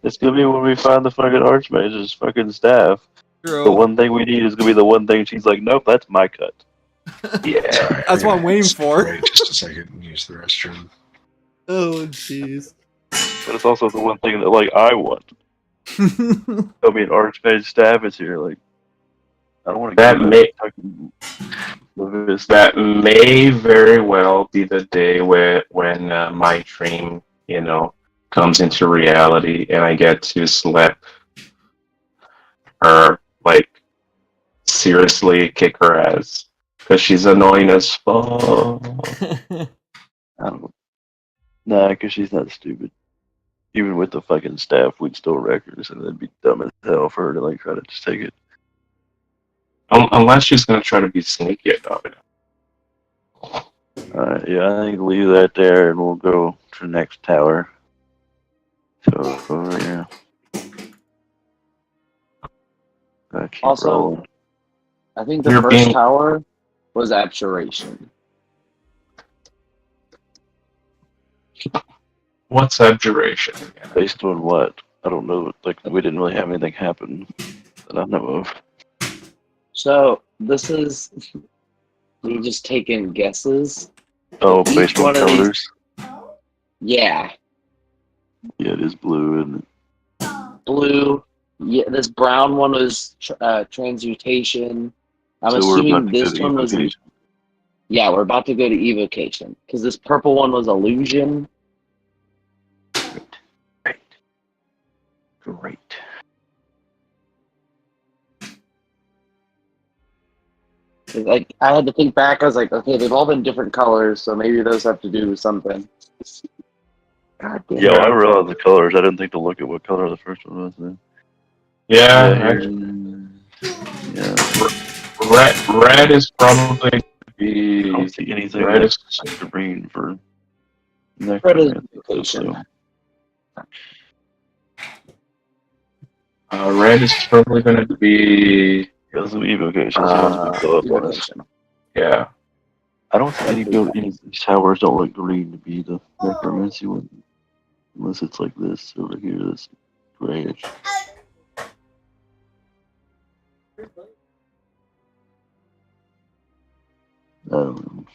Speaker 5: It's gonna be when we find the fucking archmage's fucking staff.
Speaker 4: True.
Speaker 5: The one thing we need is gonna be the one thing she's like, nope, that's my cut.
Speaker 1: Yeah,
Speaker 2: Sorry,
Speaker 4: That's what I'm waiting for.
Speaker 2: Wait just a second and use the restroom.
Speaker 4: Oh, jeez.
Speaker 5: But it's also the one thing that like I want. Tell me an archmage staff is here, like I don't want to
Speaker 1: that may very well be the day when my dream, you know, comes into reality and I get to slap her, like, seriously kick her ass because she's annoying as fuck.
Speaker 5: I don't know. Nah, because she's not stupid. Even with the fucking staff, we'd still wreck her, so that'd be dumb as hell for her to like try to just take it.
Speaker 1: Unless she's gonna try to be sneaky about it.
Speaker 5: Yeah, I think leave that there, and we'll go to the next tower. So over here.
Speaker 3: Also,
Speaker 5: rolling.
Speaker 3: I think the first tower was abjuration.
Speaker 1: What's abjuration?
Speaker 5: Based on what? I don't know. Like, we didn't really have anything happen that I know of.
Speaker 3: So this is me just taking guesses.
Speaker 5: Oh, based on colors?
Speaker 3: Yeah.
Speaker 5: Yeah, it is blue, and
Speaker 3: Blue. Yeah, this brown one was transmutation. I'm
Speaker 5: so
Speaker 3: assuming this one was. Yeah, we're about to go to evocation because this purple one was illusion.
Speaker 5: Great.
Speaker 3: Like, I had to think back. I was like, okay, they've all been different colors, so maybe those have to do with something. God damn
Speaker 5: Yeah,
Speaker 3: it.
Speaker 5: I realized the colors. I didn't think to look at what color the first one was. Then.
Speaker 1: Yeah,
Speaker 5: Yeah,
Speaker 1: actually,
Speaker 5: yeah.
Speaker 1: red is probably
Speaker 5: I
Speaker 1: be
Speaker 5: don't see anything
Speaker 1: red
Speaker 5: that's
Speaker 1: is
Speaker 5: green for
Speaker 3: Red is
Speaker 5: necromancy.
Speaker 3: vacation.
Speaker 1: red is probably gonna be
Speaker 5: Yeah, this will be evocation, so once we go up on us.
Speaker 3: Evocation.
Speaker 1: yeah.
Speaker 5: I don't see any of these towers don't look green to be the necromancy one. Unless it's like this over here, this grayish. I don't know.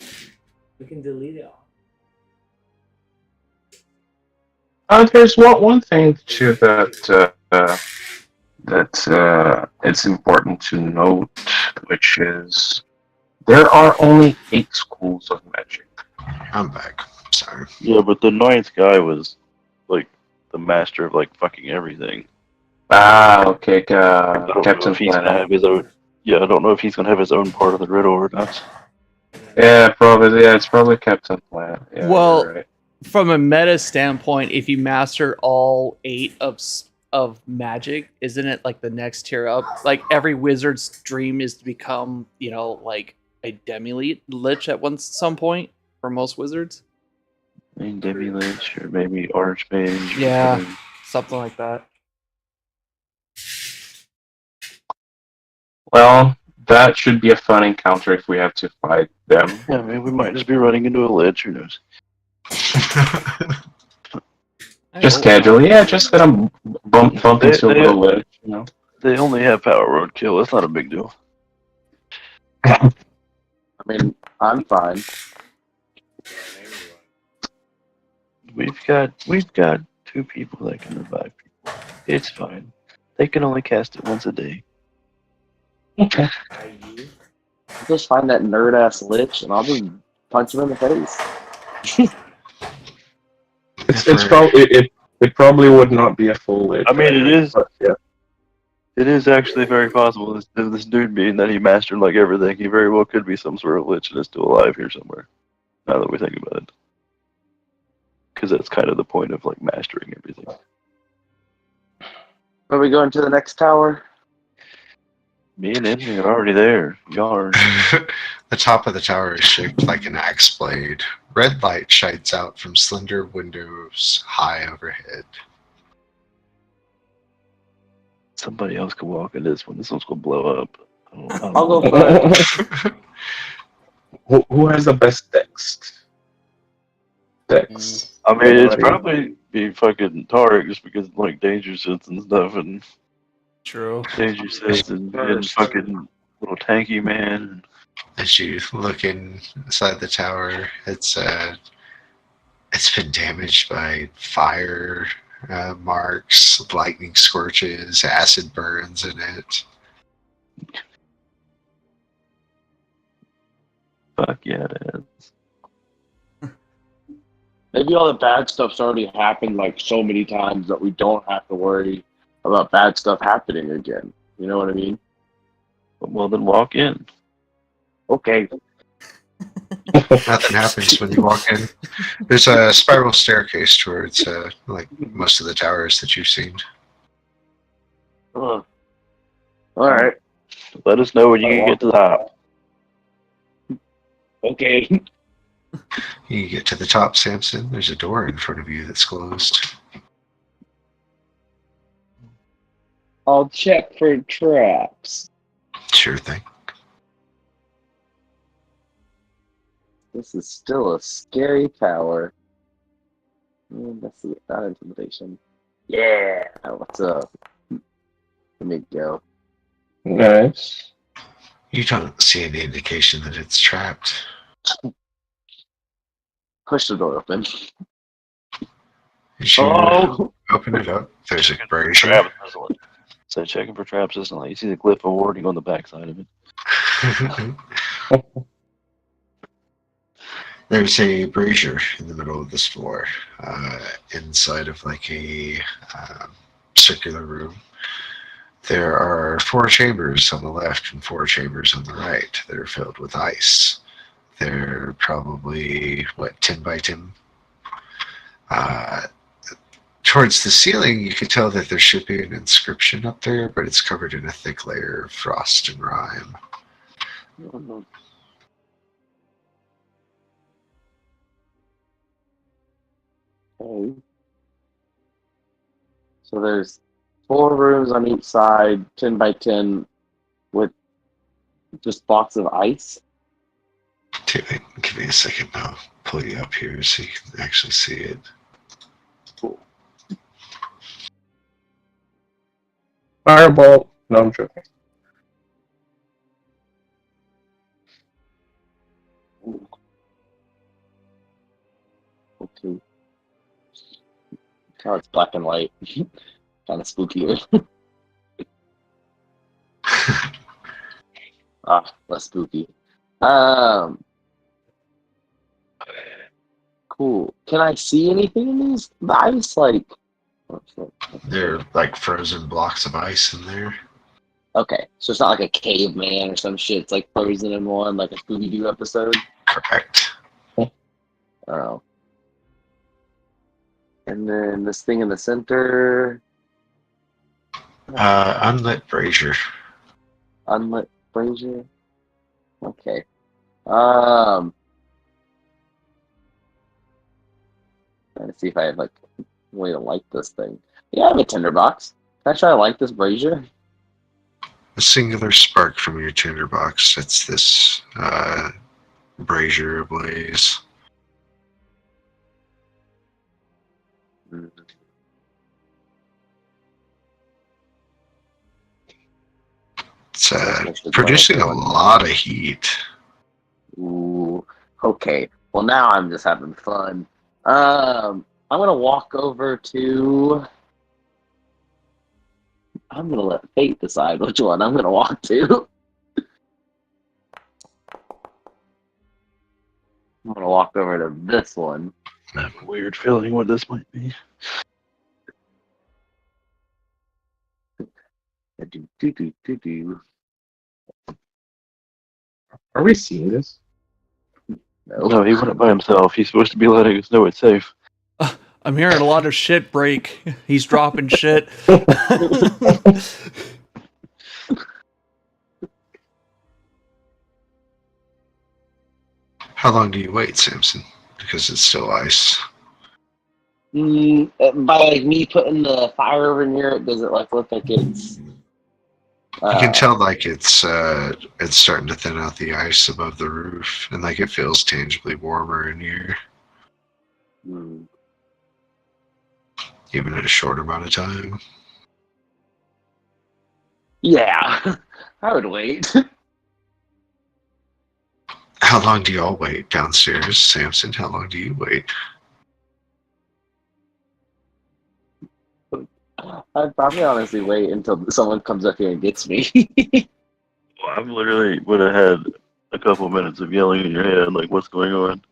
Speaker 4: We can delete it.
Speaker 1: There's one thing too that it's important to note, which is there are only 8 schools of magic.
Speaker 2: I'm back. Sorry.
Speaker 5: Yeah, but the ninth guy was like the master of like fucking everything.
Speaker 1: Ah, okay,
Speaker 5: I don't know
Speaker 1: Captain
Speaker 5: if he's gonna
Speaker 1: Planet.
Speaker 5: have his own. Yeah, I don't know if he's gonna have his own part of the riddle or not.
Speaker 1: Yeah, probably. Yeah, it's probably Captain Planet. Yeah,
Speaker 4: Well,
Speaker 1: you're right.
Speaker 4: From a meta standpoint, if you master all 8 of magic, isn't it like the next tier up? Like every wizard's dream is to become, like a demi-lich at some point for most wizards.
Speaker 5: I mean, Demi Lich or maybe Archmage. or
Speaker 4: Yeah.
Speaker 5: something.
Speaker 4: Something like that.
Speaker 1: Well, that should be a fun encounter if we have to fight them.
Speaker 5: Yeah, maybe we might just be running into a lich. Who knows?
Speaker 1: Just casually, yeah, just gonna bump into a little ledge, you know.
Speaker 5: They only have power roadkill. It's not a big deal.
Speaker 3: I mean, I'm fine.
Speaker 5: We've got 2 people that can revive people. It's fine. They can only cast it once a day.
Speaker 1: Okay.
Speaker 3: I'll just find that nerd ass lich and I'll just punch him in the face.
Speaker 1: It's probably it probably would not be a full ledge.
Speaker 5: I mean, it is.
Speaker 1: But, yeah.
Speaker 5: It is actually very possible. This dude being that he mastered like everything, he very well could be some sort of lich and is still alive here somewhere. Now that we think about it, because that's kind of the point of like mastering everything.
Speaker 3: Are we going to the next tower?
Speaker 5: Me and Emily are already there. Y'all are.
Speaker 2: The top of the tower is shaped like an axe blade. Red light shines out from slender windows high overhead.
Speaker 5: Somebody else could walk in this one. This one's gonna blow up.
Speaker 3: I'll go first.
Speaker 1: Who has the best dex? Dex.
Speaker 5: I mean, it's probably be fucking Tarek just because like danger sense and stuff, and
Speaker 4: True.
Speaker 5: danger sense and fucking little tanky man.
Speaker 2: As you look inside the tower, it's been damaged by fire marks, lightning scorches, acid burns in it.
Speaker 5: Fuck yeah, it is.
Speaker 3: Maybe all the bad stuff's already happened like so many times that we don't have to worry about bad stuff happening again. You know what I mean?
Speaker 5: Well, then walk in.
Speaker 3: Okay.
Speaker 2: Nothing happens when you walk in. There's a spiral staircase towards like most of the towers that you've seen.
Speaker 3: All right.
Speaker 5: Let us know when you can get to the top.
Speaker 3: Okay.
Speaker 2: You get to the top, Samson. There's a door in front of you that's closed.
Speaker 3: I'll check for traps.
Speaker 2: Sure thing.
Speaker 3: This is still a scary tower. Let's see, not intimidation. Yeah, what's up? Let me go.
Speaker 1: Nice.
Speaker 2: You don't see any indication that it's trapped.
Speaker 3: Push the door open.
Speaker 2: As you
Speaker 3: Oh!
Speaker 2: open it up, there's a brazier.
Speaker 5: Traps isn't it? So checking for traps isn't like you see the glyph of warding on the backside of it.
Speaker 2: There's a brazier in the middle of this floor, inside of like a circular room. There are 4 chambers on the left and 4 chambers on the right that are filled with ice. They're probably, 10 by 10? towards the ceiling, you can tell that there should be an inscription up there, but it's covered in a thick layer of frost and rime.
Speaker 3: Okay. So there's 4 rooms on each side, 10 by 10, with just blocks of ice.
Speaker 2: Give me a second. I'll pull you up here so you can actually see it.
Speaker 3: Cool.
Speaker 1: Fireball. No, I'm joking.
Speaker 3: Okay. Oh, it's black and white. Kind of spooky. Less spooky. Cool. Can I see anything in these? The ice, like.
Speaker 2: There are like frozen blocks of ice in there.
Speaker 3: Okay, so it's not like a caveman or some shit. It's like frozen in one, like a Scooby Doo episode.
Speaker 2: Correct.
Speaker 3: Oh. And then this thing in the center.
Speaker 2: Unlit brazier.
Speaker 3: Unlit brazier. Okay. Trying to see if I have like a way to light this thing. Yeah, I have a tinderbox. Can I try to light this brazier?
Speaker 2: A singular spark from your tinderbox sets this brazier ablaze. It's producing a lot of heat.
Speaker 3: Ooh. Okay. Well, now I'm just having fun. I'm gonna walk over to. I'm gonna let fate decide which one I'm gonna walk to. I'm gonna walk over to this one.
Speaker 5: I have a weird feeling what this might be.
Speaker 3: Do.
Speaker 1: Are we seeing this?
Speaker 5: No, he went by himself. He's supposed to be letting us know it's safe.
Speaker 4: I'm hearing a lot of shit break. He's dropping shit.
Speaker 2: How long do you wait, Samson? Because it's still ice.
Speaker 3: By like me putting the fire over near it, does it like look like it's?
Speaker 2: You can tell like it's starting to thin out the ice above the roof, and like it feels tangibly warmer in here, even in a short amount of time.
Speaker 3: Yeah, I would wait.
Speaker 2: How long do y'all wait downstairs, Samson? How long do you wait?
Speaker 3: I'd probably honestly wait until someone comes up here and gets me.
Speaker 5: Well, I literally would have had a couple minutes of yelling in your head, like, what's going on?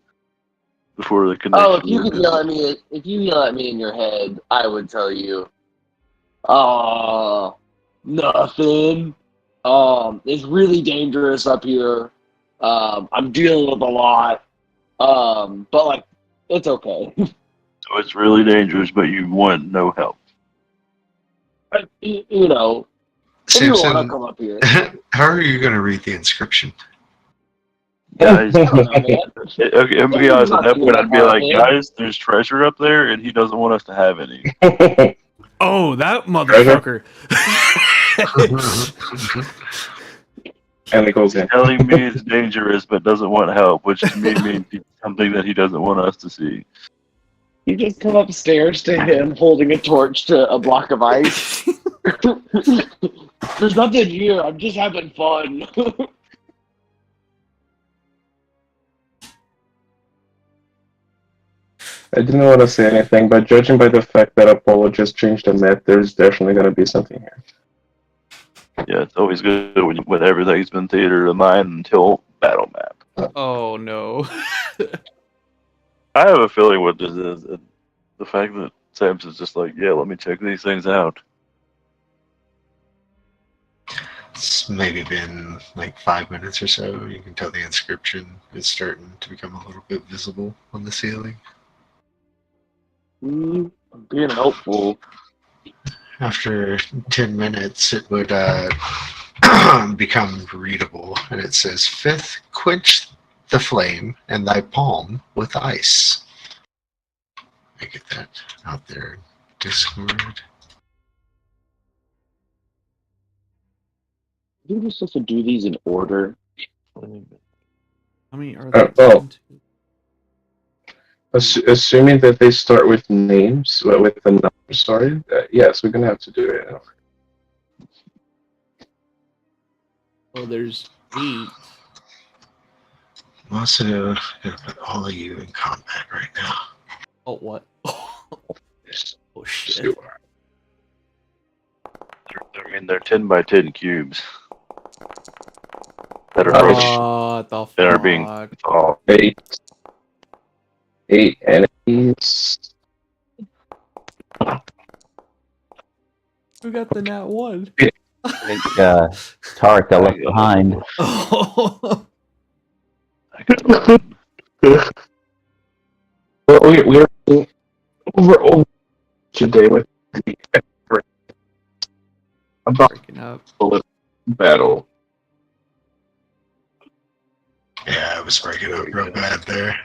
Speaker 5: Before the connection.
Speaker 3: Oh, if you could yell at me, if you yell at me in your head, I would tell you, nothing. It's really dangerous up here. I'm dealing with a lot. But like, it's okay.
Speaker 5: So it's really dangerous, but you want no help.
Speaker 3: You know, if you want to
Speaker 2: Samson,
Speaker 3: come up here.
Speaker 2: how are you going to read the inscription?
Speaker 5: Guys,
Speaker 3: I don't know, man.
Speaker 5: okay, I'm be honest, at that point I'd be like, guys, there's treasure up there, and he doesn't want us to have any.
Speaker 4: Oh, that motherfucker.
Speaker 1: And it goes in.
Speaker 5: Telling me it's dangerous, but doesn't want help, which to me means it's something that he doesn't want us to see.
Speaker 3: You just come upstairs to him holding a torch to a block of ice. There's nothing here. I'm just having fun.
Speaker 1: I didn't want to say anything, but judging by the fact that Apollo just changed the map, there's definitely going to be something here.
Speaker 5: Yeah, it's always good when everything's been theater of mind until battle map.
Speaker 4: Oh, no.
Speaker 5: I have a feeling what this is. The fact that Samson's just like, yeah, let me check these things out.
Speaker 2: It's maybe been like 5 minutes or so. You can tell the inscription is starting to become a little bit visible on the ceiling.
Speaker 3: I'm being helpful.
Speaker 2: After 10 minutes, it would become readable, and it says, "Fifth, quench the flame and thy palm with ice." I get that out there in Discord.
Speaker 3: You're just supposed to do these in order.
Speaker 4: How many are there?
Speaker 1: well,
Speaker 4: One, two-
Speaker 1: assuming that they start with names, with the number, sorry, yes, we're gonna have to do it.
Speaker 4: Oh, there's 8.
Speaker 2: I'm also gonna put all of you in combat right now.
Speaker 4: Oh, what? Oh, shit.
Speaker 1: Sure.
Speaker 5: I mean, they're 10 by 10 cubes that are being,
Speaker 4: Oh, the fuck.
Speaker 5: that are being all
Speaker 1: 8 enemies.
Speaker 4: Who got the nat 1?
Speaker 6: I think Tarek got left behind.
Speaker 4: Oh.
Speaker 5: I got
Speaker 1: Well, we're over today with the about
Speaker 4: Breaking up.
Speaker 1: bullet battle.
Speaker 2: Yeah, I was breaking up real bad there.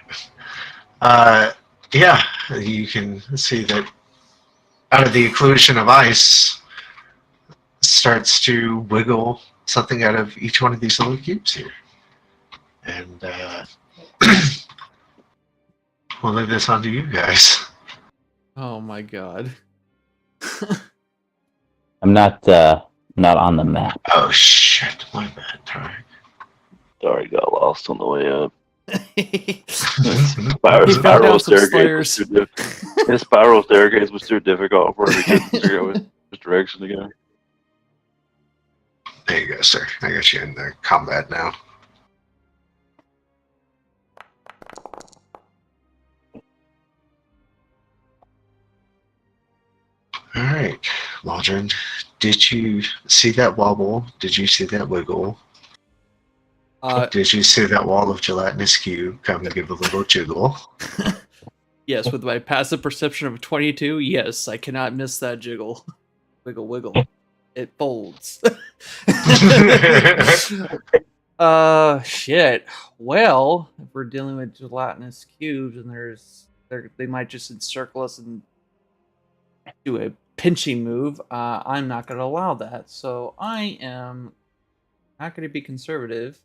Speaker 2: Yeah, you can see that out of the occlusion of ice starts to wiggle something out of each one of these little cubes here. And we'll leave this on to you guys.
Speaker 4: Oh my god.
Speaker 6: I'm not on the map.
Speaker 2: Oh shit, my bad, Tarek.
Speaker 5: Sorry, got lost on the way up.
Speaker 4: He
Speaker 5: Spiral
Speaker 4: found out some
Speaker 5: staircase was too his spiral staircase was too difficult for him to get figure out which direction to go.
Speaker 2: There you go, sir. I got you in the combat now. All right, Waldron, did you see that wobble? Did you see that wiggle? Did you see that wall of gelatinous cube come and give a little jiggle?
Speaker 4: Yes, with my passive perception of 22, yes, I cannot miss that jiggle. Wiggle, wiggle. It folds. Shit. Well, if we're dealing with gelatinous cubes and they might just encircle us and do a pinching move, I'm not going to allow that. So I am not going to be conservative.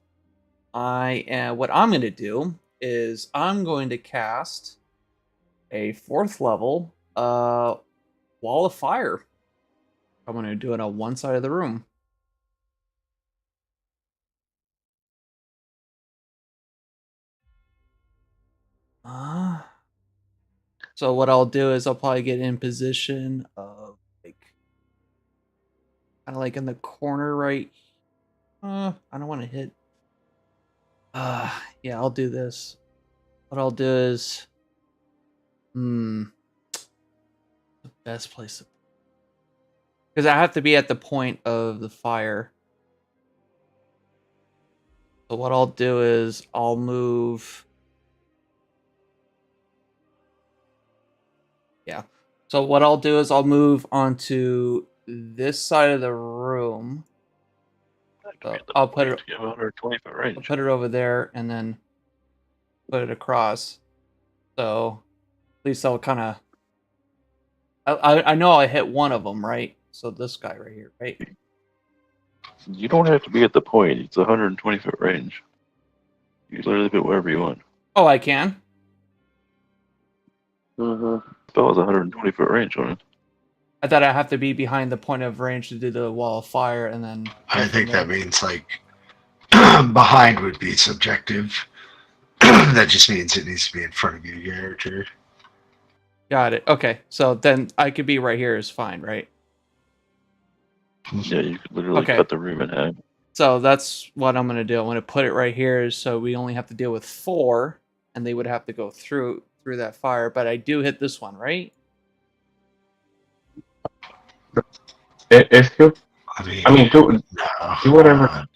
Speaker 4: What I'm going to do is I'm going to cast a 4th level wall of fire. I'm going to do it on one side of the room. So what I'll do is I'll probably get in position of kind of like in the corner right. I don't want to hit. Yeah, I'll do this. What I'll do is, the best place to, because I have to be at the point of the fire. So what I'll do is I'll move. Yeah. So what I'll do is I'll move onto this side of the room. So I'll put it.
Speaker 5: 120-foot range.
Speaker 4: I'll put it over there and then put it across. So at least I'll kind of. I know I hit one of them, right? So this guy right here, right?
Speaker 5: You don't have to be at the point. It's 120-foot range. You can literally put wherever you want.
Speaker 4: Oh, I can.
Speaker 5: Spell has 120-foot range on it.
Speaker 4: I thought I have to be behind the point of range to do the wall of fire, and then.
Speaker 2: I think that means like behind would be subjective. That just means it needs to be in front of your character.
Speaker 4: Got it. Okay, so then I could be right here is fine, right?
Speaker 5: Yeah, you could literally
Speaker 4: Okay.
Speaker 5: cut the room in half.
Speaker 4: So that's what I'm gonna do. I'm gonna put it right here, so we only have to deal with 4, and they would have to go through that fire. But I do hit this one, right?
Speaker 1: If you, I mean, do
Speaker 2: no,
Speaker 1: whatever.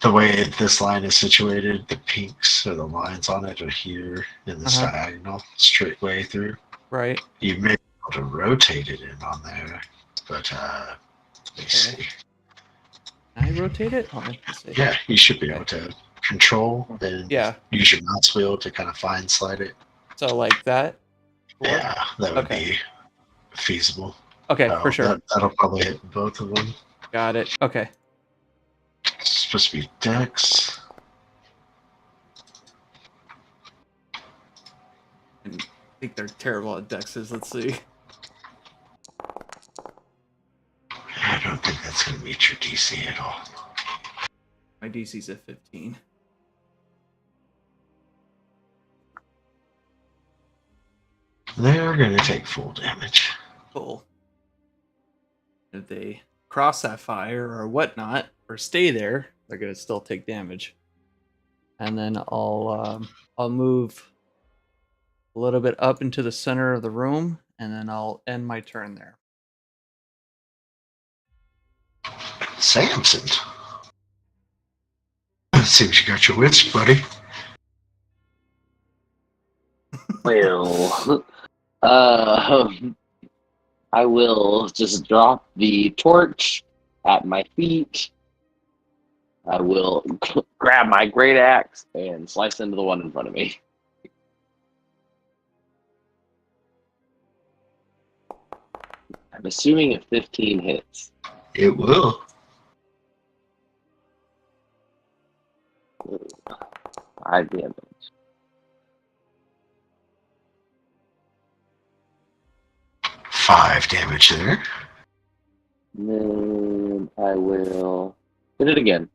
Speaker 2: The way this line is situated, the pinks or the lines on it are here in this diagonal, straight way through.
Speaker 4: Right.
Speaker 2: You may able to rotate it in on there, but let me see.
Speaker 4: Can I rotate it? Oh, let's see.
Speaker 2: Yeah, you should be able to control and
Speaker 4: Yeah.
Speaker 2: use your mouse wheel to kind of fine slide it.
Speaker 4: So like that.
Speaker 2: Yeah, that would
Speaker 4: Okay.
Speaker 2: be feasible.
Speaker 4: Okay,
Speaker 2: Oh,
Speaker 4: for sure.
Speaker 2: That'll probably hit both of them.
Speaker 4: Got it. Okay.
Speaker 2: It's supposed to be Dex.
Speaker 4: I think they're terrible at dexes. Let's see.
Speaker 2: I don't think that's going to meet your DC at all.
Speaker 4: My DC's at 15.
Speaker 2: They're going to take full damage.
Speaker 4: Cool. If they cross that fire or whatnot, or stay there, they're gonna still take damage. And then I'll move a little bit up into the center of the room, and then I'll end my turn there.
Speaker 2: Samson. Seems you got your wits, buddy.
Speaker 3: Well, I will just drop the torch at my feet. I will grab my great axe and slice into the one in front of me. I'm assuming a 15 hits.
Speaker 2: It will.
Speaker 3: Ooh, 5 damage.
Speaker 2: Five damage there.
Speaker 3: And then I will hit it again.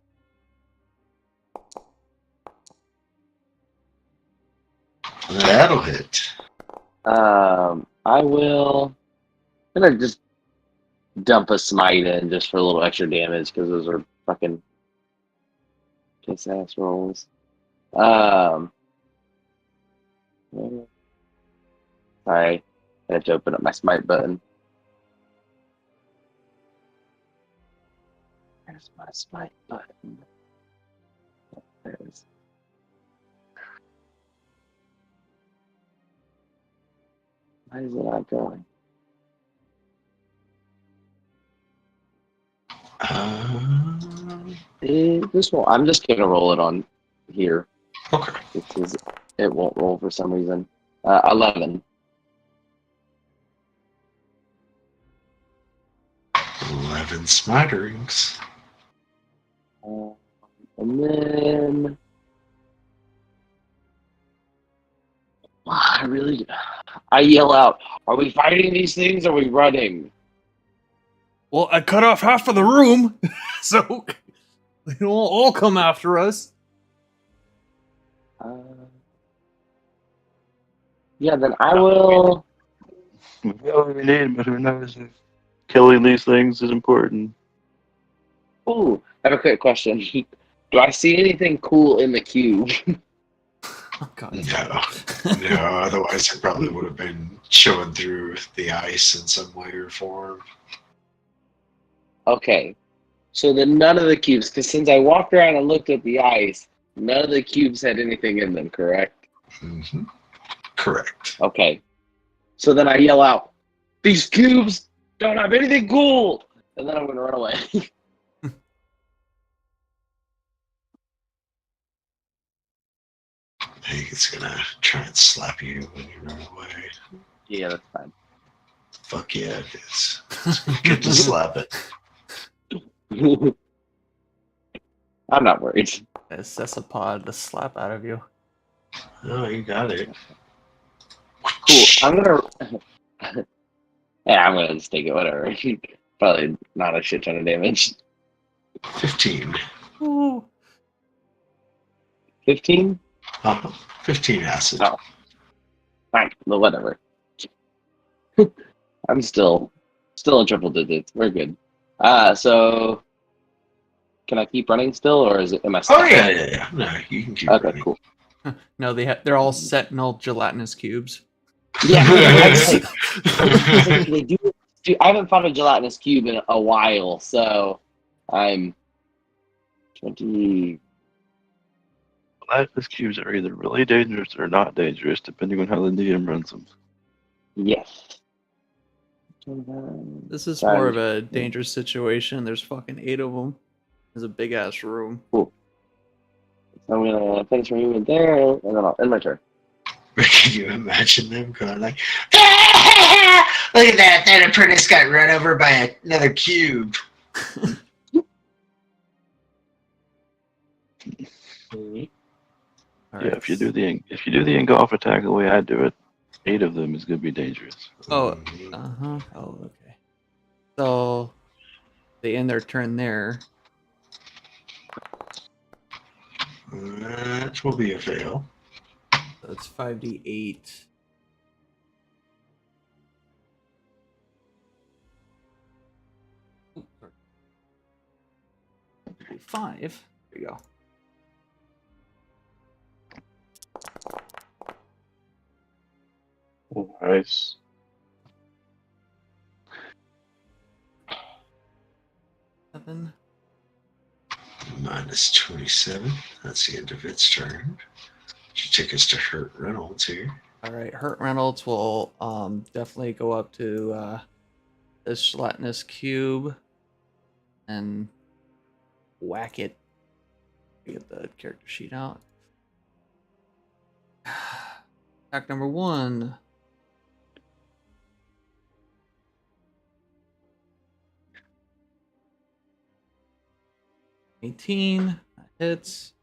Speaker 2: That'll hit.
Speaker 3: I will. I'm gonna just dump a smite in just for a little extra damage because those are fucking kiss ass rolls. Sorry, I had to open up my smite button. There's my smite button. There's. Why is it not going? This one, I'm just gonna roll it on here
Speaker 2: Okay.
Speaker 3: because it won't roll for some reason. 11.
Speaker 2: 11 smatterings.
Speaker 3: And then I yell out, "Are we fighting these things? Or are we running?"
Speaker 4: Well, I cut off half of the room, so they don't all come after us.
Speaker 3: Yeah, then I will.
Speaker 5: We got what we need, but who knows if killing these things is important.
Speaker 3: Ooh, I have a quick question. Do I see anything cool in the cube?
Speaker 4: Oh, God.
Speaker 2: No, otherwise it probably would have been showing through the ice in some way or form.
Speaker 3: Okay, so then none of the cubes, because since I walked around and looked at the ice, none of the cubes had anything in them, correct?
Speaker 2: Mm-hmm. Correct.
Speaker 3: Okay, so then I yell out, "These cubes don't have anything cool!" And then I'm going to run away.
Speaker 2: I think it's gonna try and slap you when you run away.
Speaker 3: Yeah, that's fine.
Speaker 2: Fuck yeah, it is. Get to slap it.
Speaker 3: I'm not worried.
Speaker 4: A cephalopod to slap out of you.
Speaker 2: Oh, you got it.
Speaker 3: Cool. I'm gonna. Yeah, I'm gonna just take it. Whatever. Probably not a shit ton of damage.
Speaker 2: 15.
Speaker 4: Ooh.
Speaker 3: 15.
Speaker 2: 15 acid.
Speaker 3: Oh. Fine. Well, whatever. I'm still in triple digits. We're good. So can I keep running still, or am I stuck?
Speaker 2: Oh yeah. No, you can keep
Speaker 3: Okay,
Speaker 2: running.
Speaker 3: cool.
Speaker 4: No, they're all sentinel gelatinous cubes.
Speaker 3: Yeah, they do. I haven't found a gelatinous cube in a while, so I'm 20.
Speaker 5: Gelatinous cubes are either really dangerous or not dangerous, depending on how the DM runs them.
Speaker 3: Yes.
Speaker 4: This is more of a dangerous situation. There's fucking 8 of them. There's a big ass room.
Speaker 3: Cool. So I'm gonna place Rime there, and then I'll end my turn.
Speaker 2: Can you imagine them going like, "Ah, look at that, that apprentice got run over by another cube."
Speaker 4: All
Speaker 5: Yeah, if you do the engulf attack the way I do it, 8 of them is gonna be dangerous.
Speaker 4: Oh, Oh, okay. So they end their turn there.
Speaker 2: That will be a fail.
Speaker 4: So it's 5d8. Ooh, sorry. 5. There you go.
Speaker 1: Oh, nice.
Speaker 4: Seven.
Speaker 2: Minus 27. That's the end of its turn. Should take us to Hurt Reynolds here.
Speaker 4: All right, Hurt Reynolds will definitely go up to this gelatinous cube and whack it. Get the character sheet out. Attack number 1. $18. That hits.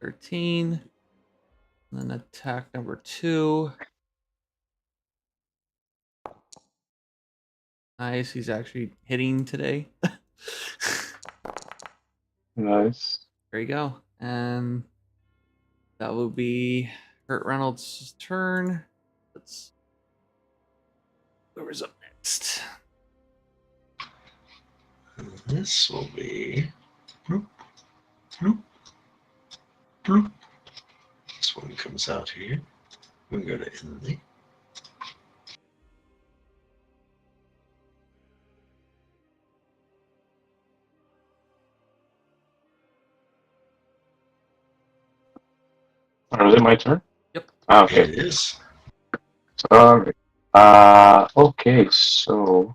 Speaker 4: 13. And then attack number 2. Nice. He's actually hitting today.
Speaker 1: Nice.
Speaker 4: There you go. And that will be Hurt Reynolds' turn. Let's. Whoever's up next.
Speaker 2: This will be. Bloop, bloop, bloop. This one comes out here. We can go to Inley.
Speaker 1: Oh, is it my turn?
Speaker 4: Yep.
Speaker 1: Ah, okay.
Speaker 2: It is.
Speaker 1: Sorry. Okay, so.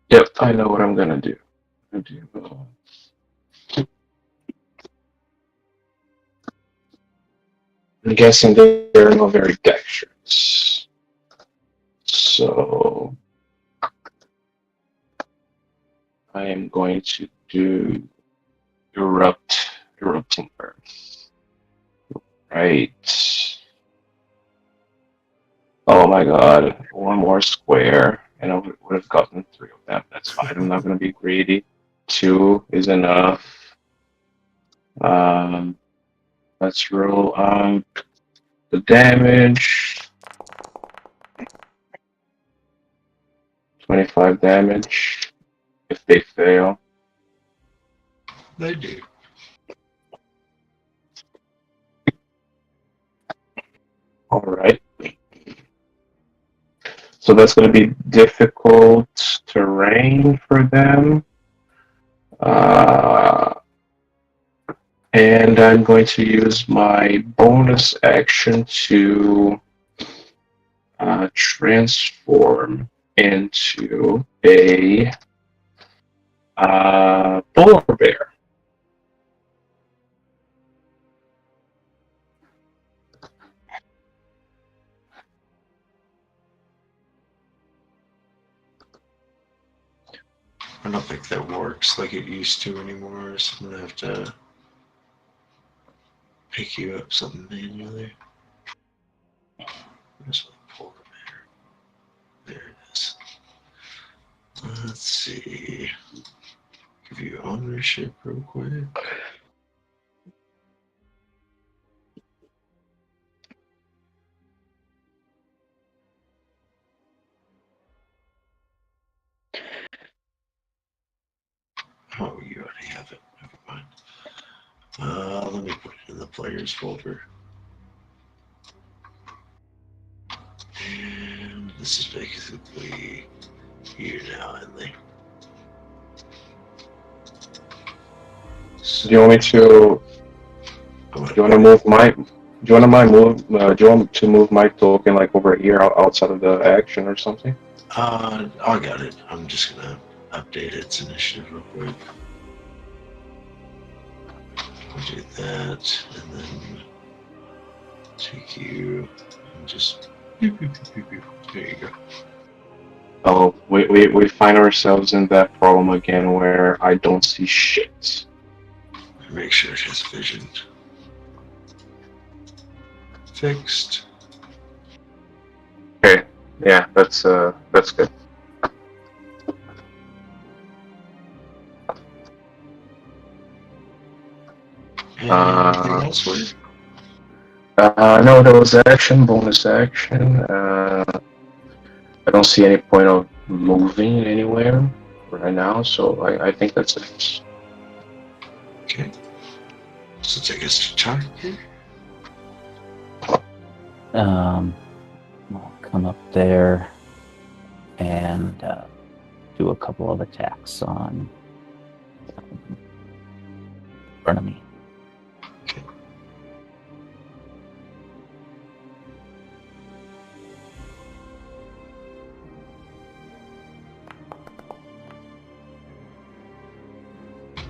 Speaker 1: Yep, I know what I'm gonna do. I'm guessing they're not very dexterous. So. I am going to do erupting earth. Right. Oh my god, one more square, and I would have gotten 3 of them. That's fine, I'm not going to be greedy. 2 is enough. Let's roll out the damage. 25 damage if they fail.
Speaker 2: They do.
Speaker 1: Alright. So that's going to be difficult terrain for them. And I'm going to use my bonus action to transform into a polar bear.
Speaker 2: I don't think that works like it used to anymore, so I'm gonna have to pick you up something manually. This one, polar bear. There it is. Let's see. Give you ownership real quick. Oh, you already have it. Never mind. Let me put it in the players folder. And this is basically you now, Henley.
Speaker 1: Do you want me to? Do you want to move my? Do you want to mind move? Do you want to move my token like over here outside of the action or something?
Speaker 2: I got it. I'm just gonna update its initiative real quick. I'll do that, and then take you and just. Beep, beep, beep, beep, beep. There you go.
Speaker 1: Oh, we find ourselves in that problem again where I don't see shit.
Speaker 2: Make sure it has vision. Fixed.
Speaker 1: Okay, yeah, that's good.
Speaker 2: Anything else for you?
Speaker 1: No, there was action, bonus action. I don't see any point of moving anywhere right now, so I think that's it.
Speaker 2: Okay. So take us to target.
Speaker 6: I'll come up there and do a couple of attacks on front of me.
Speaker 2: Okay.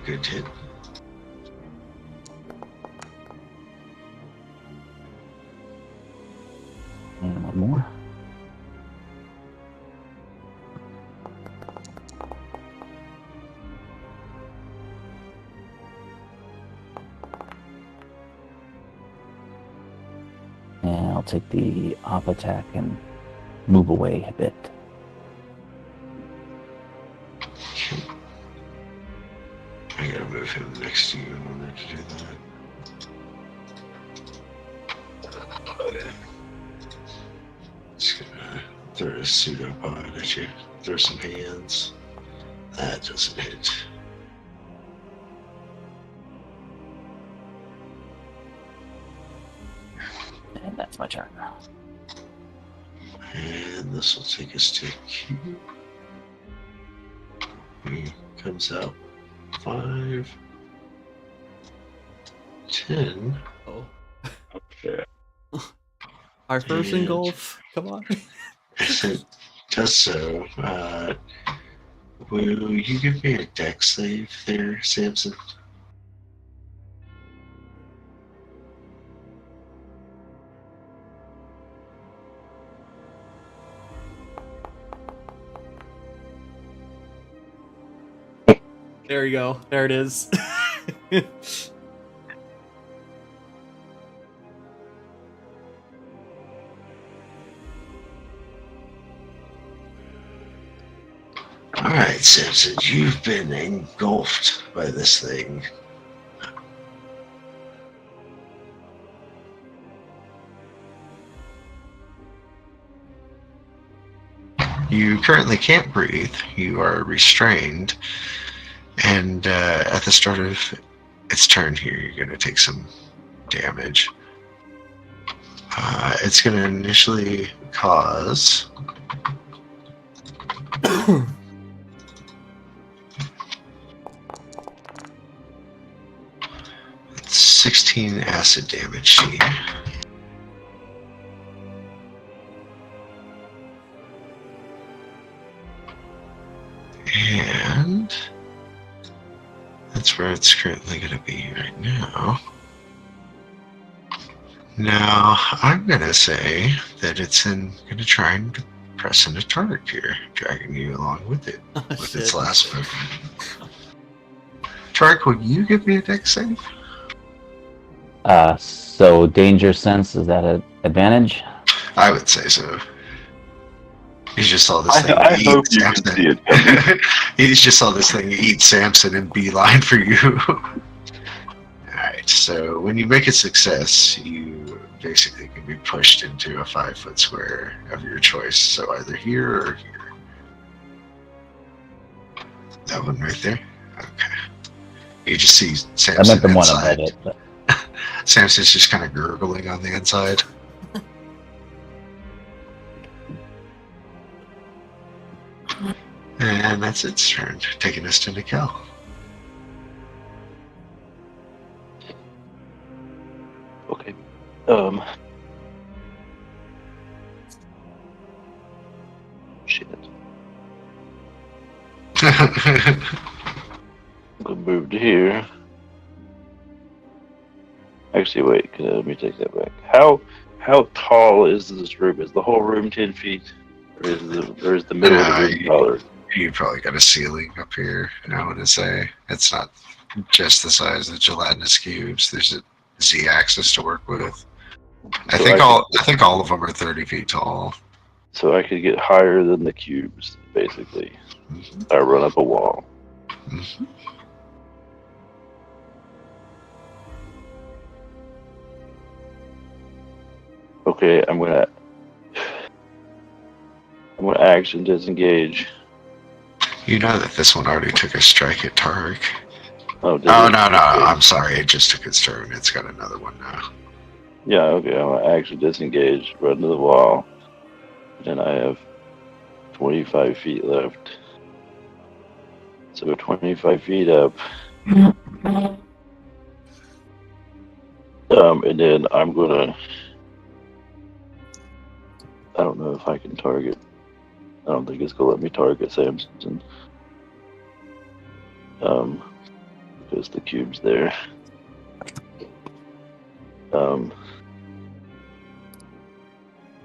Speaker 2: Good hit.
Speaker 6: And one more. And I'll take the op attack and move away a bit.
Speaker 2: Okay. I gotta move him next to you in order to do that. Just gonna throw a pseudopod at you. Throw some hands. That doesn't hit.
Speaker 6: And that's my turn.
Speaker 2: And this will take us to Q. He comes out 5, 10.
Speaker 4: Oh.
Speaker 1: Okay.
Speaker 4: Our first in golf. Come on.
Speaker 2: It does so. Will you give me a deck save there, Samson?
Speaker 4: There you go. There it is.
Speaker 2: Alright, Samson, you've been engulfed by this thing. You currently can't breathe. You are restrained. And at the start of its turn here, you're going to take some damage. It's going to initially cause 16 acid damage to you. And that's where it's currently going to be right now. Now, I'm going to say that it's going to try and press into target here, dragging you along with it, with its last move. Tark, will you give me a deck save?
Speaker 6: So danger sense, is that an advantage?
Speaker 2: I would say so. He just saw this thing
Speaker 5: I
Speaker 2: eat
Speaker 5: hope you
Speaker 2: Samson.
Speaker 5: can see it.
Speaker 2: He just saw this thing eat Samson and beeline for you. Alright, so when you make a success, you basically can be pushed into a 5-foot square of your choice. So either here or here. That one right there? Okay. You just see Samson
Speaker 6: I meant the one
Speaker 2: inside.
Speaker 6: above it. But...
Speaker 2: Samson's just kind of gurgling on the inside. And that's its turn, taking us to Nickel.
Speaker 5: Okay. Shit. I'm gonna move to here. Actually, wait. Let me take that back. How tall is this room? Is the whole room 10 feet, or is the middle of the room taller?
Speaker 2: You probably got a ceiling up here, and I want to say it's not just the size of the gelatinous cubes. There's a z-axis to work with. I think all of them are 30 feet tall.
Speaker 5: So I could get higher than the cubes, basically. I run up a wall.
Speaker 2: Mhm.
Speaker 5: Okay, I'm gonna action disengage.
Speaker 2: You know that this one already took a strike at Tarek.
Speaker 5: Oh, did
Speaker 2: Oh,
Speaker 5: it?
Speaker 2: no, I'm sorry. It just took its turn. It's got another one now.
Speaker 5: Yeah, okay, I'm gonna action disengage, run to the wall, and I have 25 feet left. So 25 feet up. And then I'm gonna. I don't know if I can target. I don't think it's gonna let me target Samson. Because the cube's there.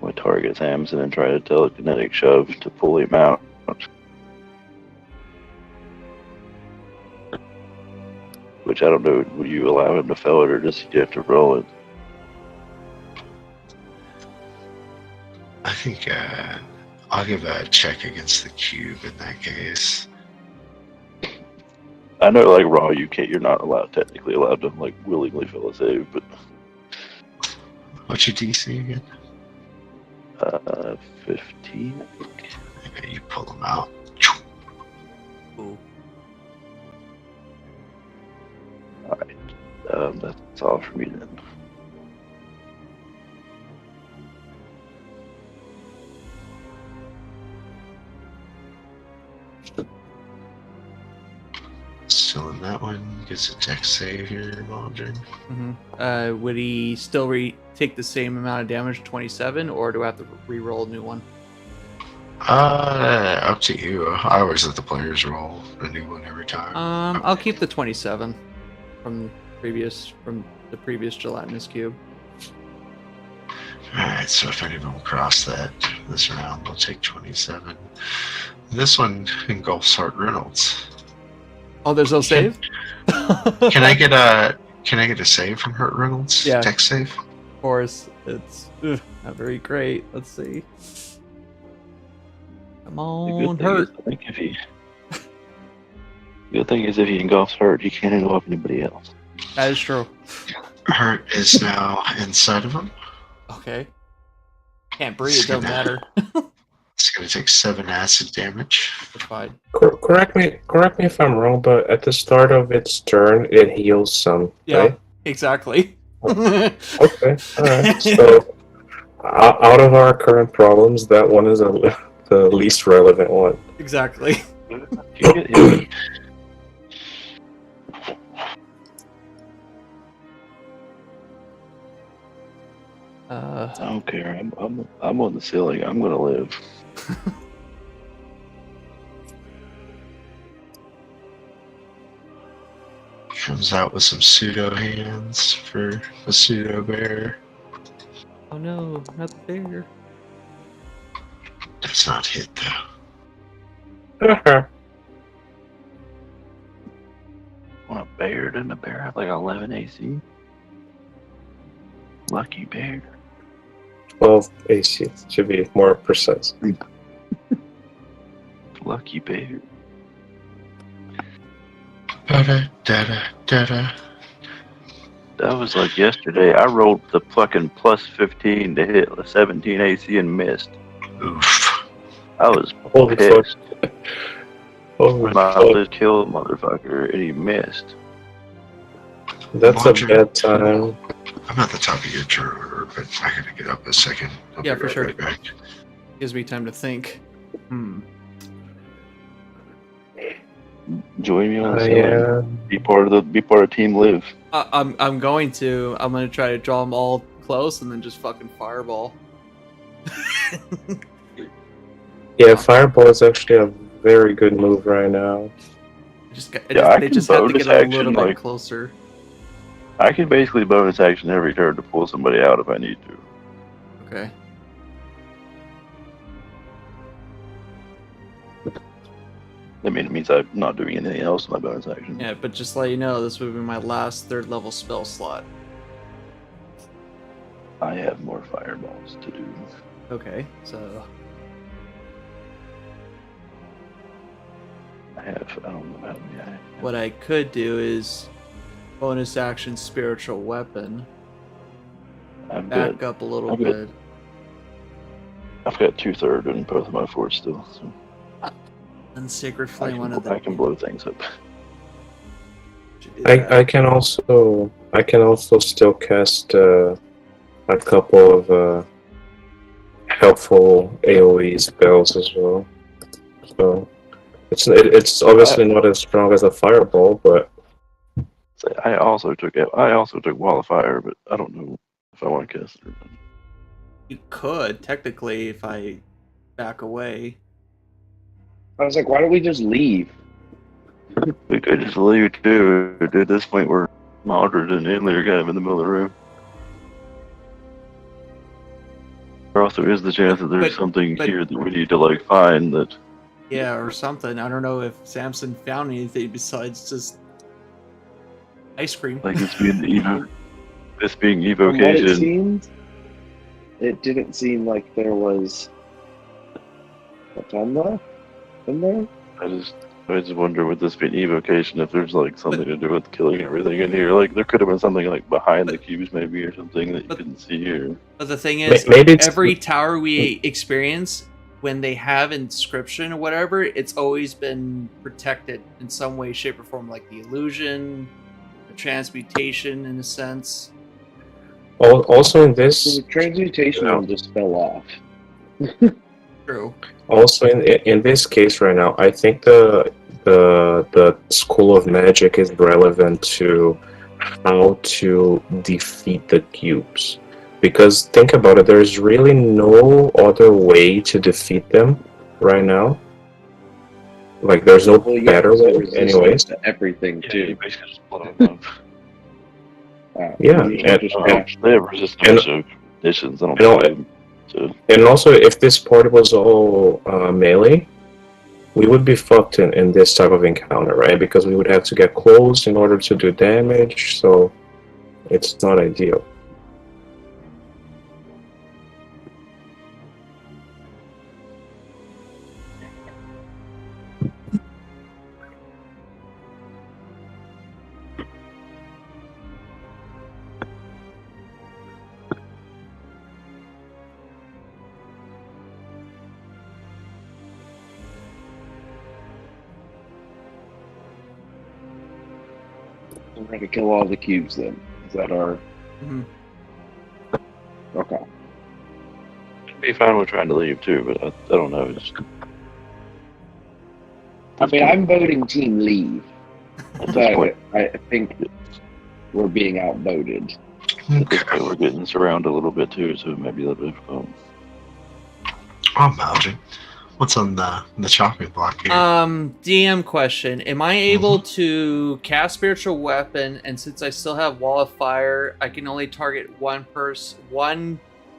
Speaker 5: I target Samson and try to telekinetic shove to pull him out. Which I don't know, would you allow him to fell it or does he have to roll it?
Speaker 2: I think I'll give a check against the cube in that case.
Speaker 5: I know, like raw, you're not technically allowed to like willingly fail a save, but
Speaker 2: What's your DC again?
Speaker 5: 15, I think.
Speaker 2: Okay, you pull them out.
Speaker 4: Ooh.
Speaker 5: That's all for me then.
Speaker 2: Still in that one. Gets a dex save here, Waldron.
Speaker 4: Would he still take the same amount of damage, 27, or do I have to re-roll a new one?
Speaker 2: Up to you. I always let the players roll a new one every time.
Speaker 4: I'll keep the 27 from the previous gelatinous cube.
Speaker 2: Alright, so if any of them cross that this round, they'll take 27. This one engulfs Hart Reynolds.
Speaker 4: Oh, there's no save?
Speaker 2: Can I get a save from Hurt Reynolds?
Speaker 4: Yeah.
Speaker 2: Dex save?
Speaker 4: Of course, it's not very great. Let's see. Come
Speaker 5: The
Speaker 4: on,
Speaker 5: good thing
Speaker 4: Hurt.
Speaker 5: is, I think good thing is if he engulfs Hurt, he can't engulf anybody else.
Speaker 4: That is true.
Speaker 2: Hurt is now inside of him.
Speaker 4: Okay. Can't breathe, it doesn't matter.
Speaker 2: It's going to take 7 acid damage.
Speaker 4: It's fine.
Speaker 7: Correct me if I'm wrong, but at the start of its turn, it heals some.
Speaker 4: Yeah,
Speaker 7: Right?
Speaker 4: exactly.
Speaker 7: Okay, all right. So, out of our current problems, that one is the least relevant one.
Speaker 4: Exactly.
Speaker 5: You get hit. I don't care. I'm on the ceiling. I'm gonna live.
Speaker 2: Comes out with some pseudo hands for a pseudo bear.
Speaker 4: Oh no, not there.
Speaker 2: Does not hit though.
Speaker 5: Want a bear? Didn't a bear have like 11 AC? Lucky bear.
Speaker 7: 12 AC to be more precise.
Speaker 5: Lucky bear.
Speaker 2: Da-da-da-da-da.
Speaker 5: That was like yesterday. I rolled the fucking plus 15 to hit a 17 AC and missed.
Speaker 2: Oof.
Speaker 5: I was
Speaker 7: Holy
Speaker 5: pissed.
Speaker 7: fuck. Holy
Speaker 5: My
Speaker 7: fuck.
Speaker 5: just killed the motherfucker and he missed.
Speaker 7: That's a
Speaker 2: Launcher.
Speaker 7: bad time.
Speaker 2: I'm at the top of your turn order, but I gotta get up a second. I'll
Speaker 4: Yeah,
Speaker 2: be
Speaker 4: for
Speaker 2: right
Speaker 4: sure.
Speaker 2: back.
Speaker 4: Gives me time to think.
Speaker 5: Join me on the
Speaker 7: I
Speaker 5: ceiling. Be part of Team Live.
Speaker 4: I'm going to try to draw them all close and then just fucking fireball.
Speaker 7: Yeah, Fireball is actually a very good move right now.
Speaker 5: I
Speaker 4: They
Speaker 5: can
Speaker 4: just have to
Speaker 5: bonus
Speaker 4: get a
Speaker 5: action,
Speaker 4: little bit
Speaker 5: like-
Speaker 4: closer.
Speaker 5: I can basically bonus action every turn to pull somebody out if I need to.
Speaker 4: Okay.
Speaker 5: I mean, it means I'm not doing anything else in my bonus action.
Speaker 4: Yeah, but just to let you know, this would be my last 3rd level spell slot.
Speaker 5: I have more fireballs to do.
Speaker 4: Okay, so
Speaker 5: I don't know how many I have.
Speaker 4: what I could do is bonus action spiritual weapon.
Speaker 5: I've
Speaker 4: Back
Speaker 5: got,
Speaker 4: up a little
Speaker 5: I've got-
Speaker 4: bit.
Speaker 5: I've got 2/3 in both of my forts still, so
Speaker 4: And Sacred
Speaker 5: I
Speaker 4: Flame, one of the.
Speaker 5: can blow things up.
Speaker 7: I can also still cast a couple of helpful AoE spells as well. So it's obviously not as strong as a fireball, but
Speaker 5: So I also took Wall of Fire, but I don't know if I want to cast it or not.
Speaker 4: You could, technically, if I back away.
Speaker 3: I was like, why don't we just leave?
Speaker 5: We could just leave too. At this point, we're Maldred and Inley are kind of in the middle of the room. There also is the chance that there's something
Speaker 4: but-
Speaker 5: here that we need to like find that.
Speaker 4: Yeah, or something. I don't know if Samson found anything besides just ice cream.
Speaker 5: Like this being this being
Speaker 3: From what it
Speaker 5: evocation.
Speaker 3: seemed, it didn't seem like there was a ton left in there.
Speaker 5: I just wonder with this being evocation if there's like something to do with killing everything in here. Like there could have been something like behind the cubes maybe or something that you couldn't see here.
Speaker 4: But the thing is,
Speaker 7: maybe it's
Speaker 4: every tower we experience, when they have inscription or whatever, it's always been protected in some way, shape, or form, like the illusion, the transmutation, in a sense.
Speaker 7: also in
Speaker 3: So
Speaker 7: this
Speaker 3: the transmutation
Speaker 7: Yeah.
Speaker 3: one just fell off.
Speaker 4: True.
Speaker 7: Also, in this case right now, I think the school of magic is relevant to how to defeat the cubes. Because think about it, there's really no other way to defeat them right now. Like, there's no
Speaker 3: Well, yeah,
Speaker 7: better
Speaker 3: it's
Speaker 7: way,
Speaker 3: resistant
Speaker 7: anyways.
Speaker 3: to everything
Speaker 5: Yeah, you
Speaker 3: too.
Speaker 5: basically just blow them up.
Speaker 7: Yeah,
Speaker 3: You
Speaker 7: and-
Speaker 3: just
Speaker 5: They have resistance to conditions. I don't
Speaker 7: and-
Speaker 5: play them. So
Speaker 7: And also, if this party was all melee, we would be fucked in this type of encounter, right? Because we would have to get close in order to do damage, so it's not ideal.
Speaker 3: we're going to kill all the cubes then. Is that our...
Speaker 4: Mhm.
Speaker 3: Okay.
Speaker 5: I'd be fine with trying to leave too, but I don't know. It's,
Speaker 3: I mean, I'm voting team leave.
Speaker 5: at this
Speaker 3: But
Speaker 5: point,
Speaker 3: I think we're being outvoted.
Speaker 5: at this point, we're getting surrounded a little bit too, so it might be a little difficult.
Speaker 2: Oh, Maldred. What's on the chopping block here?
Speaker 4: DM question. Am I able to cast spiritual weapon, and since I still have wall of fire, I can only target one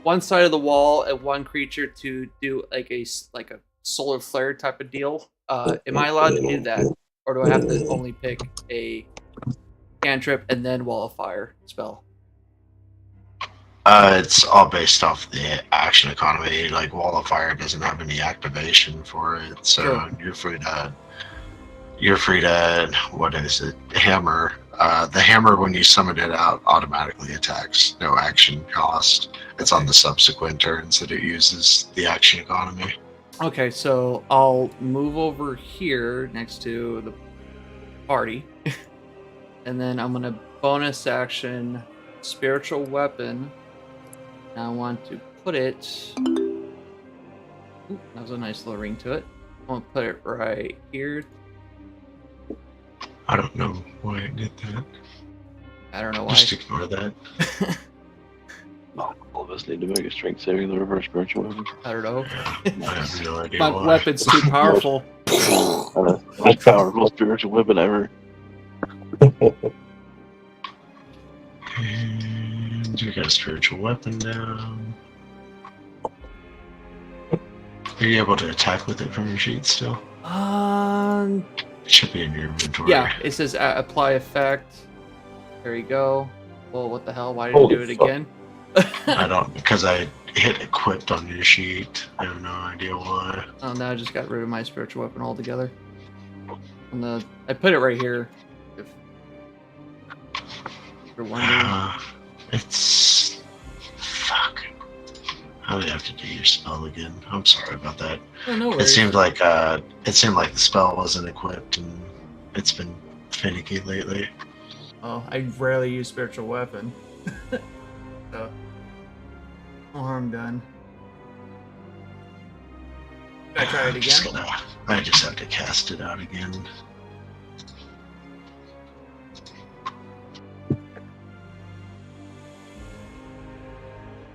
Speaker 4: one side of the wall and one creature to do like a solar flare type of deal? Am I allowed to do that, or do I have to only pick a cantrip and then wall of fire spell?
Speaker 2: It's all based off the action economy. Like Wall of Fire doesn't have any activation for it, so
Speaker 4: Sure.
Speaker 2: you're free to what is it? Hammer. The hammer, when you summon it out, automatically attacks. No action cost. It's on the subsequent turns that it uses the action economy.
Speaker 4: Okay, so I'll move over here next to the party, and then I'm gonna bonus action spiritual weapon. And I want to put it. Ooh, that was a nice little ring to it. I want to put it right here.
Speaker 2: I don't know why I did that.
Speaker 4: I don't know why.
Speaker 2: Just ignore that.
Speaker 5: of us need to make a strength saving throw for a spiritual weapon?
Speaker 4: I don't know.
Speaker 2: I have no idea
Speaker 4: My
Speaker 2: why.
Speaker 4: weapon's too powerful.
Speaker 5: The most powerful spiritual weapon ever.
Speaker 2: And we got a spiritual weapon down. Are you able to attack with it from your sheet still? It should be in your inventory.
Speaker 4: Yeah, it says apply effect. There you go. Well, what the hell? Why did I
Speaker 7: Holy
Speaker 4: do it
Speaker 7: fuck.
Speaker 4: again?
Speaker 2: I don't, because I hit equipped on your sheet. I have no idea why.
Speaker 4: Oh, now I just got rid of my spiritual weapon altogether. I put it right here. If you're wondering.
Speaker 2: It's fuck. How do you have to do your spell again? I'm sorry about that.
Speaker 4: Oh, no
Speaker 2: It
Speaker 4: worries.
Speaker 2: seemed like the spell wasn't equipped, and it's been finicky lately.
Speaker 4: Oh, I rarely use spiritual weapon. So, no harm done. Should I try it again?
Speaker 2: I just have to cast it out again.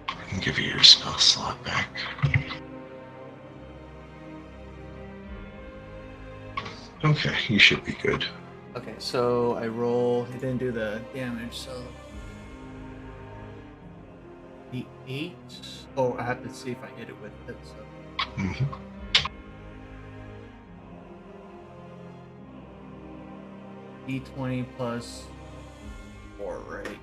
Speaker 2: I can give you your spell slot back. Okay, you should be good.
Speaker 4: Okay, so I roll. It didn't do the damage, so. D8. Oh, I have to see if I hit it with it, so.
Speaker 2: Mhm.
Speaker 4: D20 plus 4, right?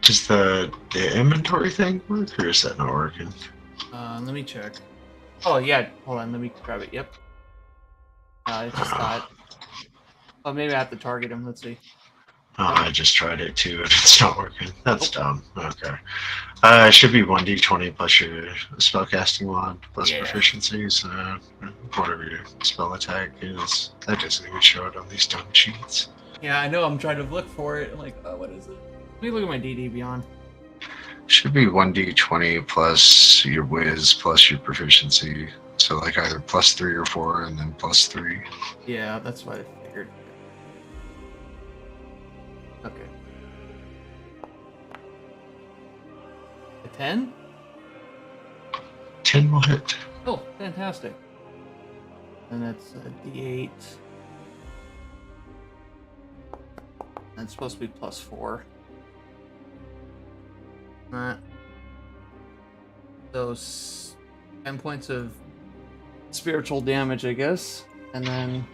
Speaker 2: Does the inventory thing work, or is that not working?
Speaker 4: Let me check. Oh, yeah. Hold on, let me grab it. Yep. It's just not. Oh, maybe I have to target him. Let's see.
Speaker 2: Oh, I just tried it too, and it's not working. That's dumb. Okay. It should be 1d20 plus your spellcasting mod plus
Speaker 4: Yeah.
Speaker 2: proficiency, so whatever your spell attack is. That doesn't even show it on these dumb sheets.
Speaker 4: Yeah, I know. I'm trying to look for it. I'm like, oh, what is it? Let me look at my DD Beyond.
Speaker 2: Should be 1d20 plus your whiz plus your proficiency. So like either plus 3 or 4, and then plus 3.
Speaker 4: Yeah, that's what I figured. Okay. A 10?
Speaker 2: 10 will hit.
Speaker 4: Oh, fantastic. And that's a D8. And it's supposed to be plus 4. Those 10 points of spiritual damage, I guess. And then,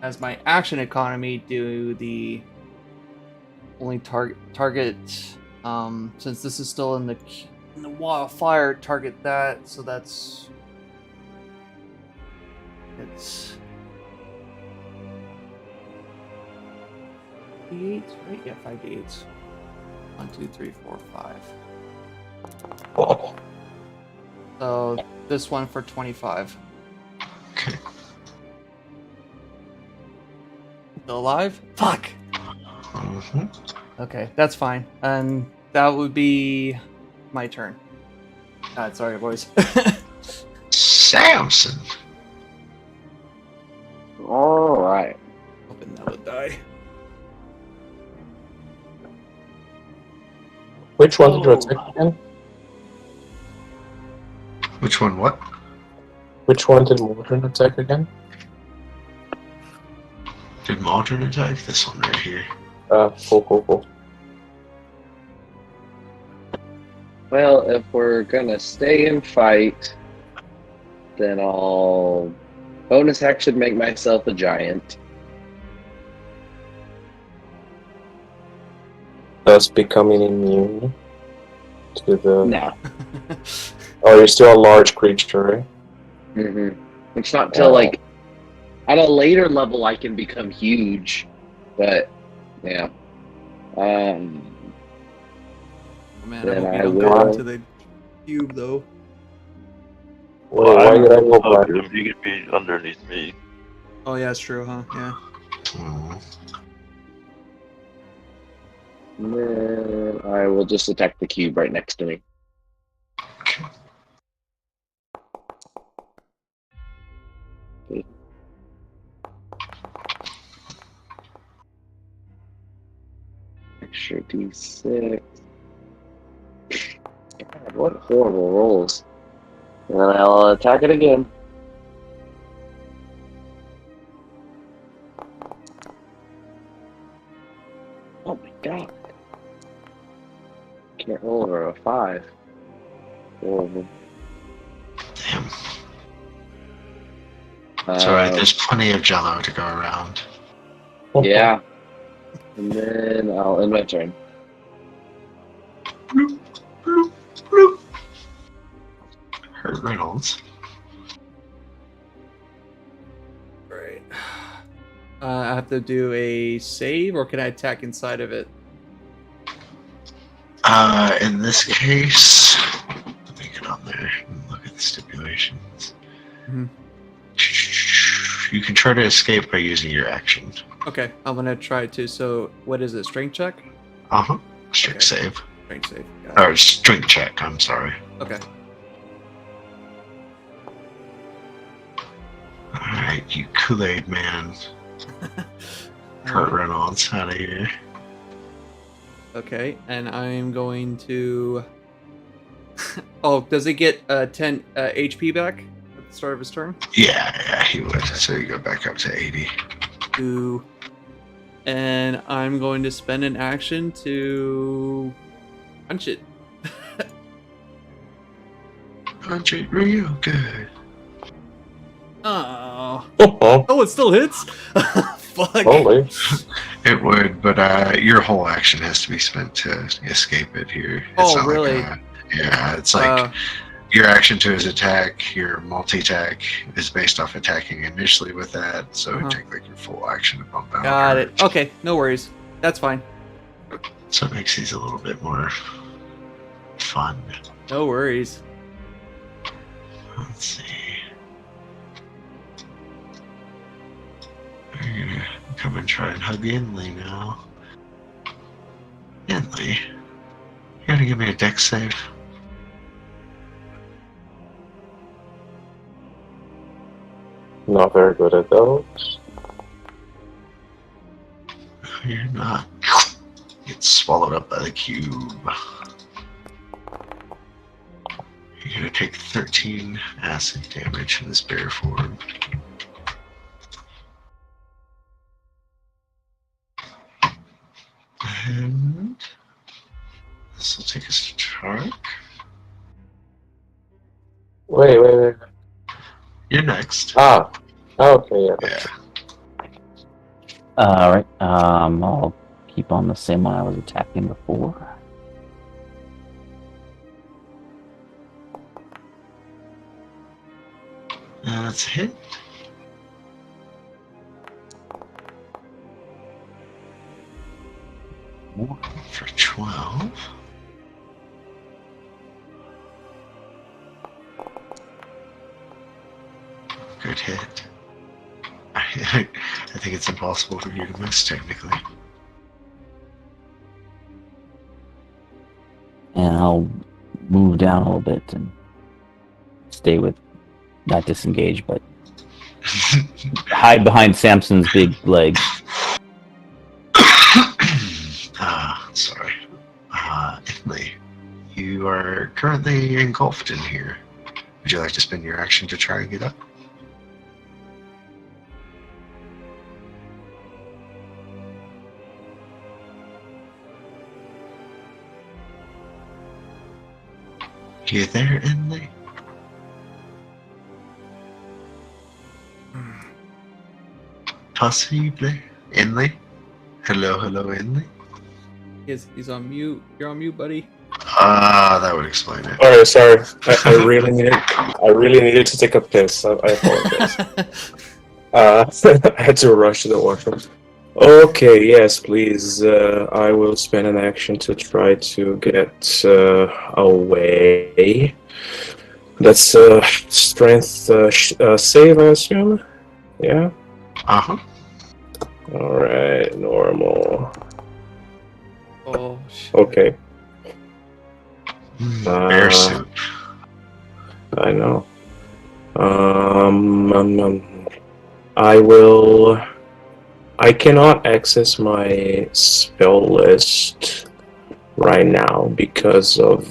Speaker 4: as my action economy, do the only target. Since this is still in the wall of fire, target that. So it's 5d8s, right? Yeah, 5d8s. 1, 2, 3, 4, 5.
Speaker 7: Oh.
Speaker 4: So this one for 25.
Speaker 2: Okay.
Speaker 4: Still alive? Fuck!
Speaker 2: Mm-hmm.
Speaker 4: Okay, that's fine. And that would be my turn. Sorry, boys.
Speaker 2: Samson!
Speaker 3: Alright.
Speaker 4: Hoping that would die.
Speaker 7: Which one did you attack again?
Speaker 2: Which one, what?
Speaker 7: Which one did Modern attack again?
Speaker 2: Did Maldron attack? This one right here.
Speaker 7: Cool.
Speaker 3: Well, if we're gonna stay and fight, then I'll bonus action make myself a giant.
Speaker 7: Thus becoming immune to the...
Speaker 3: No.
Speaker 7: Oh, you're still a large creature, right?
Speaker 3: It's not till like at a later level I can become huge, but yeah.
Speaker 4: Man, I
Speaker 3: Then
Speaker 4: hope you
Speaker 3: I
Speaker 4: don't
Speaker 3: will.
Speaker 4: go into the cube, though.
Speaker 7: Wait, why did I go black?
Speaker 5: You could be underneath me.
Speaker 4: Oh, yeah, it's true, huh? Yeah.
Speaker 2: Mm.
Speaker 3: And then I will just attack the cube right next to me. Extra D6. God, what horrible rolls. And I'll attack it again. Oh my god. Can't roll over a 5. Horrible.
Speaker 2: Damn. It's alright, there's plenty of jello to go around.
Speaker 3: Yeah. And then I'll end my turn.
Speaker 2: Bloop, bloop, bloop. Hurt Reynolds.
Speaker 4: Right. I have to do a save, or can I attack inside of it?
Speaker 2: In this case, let me get on there and look at the stipulations.
Speaker 4: Mhm.
Speaker 2: You can try to escape by using your action.
Speaker 4: Okay, I'm gonna try to. So, what is it? Strength check?
Speaker 2: Uh-huh. Strength
Speaker 4: Okay.
Speaker 2: save.
Speaker 4: Strength save. Got it.
Speaker 2: Or strength check, I'm sorry.
Speaker 4: Okay.
Speaker 2: Alright, you Kool-Aid man. Kurt Reynolds out of here.
Speaker 4: Okay, and I'm going to. Oh, does he get 10 HP back at the start of his turn?
Speaker 2: Yeah, he would. So you go back up to 80.
Speaker 4: Ooh. And I'm going to spend an action to punch it.
Speaker 2: Punch it real good.
Speaker 4: Oh.
Speaker 7: Oh,
Speaker 4: Oh, it still hits? Fuck.
Speaker 7: holy.
Speaker 2: It would, but your whole action has to be spent to escape it here.
Speaker 4: Oh,
Speaker 2: not
Speaker 4: really?
Speaker 2: Yeah, it's like your action to his attack, your multi-attack is based off attacking initially with that, so it'd take like your full action to bump out.
Speaker 4: Got
Speaker 2: or-
Speaker 4: it. Okay, no worries. That's fine.
Speaker 2: So it makes these a little bit more fun.
Speaker 4: No worries.
Speaker 2: Let's see. We're gonna come and try and hug Inley now. Inley, you gotta give me a dex save.
Speaker 7: Not very good at those.
Speaker 2: You're not. Get swallowed up by the cube. You're gonna take 13 acid damage in this bear form. And this will take us to Tark.
Speaker 7: Wait.
Speaker 2: You're next.
Speaker 7: Ah. Okay, yeah.
Speaker 2: Yeah.
Speaker 6: Alright, I'll keep on the same one I was attacking before.
Speaker 2: That's a hit. For 12. Good hit. I think it's impossible for you to miss, technically.
Speaker 6: And I'll move down a little bit and stay with, not disengage, but hide behind Samson's big legs.
Speaker 2: Sorry. Italy, you are currently engulfed in here. Would you like to spend your action to try and get up? You there, Inley? Possible? Inley? Hello, Inley?
Speaker 4: He's on mute. You're on mute, buddy.
Speaker 2: That would explain it.
Speaker 7: Alright, sorry. I really needed to take a piss. I apologize. I had to rush to the washroom. Okay, yes, please. I will spend an action to try to get away. That's strength save, I assume? Yeah?
Speaker 2: Uh-huh.
Speaker 7: Alright, normal.
Speaker 4: Oh, shit.
Speaker 7: Okay,
Speaker 2: Bear soup.
Speaker 7: I know. I will I cannot access my spell list right now because of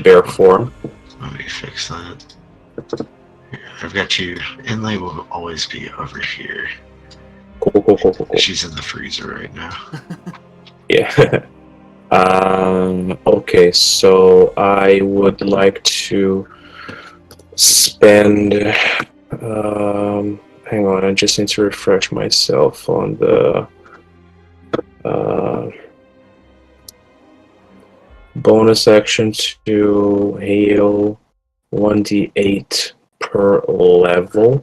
Speaker 7: bear form.
Speaker 2: Let me fix that. Here, I've got you. Inlay will always be over here.
Speaker 7: Cool.
Speaker 2: She's in the freezer right now.
Speaker 7: Yeah. Okay, so I would like to spend. Hang on, I just need to refresh myself on the bonus action to heal 1d8 per level.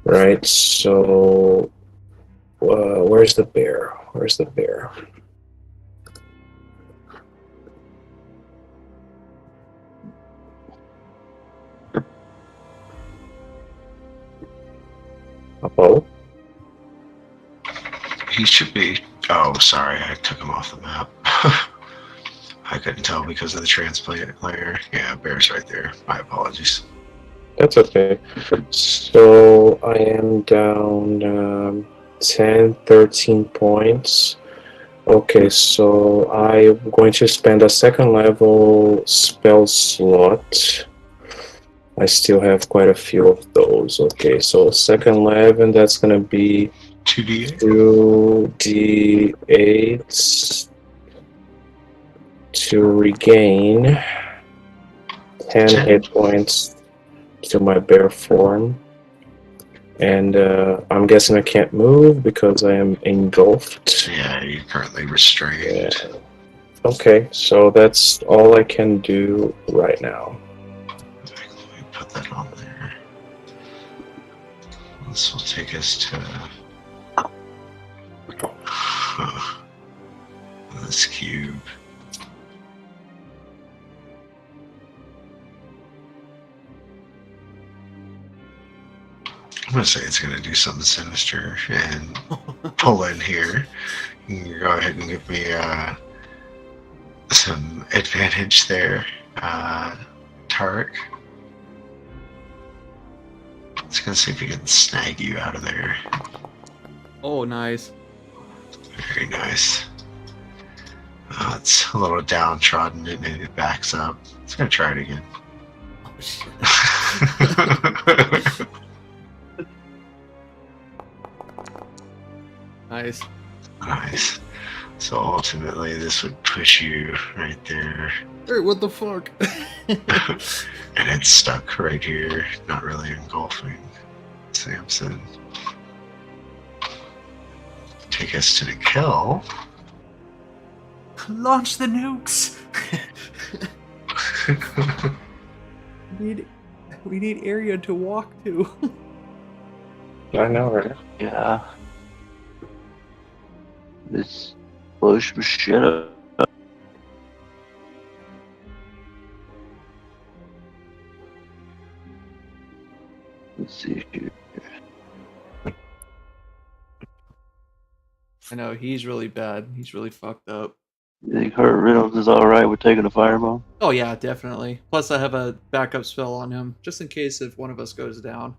Speaker 7: Right, so where's the bear? Where's the bear? Hello?
Speaker 2: He should be. Oh, sorry, I took him off the map. I couldn't tell because of the transplant layer. Yeah, bear's right there. My apologies.
Speaker 7: That's okay. So I am down 10, 13 points. Okay, so I'm going to spend a second level spell slot. I still have quite a few of those. Okay, so second level, that's going to be
Speaker 2: 2d8.
Speaker 7: 2d8 to regain 10 hit points to my bear form. And I'm guessing I can't move because I am engulfed.
Speaker 2: Yeah, you're currently restrained.
Speaker 7: Yeah. Okay, so that's all I can do right now.
Speaker 2: Let me put that on there. This will take us to this cube. I'm gonna say it's gonna do something sinister and pull in here. You can go ahead and give me some advantage there, Tarek. It's gonna see if we can snag you out of there.
Speaker 4: Oh, nice.
Speaker 2: Very nice. It's a little downtrodden and it backs up. It's gonna try it again.
Speaker 4: Oh, shit. Nice.
Speaker 2: Nice. So ultimately, this would push you right there.
Speaker 4: Hey, what the fuck?
Speaker 2: And it's stuck right here, not really engulfing Samson. Take us to the kill.
Speaker 4: Launch the nukes. We need area to walk to.
Speaker 7: I know, right?
Speaker 5: Yeah. This blows some shit up. Let's see here.
Speaker 4: I know, he's really bad. He's really fucked up.
Speaker 5: You think Hurt Reynolds is alright with taking a fireball?
Speaker 4: Oh yeah, definitely. Plus I have a backup spell on him, just in case if one of us goes down.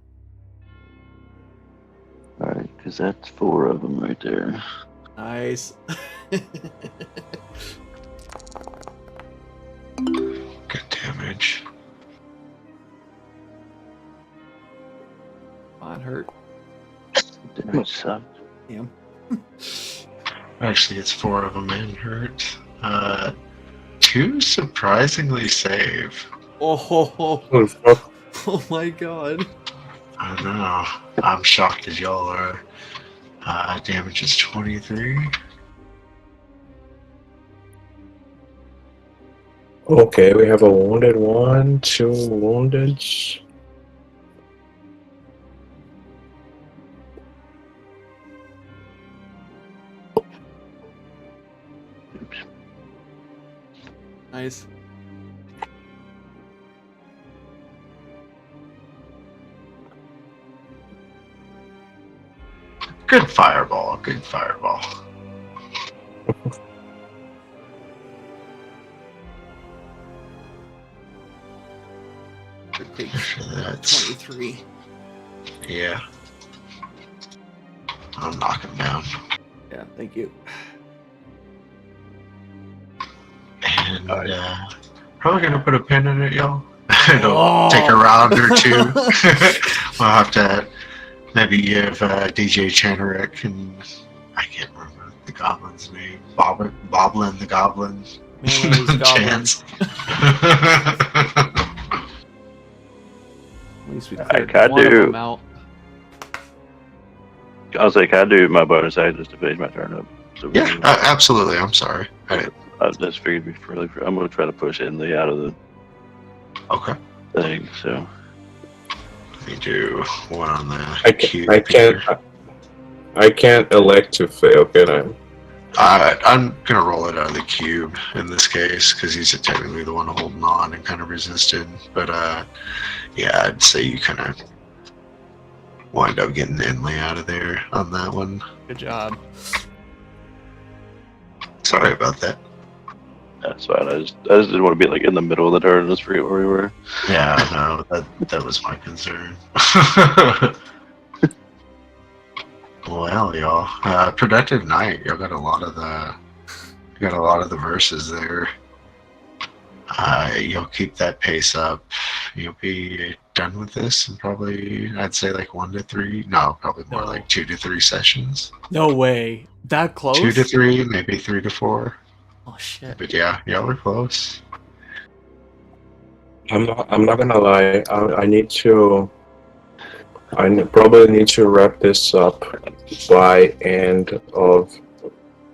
Speaker 5: Alright, because that's 4 of them right there.
Speaker 4: Nice.
Speaker 2: Good damage.
Speaker 4: Mine hurt.
Speaker 5: Damage sucked.
Speaker 4: Damn.
Speaker 2: Actually, it's 4 of them and hurt. 2 surprisingly save.
Speaker 4: Oh, ho, ho.
Speaker 7: Oh, fuck.
Speaker 4: Oh my god.
Speaker 2: I don't know. I'm shocked as y'all are. Damage is 23.
Speaker 7: Okay, we have a wounded one, 2 wounded.
Speaker 5: Oops.
Speaker 4: Nice.
Speaker 2: Good fireball. Good fireball.
Speaker 4: It takes
Speaker 2: That's
Speaker 4: 23.
Speaker 2: yeah. I'll knock him down.
Speaker 4: Yeah, thank you.
Speaker 2: And probably gonna put a pin in it, y'all. It'll take a round or two. We'll have to maybe give DJ Chanarek and I can't remember the goblin's name. Boblin the Goblin.
Speaker 4: Man,
Speaker 2: Chance.
Speaker 4: At least we
Speaker 5: I
Speaker 4: cleared one of
Speaker 5: do.
Speaker 4: them out.
Speaker 5: I was like, I do my bonus action just to finish my turn up. So
Speaker 2: Yeah, absolutely. I'm sorry.
Speaker 5: I just figured I'm going to try to push Inley out of the
Speaker 2: Okay.
Speaker 5: thing. So
Speaker 2: Let me do one on the
Speaker 7: I can't elect to fail, can I?
Speaker 2: I'm gonna roll it out of the cube in this case because he's technically the one holding on and kind of resisted. But yeah, I'd say you kind of wind up getting Inley out of there on that one.
Speaker 4: Good job.
Speaker 2: Sorry about that.
Speaker 5: that's fine. I just didn't want to be like in the middle of the turn and just forget where we were.
Speaker 2: Yeah, no, that was my concern. Well, y'all, productive night. Y'all got a lot of the verses there. You'll keep that pace up. You'll be done with this in probably, I'd say, like 1 to 3. No, probably more
Speaker 4: No.
Speaker 2: like 2 to 3 sessions.
Speaker 4: No way. That close?
Speaker 2: 2 to 3, maybe 3 to 4.
Speaker 4: Oh shit.
Speaker 2: But yeah, y'all are close.
Speaker 7: I'm not gonna lie. Probably need to wrap this up by end of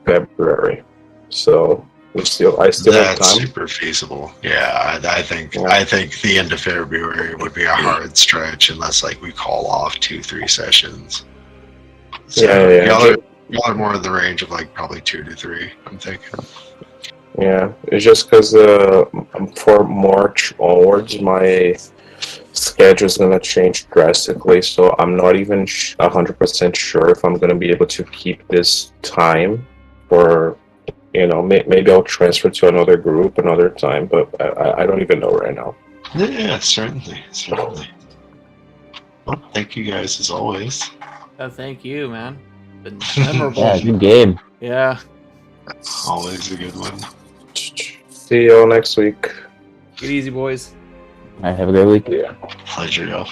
Speaker 7: February. So I still have
Speaker 2: That's
Speaker 7: time.
Speaker 2: super feasible. Yeah, I think the end of February would be a hard stretch unless like we call off 2-3 sessions. So
Speaker 7: Yeah.
Speaker 2: y'all are more in the range of like probably 2 to 3. I'm thinking.
Speaker 7: Yeah, it's just because for March onwards, my schedule is gonna change drastically. So I'm not even 100% sure if I'm gonna be able to keep this time, or maybe I'll transfer to another group another time. But I don't even know right now.
Speaker 2: Yeah, certainly. Well, thank you guys as always.
Speaker 4: Thank you, man. Been memorable.
Speaker 6: Yeah, good game.
Speaker 4: Yeah.
Speaker 2: Always a good one.
Speaker 7: See y'all next week.
Speaker 4: Get easy, boys.
Speaker 6: All right, have a great week.
Speaker 7: Yeah.
Speaker 2: Pleasure, y'all.